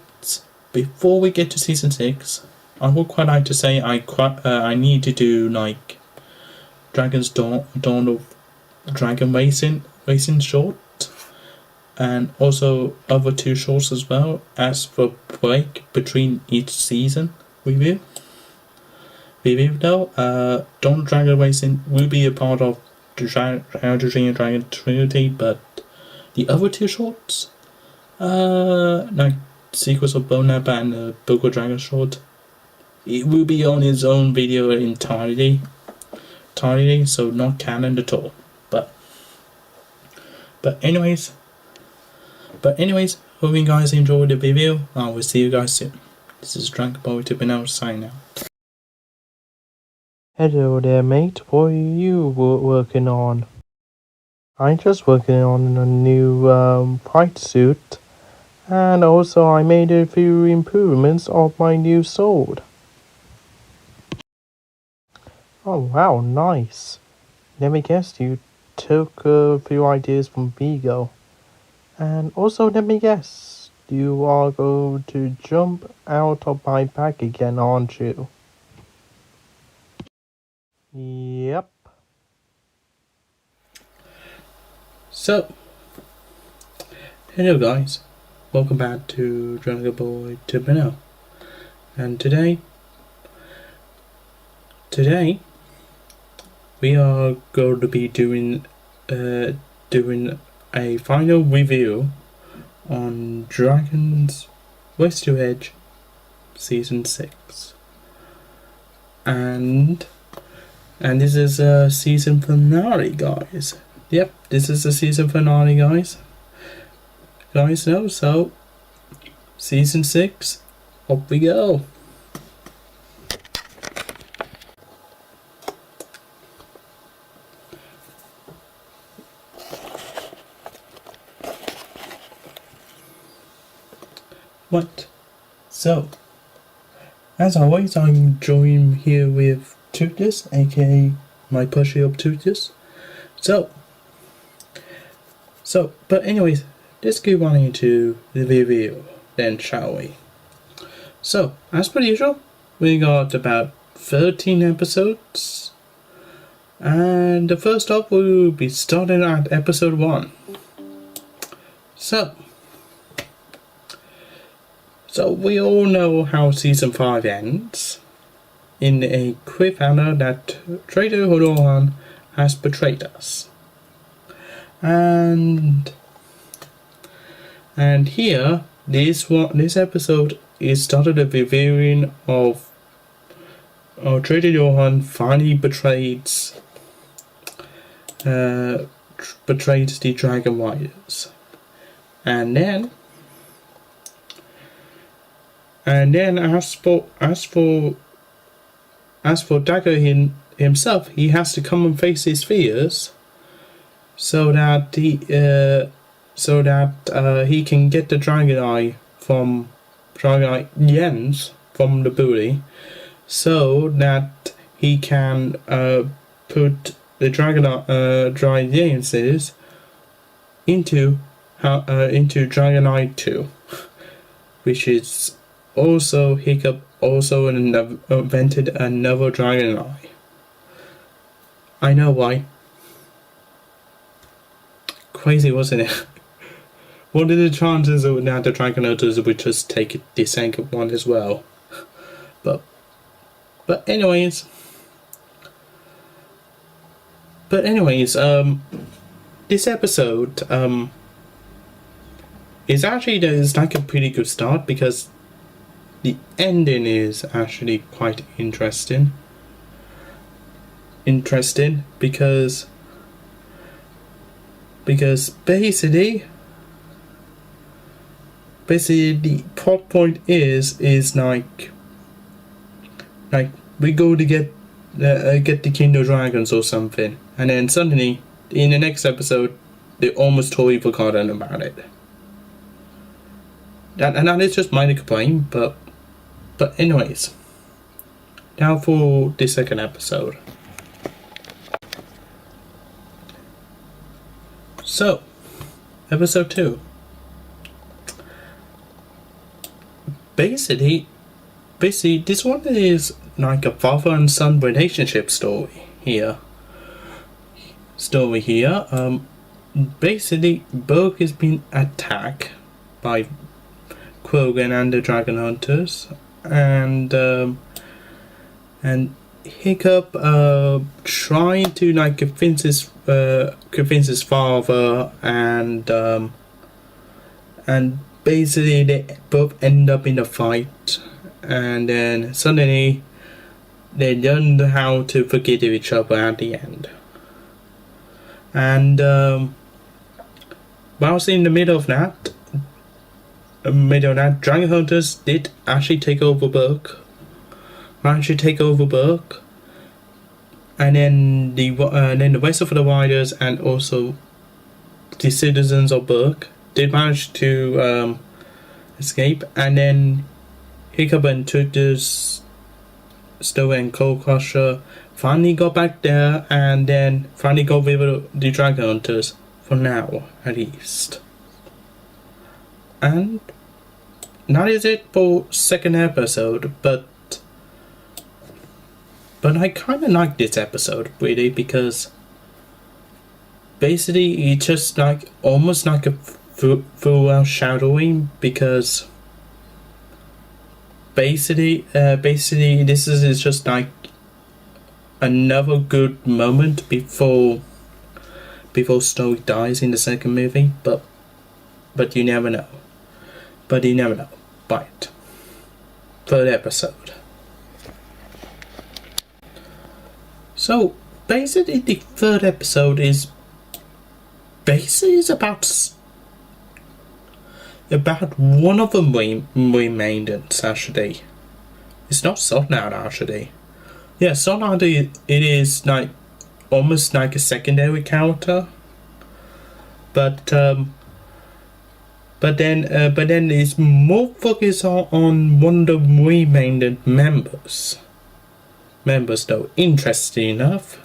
before we get to season 6, I would quite like to say I need to do like Dragon's Dawn of Dragon Racing short, and also other 2 shorts as well as for break between each season review. Though, Dawn of Dragon Racing will be a part of the How to Train Your Dragon trilogy, but the other 2 shorts, like Secrets of Bonap and the Book of Dragon short, it will be on its own video entirely, so not canon at all. But anyways, hope you guys enjoyed the video. I will see you guys soon. This is Dragon Boy Tipping out, signing out. Hello there, mate. What are you working on? I'm just working on a new fight suit, and also I made a few improvements of my new sword. Oh wow, nice. Let me guess, you took a few ideas from Vigo. And also let me guess, you are going to jump out of my back again, aren't you? Yep. So, hello guys, welcome back to Dragon Boy Tipping out. And today we are going to be doing a final review on Dragon's Race to Edge Season 6. And this is a season finale, guys. Yep, this is the season finale, guys. No, so season 6, off we go. What? So, as always, I'm joined here with Toothless, aka my pushy up Toothless. But anyways, let's get on into the review then, shall we? So, as per usual, we got about 13 episodes. And the first up, we'll be starting at episode 1. So we all know how season 5 ends, in a cliffhanger that Trader Horohan has betrayed us. And here, this episode is started a reviewing of Trader Johan finally betrays the Dragon Riders, and then as for Dagger himself, he has to come and face his fears, so that he can get the Dragon Eye Yens from the bully, so that he can put the Dragon Eye Yenses into Dragon Eye 2, which is also Hiccup invented another Dragon Eye. I know why. Crazy, wasn't it? What are the chances that the Dragon Otters would just take this second one as well? But anyways, this episode is like a pretty good start, because the ending is actually quite interesting. Because basically the plot point is like we go to get the King of Dragons or something, and then suddenly in the next episode they almost totally forgotten about it. And that is just minor complaint, but anyways, now for the second episode. So, episode 2. basically, this one is like a father and son relationship story here. Basically, Berg has been attacked by Krogan and the Dragon Hunters, and Hiccup trying to like convince his father, and basically they both end up in a fight, and then suddenly they learn how to forgive each other at the end. And whilst in the middle of that, Dragon Hunters did actually take over Berk. And then the rest of the riders and also the citizens of Berk did manage to escape. And then Hiccup and Tutus, Stowe and Cold Crusher finally got back there, and then finally got rid of the Dragon Hunters, for now at least. And that is it for second episode, but I kind of like this episode really, because basically it's just like almost like a full shadowing, because basically this is just like another good moment before Stowe dies in the second movie, but you never know. But third episode. So basically the third episode is about one of the remainders actually. It's not Sonat actually. Yeah, Sonat it is like almost like a secondary character. But then it's more focused on one of the remaining members. Though, interesting enough.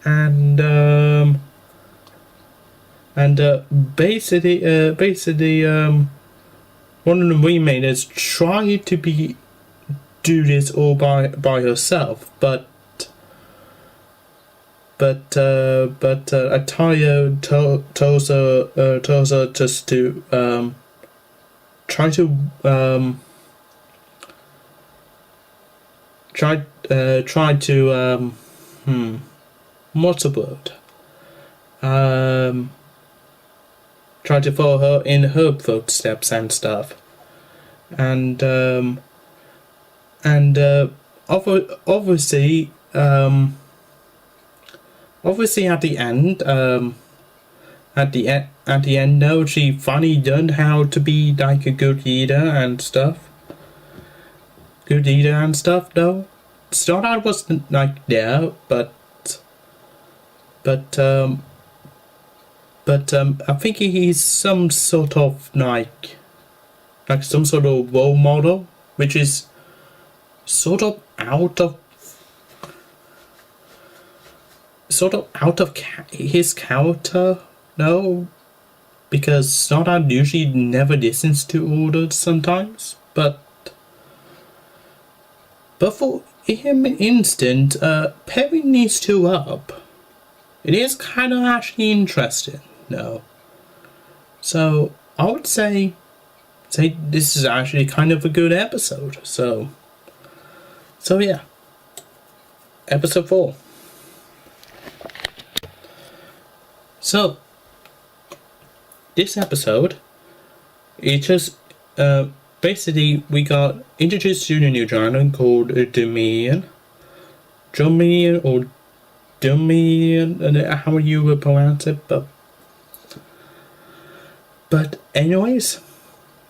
And basically one of the remainers tried to do this all by herself, but Atayo tells her just to try to what's the word? Try to follow her in her footsteps and stuff, and obviously at the end, though, she finally learned how to be like a good leader and stuff. Though Starlight wasn't like there, but I think he's some sort of like some sort of role model, which is sort of out of his character, no, because Starlight usually never listens to orders sometimes, but for him instant, pairing these two up, it is kind of actually interesting, no. So I would say this is actually kind of a good episode. So yeah, episode 4. So this episode, it just basically we got introduced to a new dragon called Dominion, or Dominion, how you would pronounce it, but anyways,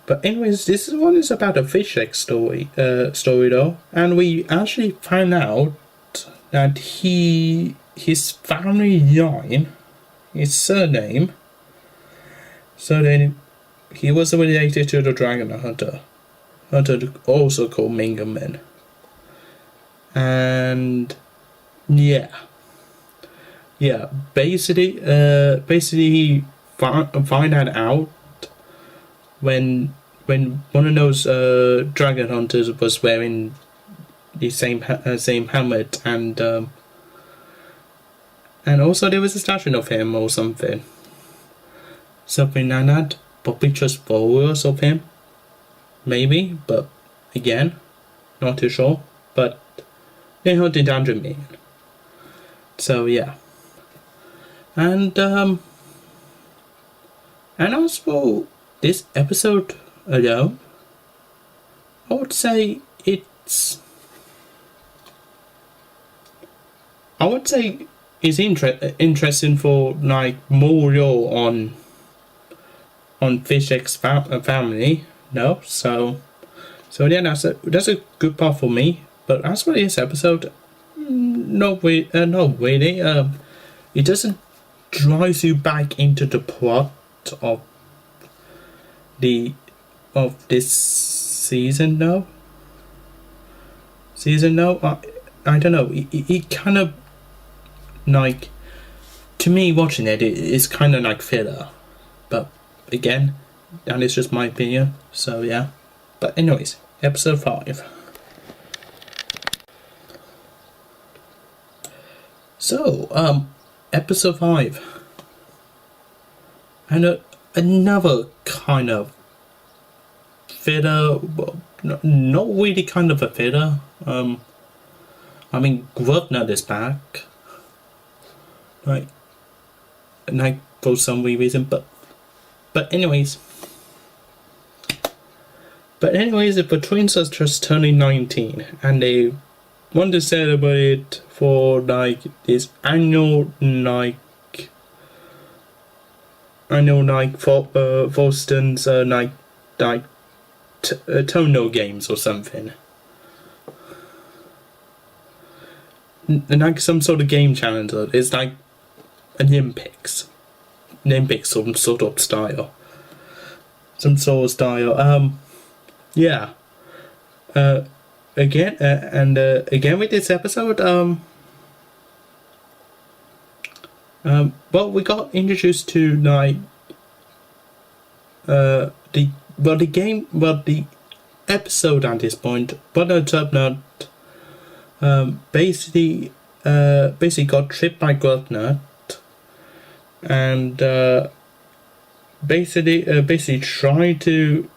this one is about a fish egg story though, and we actually find out that his family line, his surname, so then he was related to the Dragon Hunter also called Mingerman, and yeah, basically he find that out when when one of those dragon hunters was wearing the same helmet, and also there was a statue of him or something like that. Probably just followers of him, maybe, but again, not too sure. But they hunted Andrew Man. So yeah. And as for this episode alone, I would say it's interesting for like more lore on Fish X family. No, so yeah, that's a good part for me. But as for this episode, no really. It doesn't drive you back into the plot of this season. No. I don't know. It kind of like, to me, watching it's kind of like filler. But again, that is just my opinion. So yeah. But anyways, episode 5. So episode 5, and another kind of filler. Well, not really kind of a filler. I mean, Grubnut is back, like for some weird reason, but anyways, the twins are just turning 19, and they want to celebrate for like this annual Boston's tonal games or something. Like some sort of game challenge. It's like Olympics, some sort of style. Yeah. Again with this episode, well, we got introduced to like the episode at this point, but Tubnut basically got tripped by Grubnut, and basically tried to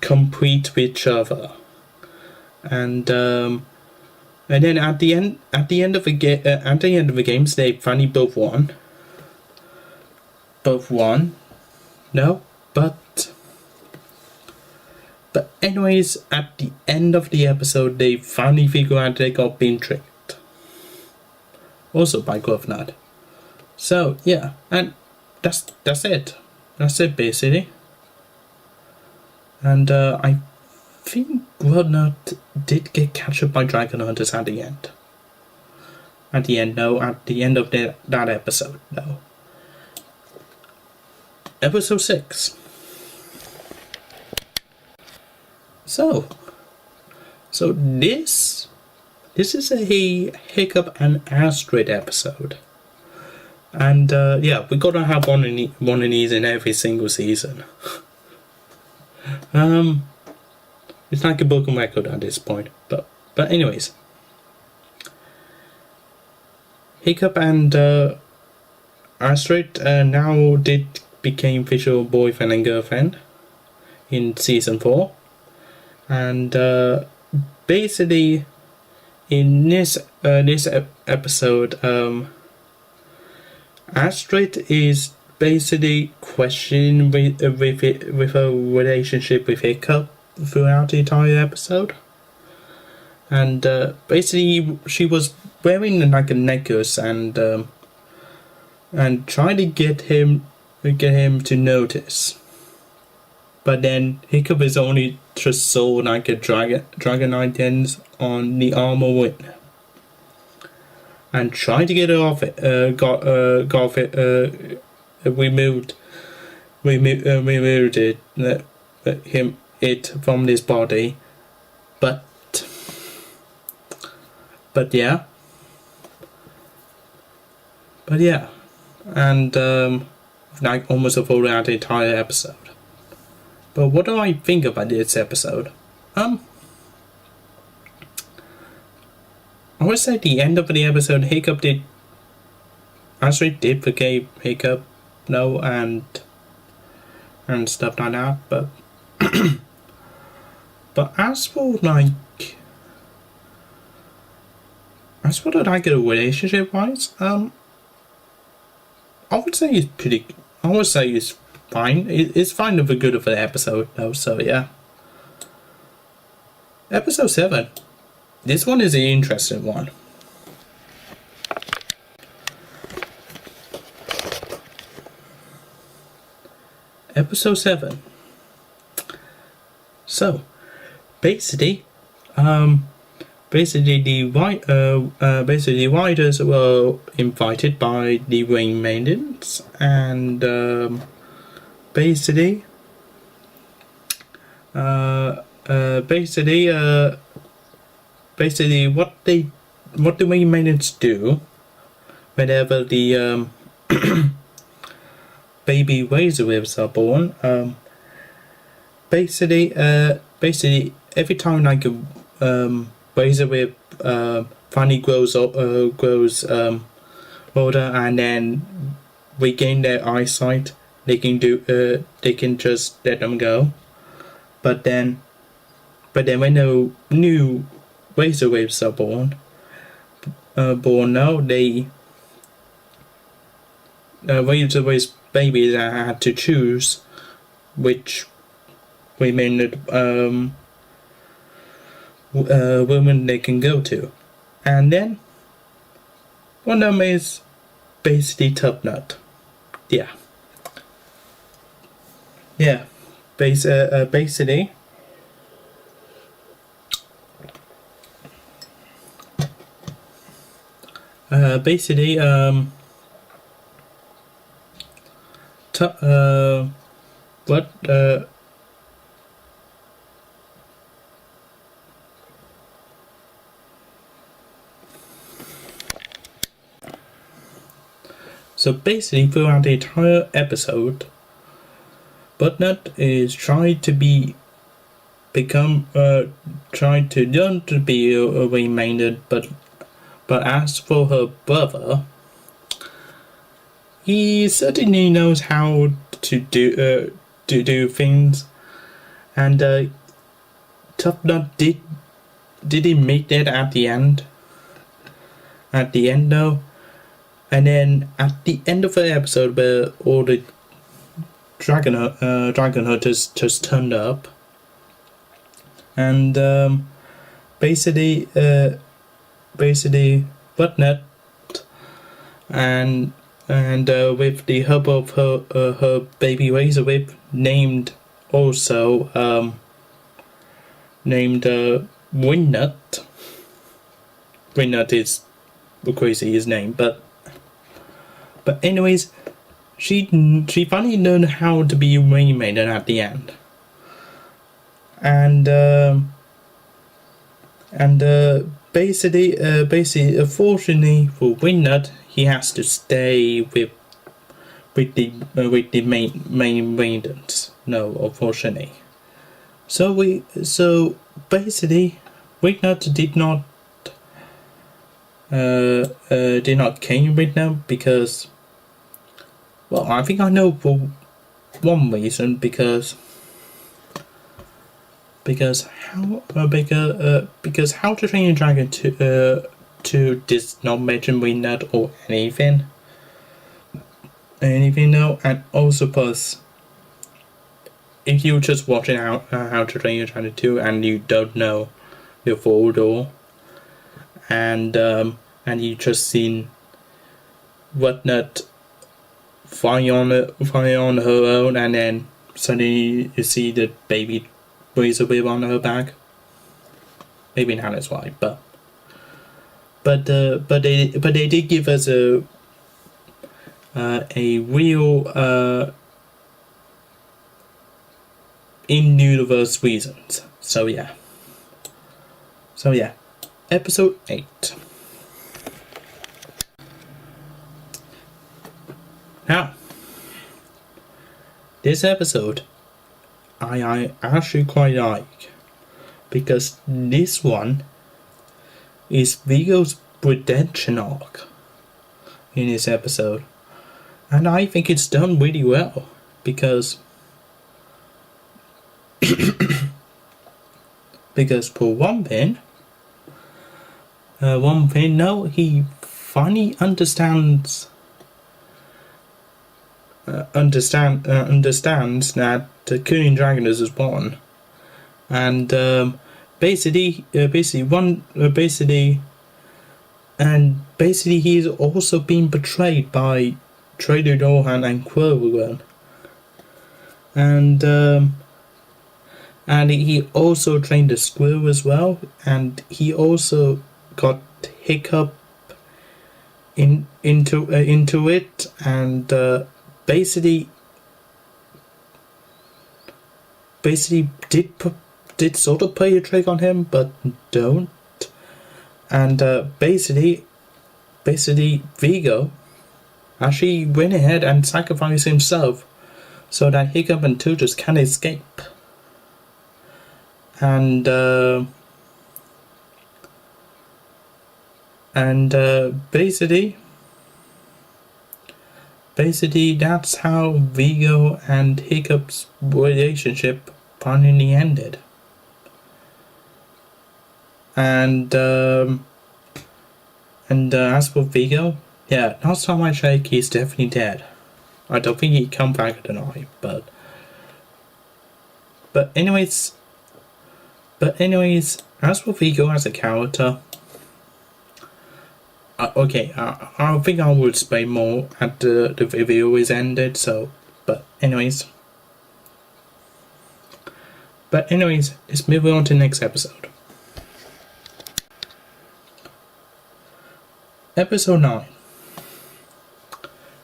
compete with each other, and then at the end of the games, they finally both won. No, but anyways, at the end of the episode, they finally figure out they got being tricked. Also by Grubnut. So yeah, and that's it. That's it basically. And I think Grubnut did get captured by dragon hunters at the end. At the end of that episode, no. Episode 6. So this is a Hiccup and Astrid episode, and yeah, we gotta have one of these in every single season. It's like a broken record at this point, but anyways, Hiccup and Astrid now became official boyfriend and girlfriend in season 4. And basically, in this episode, Astrid is basically questioning with her relationship with Hiccup throughout the entire episode. And basically, she was wearing like a necklace and trying to get him to notice. But then Hiccup is only just saw like a dragonite lens on the armor wing, and tried to get it off it. Removed it from his body, but yeah, and like almost throughout the entire episode. But what do I think about this episode? I would say the end of the episode, Hiccup did forgive Hiccup, no, and stuff like that. But as for the relationship wise, I would say it's pretty. I would say it's fine. It's fine of a good of an episode though. So yeah. Episode 7. This one is an interesting one. Episode 7. So, basically, the writers were invited by the Rain Maidens, and basically what the Rain Maidens do whenever the baby Razorwhips are born, basically every time like a Razorwhip finally grows older and then regain their eyesight, they can just let them go. But then when the new Razorwhips are born now, Razorwhips babies had to choose which women women they can go to, and then one of them is basically Tough Nut. Basically. So basically, throughout the entire episode, Buttnut is trying to learn to be a Rain-Maiden, but as for her brother, he certainly knows how to do things, and Tough Nut did he make that at the end? At the end though, and then at the end of the episode where all the dragon hunters just turned up, and basically Buttnut and with the help of her baby Razorwhip named Wingnut. Wingnut is crazy his name, but anyways, she finally learned how to be a Rain-Maiden at the end, and basically, unfortunately for Wingnut, he has to stay with the main maidens. No, unfortunately. So basically, Wingnut did not came with them because, well, I think I know for one reason, because How to Train Your Dragon 2 does not mention Wingnut or anything though, and also plus, if you're just watching How to Train Your Dragon 2 and you don't know the full lore, and you just seen Whatnot flying on her own, and then suddenly you see the baby Razorwhip on her back. Maybe not that's why, but they did give us a real in-universe reasons. So yeah. Episode 8. Now, this episode, I I actually quite like, because this one is Vigo's redemption arc in this episode, and I think it's done really well because for one thing, no, he finally understands that the Korean Dragon is his one, and basically he's also been betrayed by Trader Dohan and Quogan, and he also trained a squirrel as well, and he also got Hiccup into it, and basically did sort of play a trick on him, but don't. And basically Vigo actually went ahead and sacrificed himself so that Hiccup and Tootles can escape. And basically that's how Vigo and Hiccup's relationship finally ended. And as for Vigo, yeah, last time I checked, he's definitely dead. I don't think he'd come back tonight, but anyways, as for Vigo as a character, I think I will explain more at the video is ended. So, but anyways, let's move on to the next episode. Episode 9.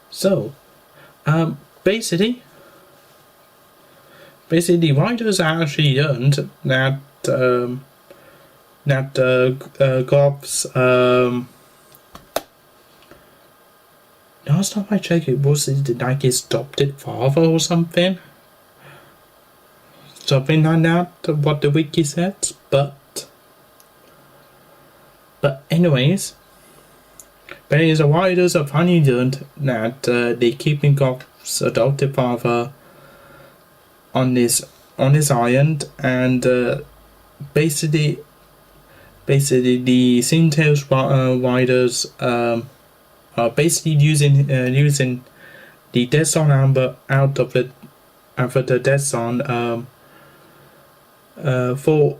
So, basically, the writers actually learned that Gob's last time I checked, it was like his adopted father or something like that. What the wiki said, but anyways. But the writers have finally learned that they're keeping Gob's adopted father on this island, and basically the Sintails writers are basically using the Death Zone Amber out of the Death Zone for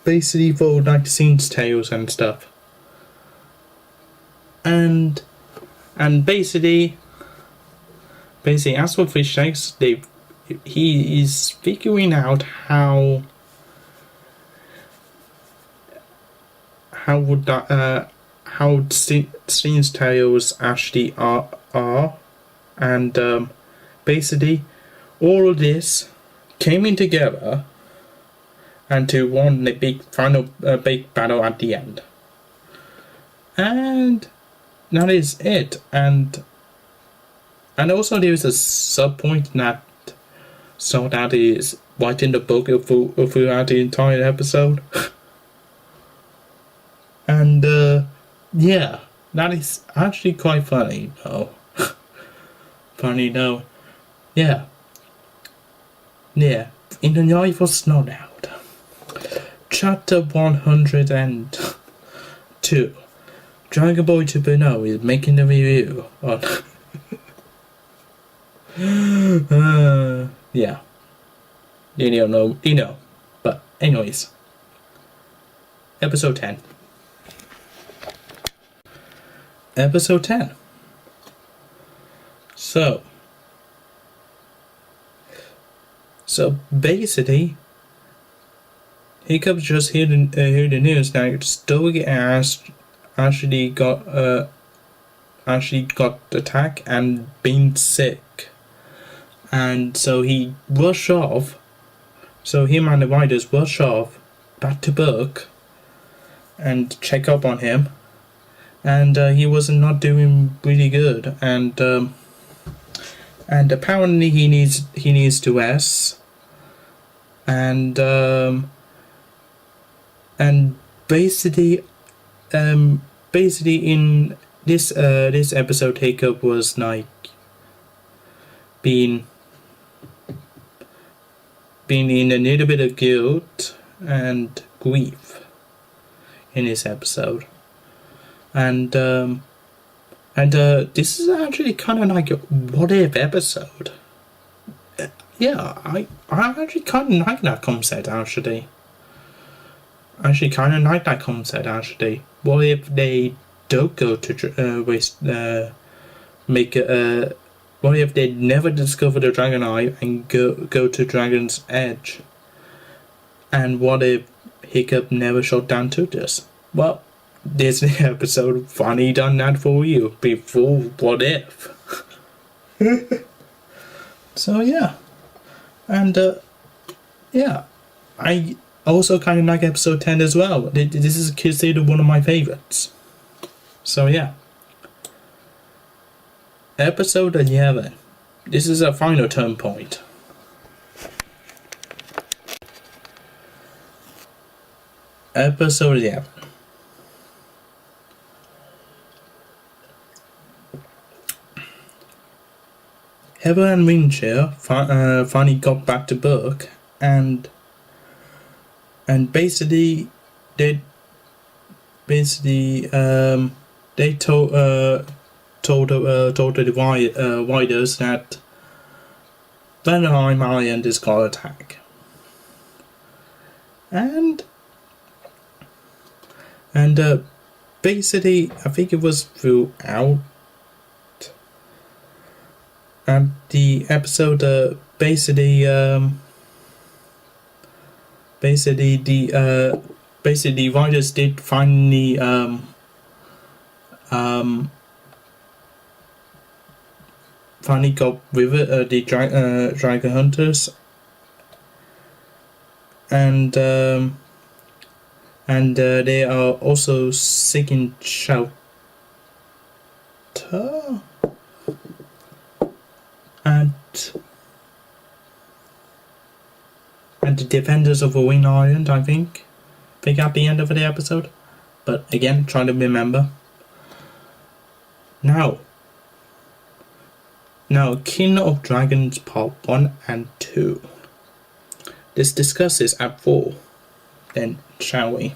basically for like scenes tales and stuff, and basically as for Fish Eggs, he is figuring out how scenes tales actually are, and basically all of this came in together and to won the big final big battle at the end. And that is it. And also there's a sub point that is right in the book throughout the entire episode. And yeah, that is actually quite funny though. Funny though. Yeah. In the Night for Snowdown. Chapter 102. Dragon Boy 2.0 is making a review on yeah. You don't know, But anyways. Episode 10. Episode 10. So basically, Hiccup's just heard the news that Stoic actually got attacked and been sick, and so he rushed off. So him and the riders rush off back to Burke and check up on him, and he was not doing really good, and and apparently he needs to rest, and basically in this episode, Hiccup was like being in a little bit of guilt and grief in this episode, and this is actually kind of like a what if episode. Yeah, I actually kind of like that concept actually. What if they don't go to what if they never discover the Dragon Eye and go to Dragon's Edge? And what if Hiccup never shot down Tutus? Well, this episode finally done that for you before What If. So yeah, and yeah, I also kind of like episode 10 as well. This is considered one of my favorites. So yeah, episode 11. This is a final turn point. Episode 11. Heather and Winchell finally got back to book, and basically they told the riders that Vanheim Island is gonna attack, and basically I think it was throughout. And the episode basically the writers did finally finally got with it, the dragon hunters, and they are also seeking shelter. And the defenders of Wing Island, I think at the end of the episode. But again, trying to remember. Now, King of Dragons Part 1 and 2. Let's discuss this at 4. Then, shall we?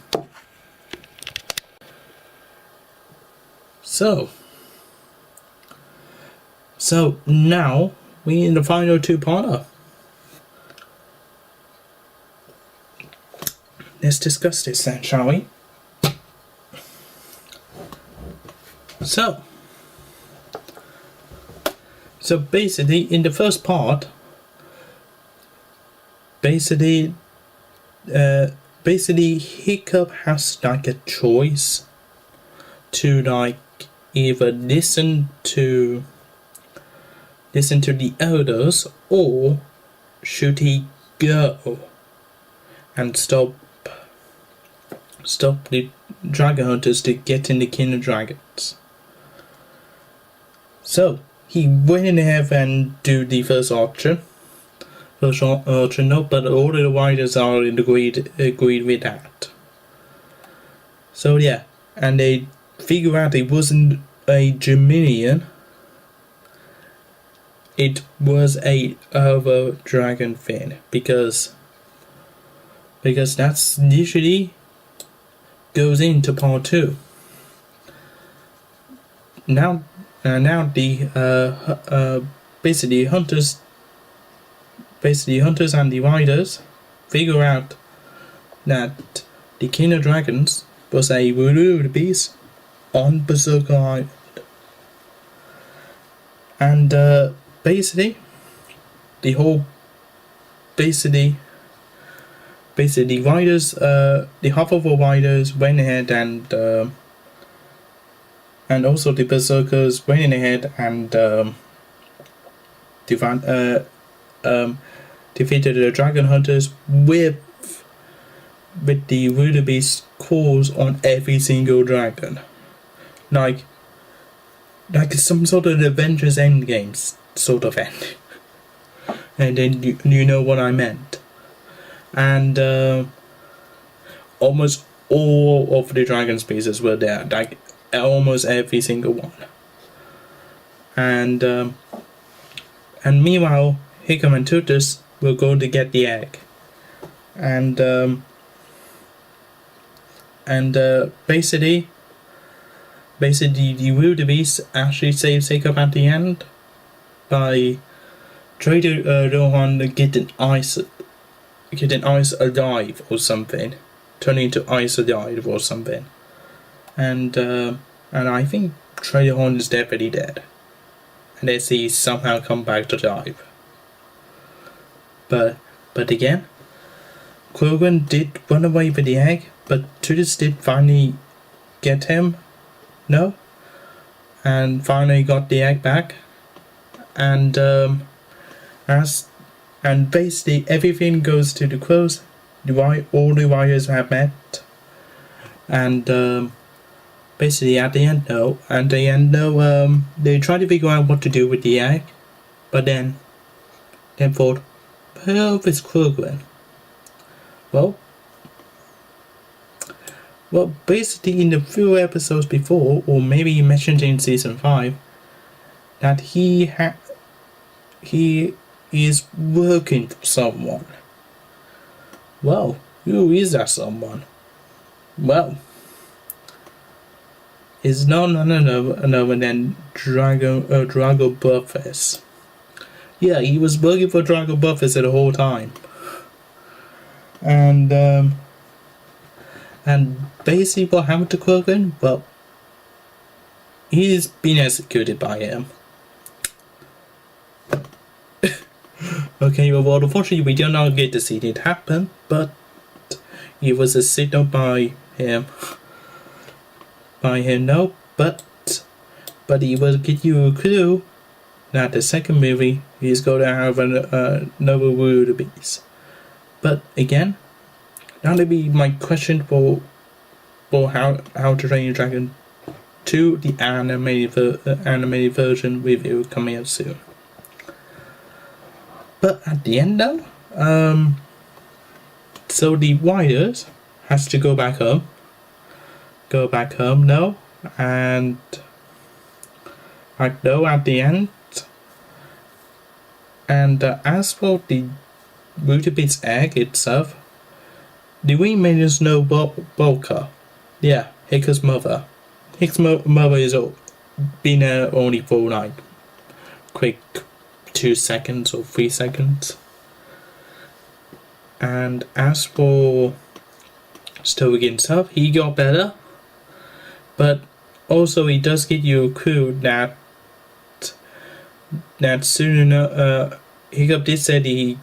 So now we're in the final two-parter. Let's discuss this then, shall we? So basically, in the first part, basically Hiccup has like a choice to like either listen to the elders, or should he go and stop the dragon hunters to get in the King of Dragons? So he went ahead and do the first auction, but all the riders are agreed with that. So yeah, and they figure out it wasn't a Geminian. It was a other dragon fin, because that's usually goes into part 2. Now the basically hunters and the riders figure out that the King of Dragons was a voodoo beast on Berserker Island, and basically the riders, the half of the riders went ahead and also the Berserkers went ahead and defeated the Dragon Hunters with the Voodoo Beast claws on every single dragon. Like like some sort of Avengers Endgames sort of end. And then you know what I meant. And almost all of the dragon species were there, like almost every single one. And meanwhile, Hickam and Tutus will go to get the egg. And basically the wildebeest actually saves Hickam at the end by trying to Rohan get an ice alive or something, turning into ice alive or something. And I think Rohan is definitely dead. And then he somehow come back to life. But again, Krogan did run away with the egg, but Tutus did finally get him, no? And finally got the egg back. And basically everything goes to the crows. All the warriors have met. And basically at the end they try to figure out what to do with the egg, but then thought, where is Krogan? Well, basically in the few episodes before, or maybe mentioned in season 5, that he is working for someone. Well, who is that someone? Well, it's none other than Drago Buffers. Yeah, he was working for Drago Buffers the whole time. And basically what happened to Krogan? Well, he's been executed by him. Okay, well, unfortunately we do not get to see it happen, but it was a signal by him. No, but he will give you a clue that the second movie is going to have another wildebeest. But again, that'll be my question for How to Train Your Dragon 2, the animated version review coming out soon. But at the end though, so the warriors has to go back home, no, and at the end. And as for the wildebeest egg itself, the wingman is no Bolka. Yeah, Hicker's mother. Hicker's mother is been there only for like quick 2 seconds or 3 seconds. And as for Stoic himself, he got better, but also he does give you a clue that soon enough, Hiccup did say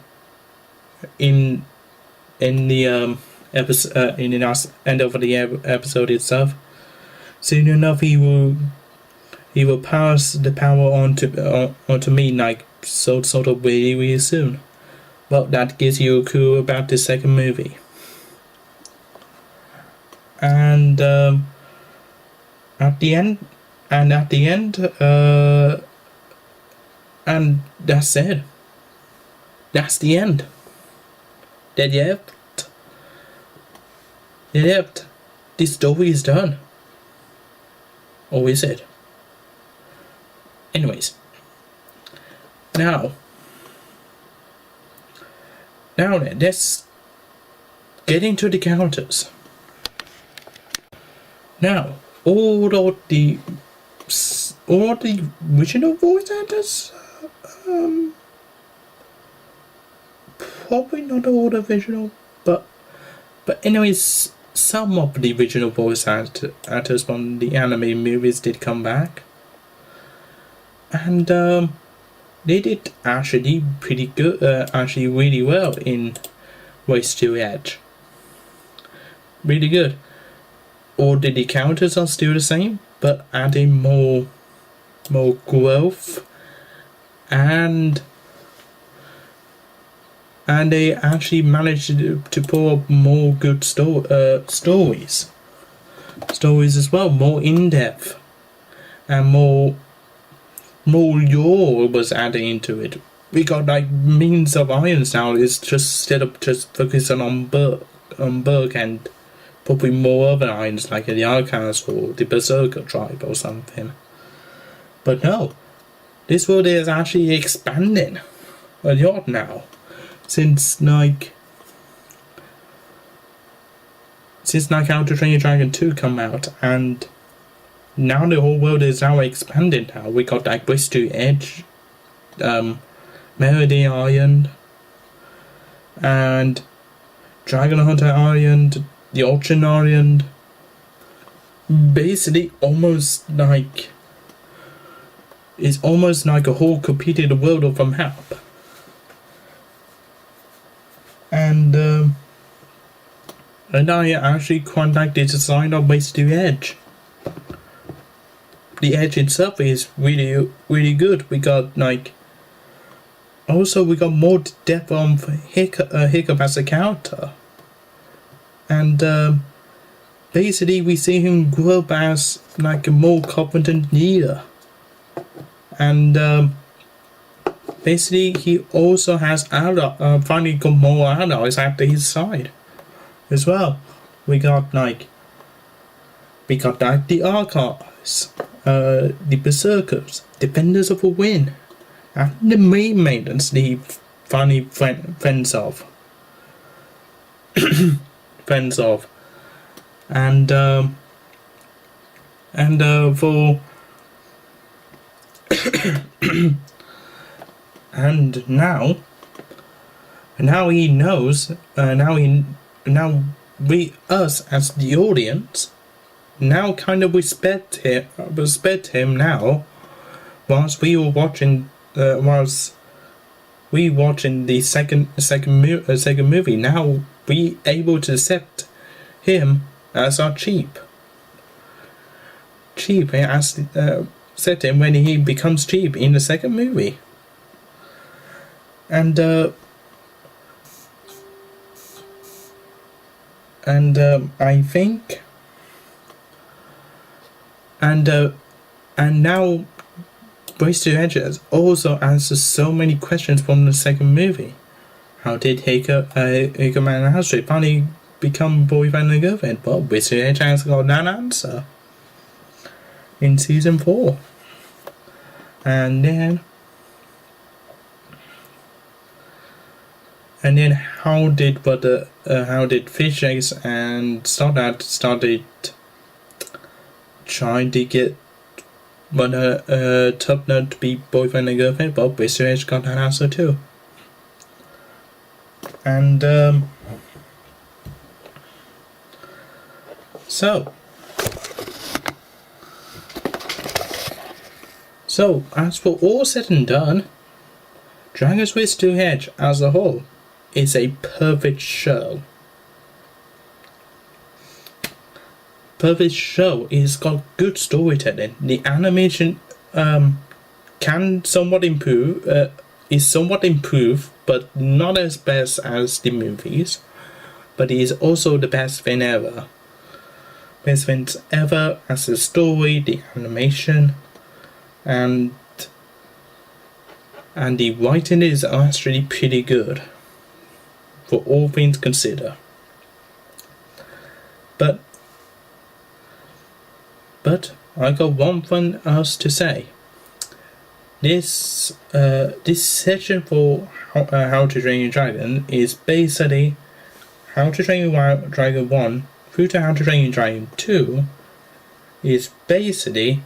in the episode in the end of the episode itself, soon enough he will pass the power onto me, like sort of really soon. Well, that gives you a clue about the second movie. And at the end, and that's it. That's the end. Yep. This story is done. Or is it? Anyways. Now then, let's get into the characters. Now, all the original voice actors, probably not all the original, but anyways, some of the original voice actors from the anime movies did come back, and they did actually pretty good, actually really well in Race to Edge. Really good. All the characters are still the same, but adding more growth, and they actually managed to pull up more good stories as well, more in depth and more more lore was added into it. We got like means of irons now. It's just instead of just focusing on Berg and probably more other irons like the Arcans or the Berserker tribe or something. But no, this world is actually expanding a lot now. Since like How to Train Your Dragon 2 come out, and now the whole world is now expanded now. We got like Race to Edge, Melody Island, and Dragon Hunter Island, the Ocean Island. Basically it's almost like a whole completed world of a map. And I actually quite like the design of Race to Edge. The edge itself is really, really good. We got like, also we got more depth on Hiccup as a character, and basically we see him grow up as like a more competent leader, and basically he also has finally got more allies at his side as well. We got like the Archives, the Berserkers, Defenders of the Wind, and the Main Maidens he finally friends of. And for and now he knows. We us as the audience now kind of respect him now. Whilst we were watching, the second movie, now we able to accept him as our chief. As accept him when he becomes chief in the second movie, and I think, and now Race to Edge also answers so many questions from the second movie. How did Hiccup and Astrid finally become boyfriend and girlfriend? Well, Race to Edge has got that answer in season 4. And then how did Fish Eggs and Stardust started trying to get Tubner to be boyfriend and girlfriend? Well, Race to Edge got that answer too. And so as for all said and done, Dragon's Race to Edge as a whole is a perfect show. It's got good storytelling. The animation can somewhat improve, is somewhat improved, but not as best as the movies. But it is also the best thing ever. Best things ever as the story, the animation, and the writing is actually pretty good for all things considered. But I got one thing else to say. This session for How to Train Your Dragon is basically How to Train Your Dragon 1 through to How to Train Your Dragon 2 is basically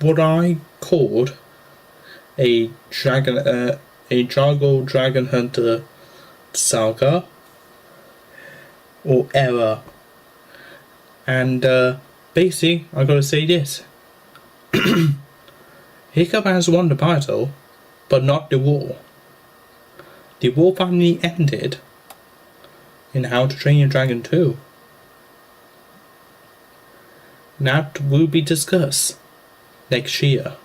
what I called a Drago Dragon Hunter saga or era. And basically, I gotta say this. Hiccup has won the battle, but not the war. The war finally ended in How to Train Your Dragon 2. That will be discussed next year.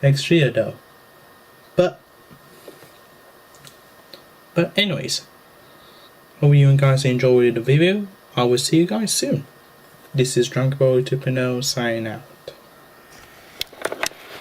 Though. But anyways, hope you guys enjoyed the video. I will see you guys soon. This is Drunk Boy 2.0 signing out.